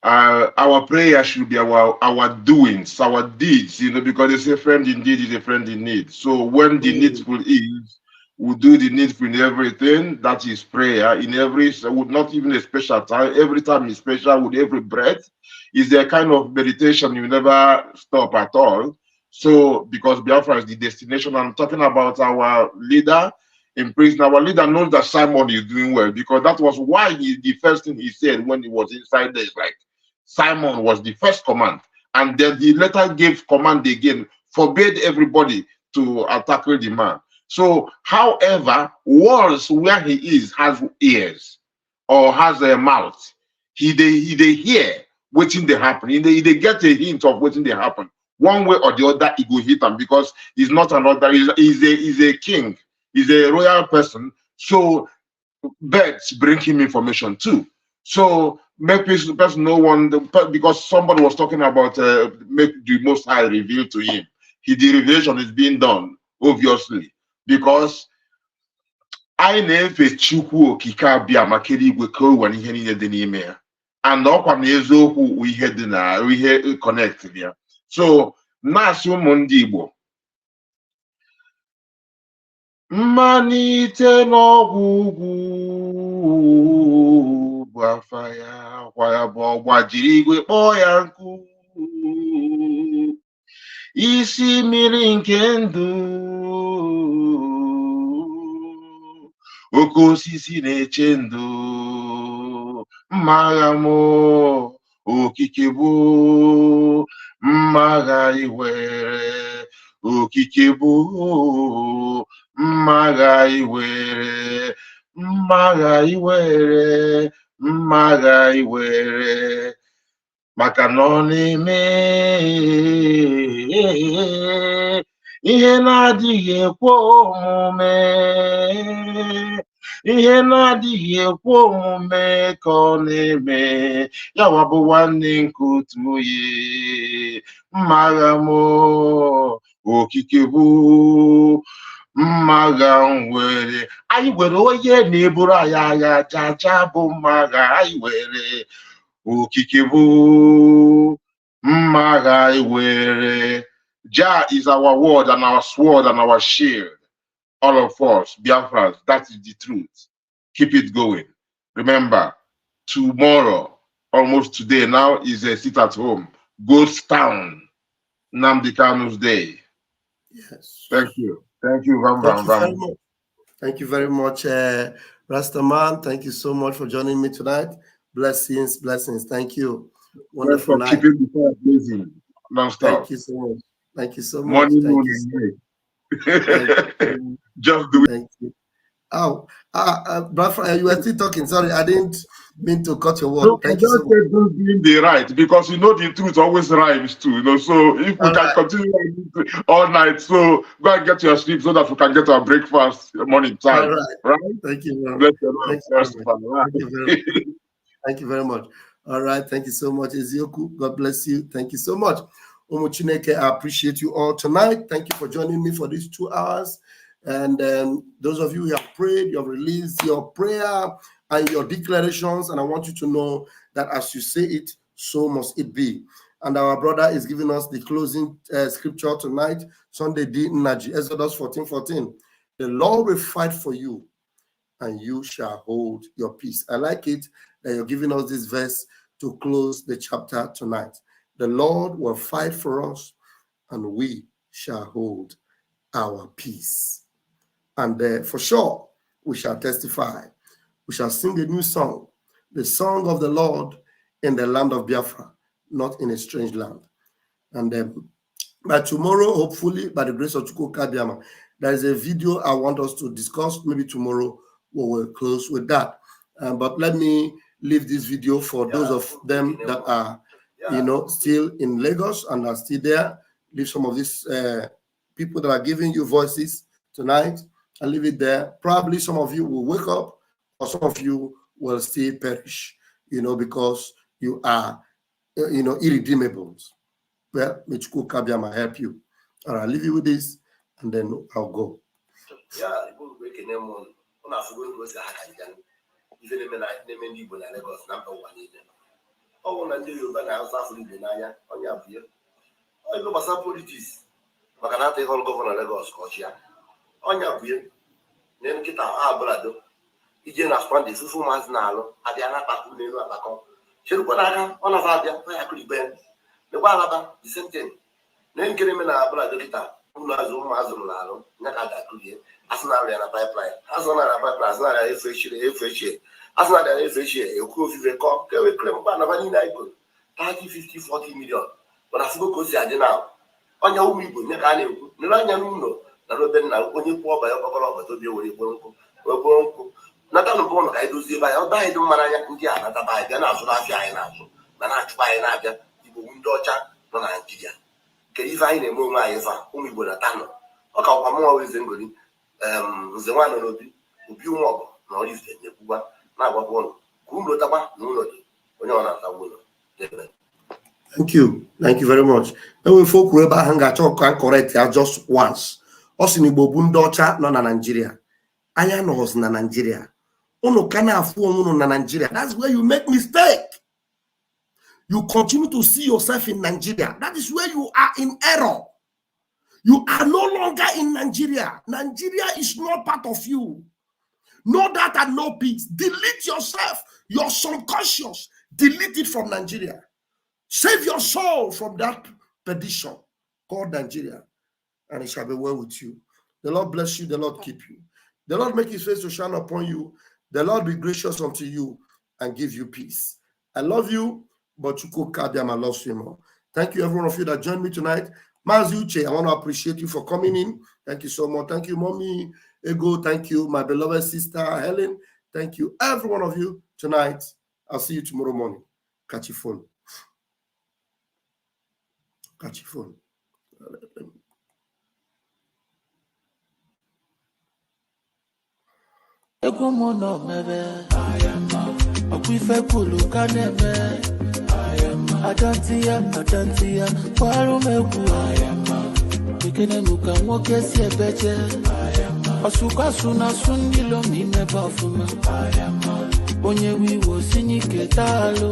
our prayer should be our doings, our deeds, because they say friend indeed is a friend in need. So when the needful is, we do the needful in everything. That is prayer in every, not even a special time. Every time is special with every breath. Is a kind of meditation you never stop at all. So because Biafra is the destination, I'm talking about our leader in prison. Our leader knows that Simon is doing well, because that was why the first thing he said when he was inside there is like, Simon was the first command, and then he later gave command again, forbade everybody to tackle the man. So, however, walls where he is has ears or has a mouth. He they hear waiting they happen. They get a hint of waiting they happen. One way or the other, he will hit them, because he's not another. He's a king. He's a royal person. So birds bring him information too. So make the person know one, because somebody was talking about make the Most High reveal to him. The revelation is being done, obviously, because I never chukwu okike abịa maka eluigwe ka o nwere ihe niile dị n'ime ya, and ọkwa na eziokwu ihe dị na ihe connect ya. So na-asị ụmụ ndị Igbo, mmalite n'ọgwụgwụ bụ afa ya, kwa ya bụ ọgba jiri igwe kpọọ ya nkụ, isi mmiri nke ndụ, oke osisi na-eche ndụ, mma agha m okike bụ mma agha iwere, okike bụ mma agha iwere, mma agha iwere, mma agha iwere, maka na ọ na-eme ihe na-adịghị ekwe omume, ihe na-adịghị ekwe omume ka ọ na-eme, ya bụ nwanne nke otu onye, mma agha m okike bụ mma agha nwere, anyị nwere onye na-eburu anyị agha, chacha bụ mma agha anyị nwere, okike bụ mma agha anyị nwere. Jah is our word and our sword and our shield. All of us, Biafrans, that is the truth. Keep it going. Remember, tomorrow, almost today now, is a sit at home, ghost town, Nnamdi Kanu's day. Yes. Thank you. Thank you, Vam Vam Vam. Thank you very much, Rastaman. Thank you so much for joining me tonight. Blessings, blessings. Thank you. Wonderful night. Keeping the fire blazing non-stop. Thank you so much. Thank you so much. Money, Thank you. Just do it. Thank you. Oh, you were still talking. Sorry, I didn't mean to cut your word. No, Thank you so much. Doing the right, because the truth always rhymes too. So if we can continue all night, so go and get your sleep so that we can get our breakfast morning time. All right. Thank you very much. Thank you very much. All right. Thank you so much, Ezioku. God bless you. Thank you so much. Omochuneke, I appreciate you all tonight. Thank you for joining me for these 2 hours. And those of you who have prayed, you have released your prayer and your declarations. And I want you to know that as you say it, so must it be. And our brother is giving us the closing scripture tonight, Sunday D. Naji, Exodus 14:14. The Lord will fight for you, and you shall hold your peace. I like it that you're giving us this verse to close the chapter tonight. The Lord will fight for us, and we shall hold our peace. And for sure, we shall testify. We shall sing a new song, the song of the Lord in the land of Biafra, not in a strange land. And by tomorrow, hopefully, by the grace of Chukwu Kabiama, there is a video I want us to discuss. Maybe tomorrow we will close with that. But let me leave this video for those of them that are, still in Lagos and are still there. Leave some of these people that are giving you voices tonight and leave it there. Probably some of you will wake up, or some of you will still perish, because you are, irredeemables. Well, Michku Kabiama help you. All right, I'll leave you with this, and then I'll go. The same thing. Then get him in a blood doctor who has Mazulano, Nakadakuye, as an area pipeline, as an area pipeline, as an area fresh year, as an area fresh year, a crew of the cop, can we claim one of any night 30, 50, 40 million. But I spoke to you now. On your own, Nakano, Nilano, Naroben, only poor by a couple of to be with Bonko. Not on the bone, I do see by our died on Maraya Kutia, not by the National Fiana, Manach by Nadia. Docha no Nigeria. Ke ifa ine mo ma ifa umi bo na tano. O ka kwa mo always ngoni nze wana no bi obi umo na ori fe ne kuwa na agba ko ku ndo taba no no di onye ona tawo no. Thank you very much. Now we folk we ba hanga talk and correct ya just once. Osini bo bu ndocha no na Nigeria. Anya no hos na Nigeria. Ono kana afu onu na Nigeria. That's where you make mistake. You continue to see yourself in Nigeria. That is where you are in error. You are no longer in Nigeria. Nigeria is not part of you. No that and no peace. Delete yourself, your subconscious. Delete it from Nigeria. Save your soul from that perdition called Nigeria, and it shall be well with you. The Lord bless you. The Lord keep you. The Lord make his face to shine upon you. The Lord be gracious unto you and give you peace. I love you. But Chukwu Kabiama loves you more. Thank you, everyone of you that joined me tonight. Mazuche, I want to appreciate you for coming in. Thank you so much. Thank you, Mommy Ego. Thank you, my beloved sister Helen. Thank you, every one of you tonight. I'll see you tomorrow morning. Catch your phone. Catch your phone. Adantia, Parumeku, Pikenemuka, Mokesia Beche, Asuka Suna Sundilo, Nime Bafuma, Onye we was Siniketalo,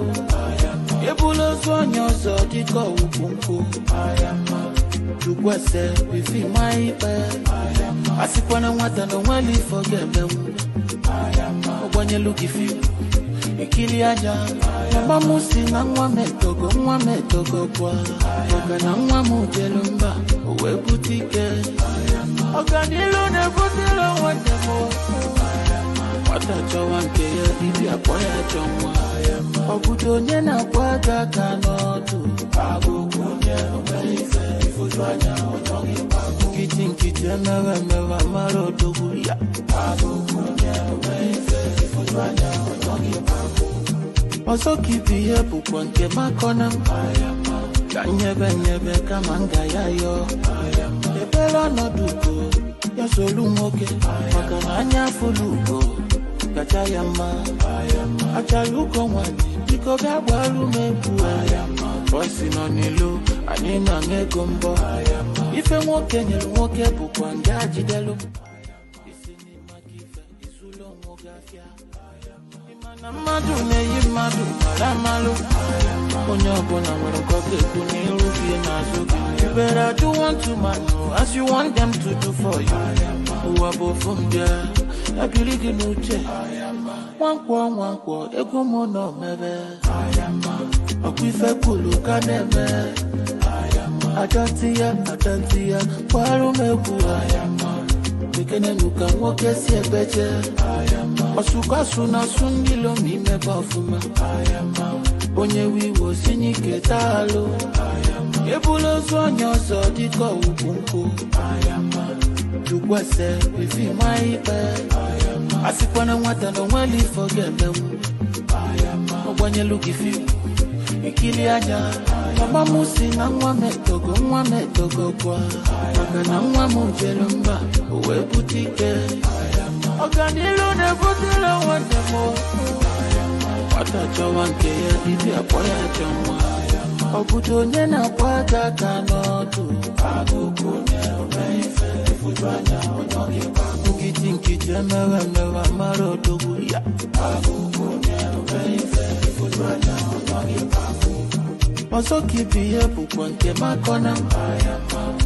Ebulo Sonya Zodiko Upunku, Tukwese, Bifi Maipe, Asipana Watano Wali forget them, Obanya Lukifi. Ikiliaja, mama musi na nwa metogo kwa Oga na nwa mujelumba, uwe butike Oga nilo ne butilo watemo Watacho wanke ya bibi apoya chomwa Ogudo nye na kwa kaka notu Agu kunye umeife ifutwanya otongi pagu Kitinkite mewa maro dogulia Agu kunye umeife ifutwanya otongi pagu Also keep here pukwanke makona Kanyebe kamanga yayo Ebela no duko Ya solu moke Makananya fuluko Kachayama Achaluko mwani Biko gabwalu mebu Fosi no nilu Anina ngegombo Ife mwoke nyelu mwoke pukwange ajidelu Isini makife Isulo mwogafya Madu ne yimadu malamalo Onyobona warokoke kunirubi nazuki You better do unto man as you want them to do for you Uwabo from there Abirigi nuche Wankwo, ego mo no mebe. Okwife kulu kaneme. Adantia, kwaru meku. Mikene nuka nwoke si ebeje. Osuka suna sungilo mi meba fuma. Onye wiwo sinike talo. Ebulo zonyo zo diko ukunku. Jukwese ifi maipe. Asikwana nwata no wali forget them. Ogwanye look if you ikili aja. Mama musi na nwa metogo kwa. Maka na nwa mujelumba uwe butike. Oganilo ne butilo wande mo. Watacho wanke ya ibi apoya chomwa. Obuto nye na kwata kanotu. Agukunye umeife ifutwanya onyoge kwa. Ukiti mewa maro dogu ya. Agukunye umeife ifutwanya onyoge kwa. Oso kibi ye bukwa nke makona.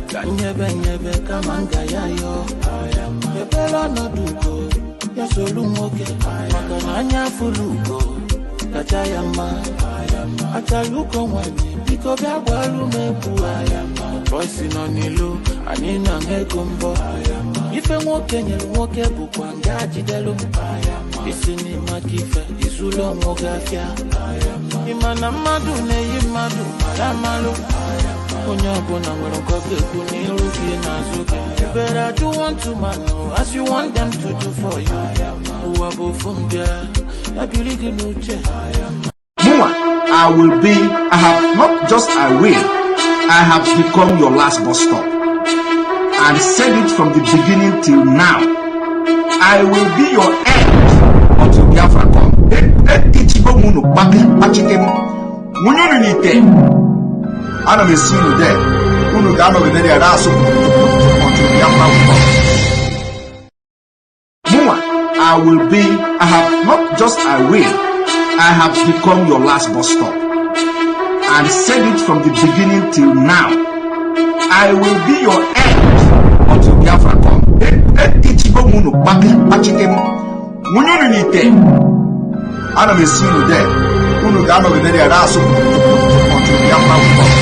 Kanyebe kamanga yayo. Ebela no duko. Ya solu moke. Makana anya fuluko. Kachayama. Achaluko wani. Biko bia gwalu mebu. Voice no nilo. Anina ngegombo. Ife mwoke nyelu mwoke bukwa ngaji delu. Isini makife. Isulo mwogafya. Imana madu ne yimadu. Malamalo. Onyabona mweronkoke kuniruki nazuke. You better do unto man as you want them to do for you. Uwabo funga. Abiliki nuche. I have not just I will, I have become your last bus stop. And said it from the beginning till now. I will be your end until Biafra come. Ichibo munu pachikem. Munyu nite. Ana mesi unu there. Unu ga no be there aso until Biafra come. I have not just I will, I have become your last bus stop. And said it from the beginning till now. I will be your end until Biafra come. Ichibo munu pachikem. Munyu nite. Ana mesi unu there. Unu ga no be there aso until Biafra come.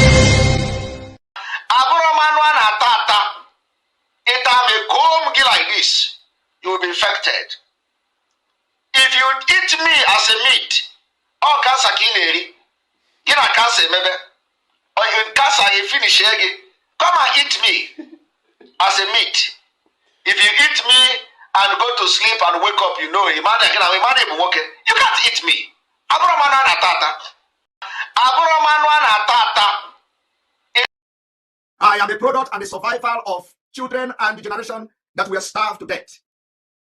Aburamanwa na tata. Ita me comb like this. You will be infected. If you eat me as a meat, all cancer kileri, gina cancer maybe, or you cancer you finish again, come and eat me as a meat. If you eat me and go to sleep and wake up, you know, you can't eat me. I am the product and the survival of children and the generation that were starved to death.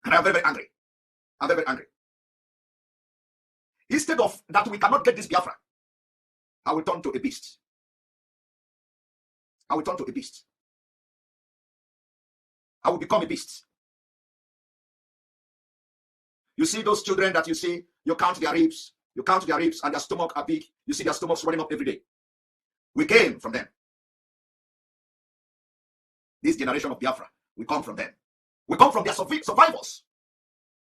And I am very, very angry. I'm very, very angry. Instead of that we cannot get this Biafra, I will turn to a beast. I will turn to a beast. I will become a beast. You see those children that you see, you count their ribs, and their stomach are big. You see their stomachs running up every day. We came from them. This generation of Biafra, we come from them. We come from their survivors.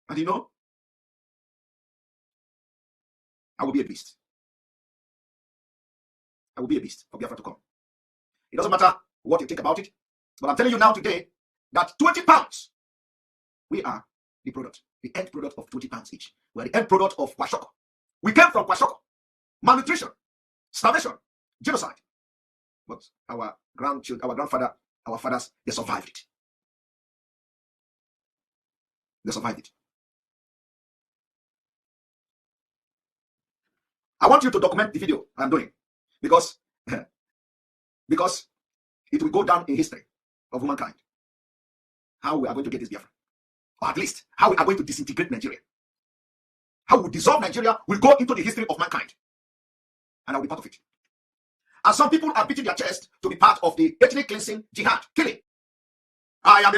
And you know, I will be a beast. I will be a beast for Biafra to come. It doesn't matter what you think about it, but I'm telling you now today that 20 pounds, we are the product, the end product of 20 pounds each. We are the end product of Kwashoko. We came from Kwashoko. Malnutrition, starvation, genocide. But our grandfather, our fathers, they survived it. They survived it. I want you to document the video I'm doing because it will go down in history of humankind. How we are going to get this Biafra. Or at least, how we are going to disintegrate Nigeria. How we dissolve Nigeria will go into the history of mankind. And I will be part of it. And some people are beating their chest to be part of the ethnic cleansing jihad, killing. I am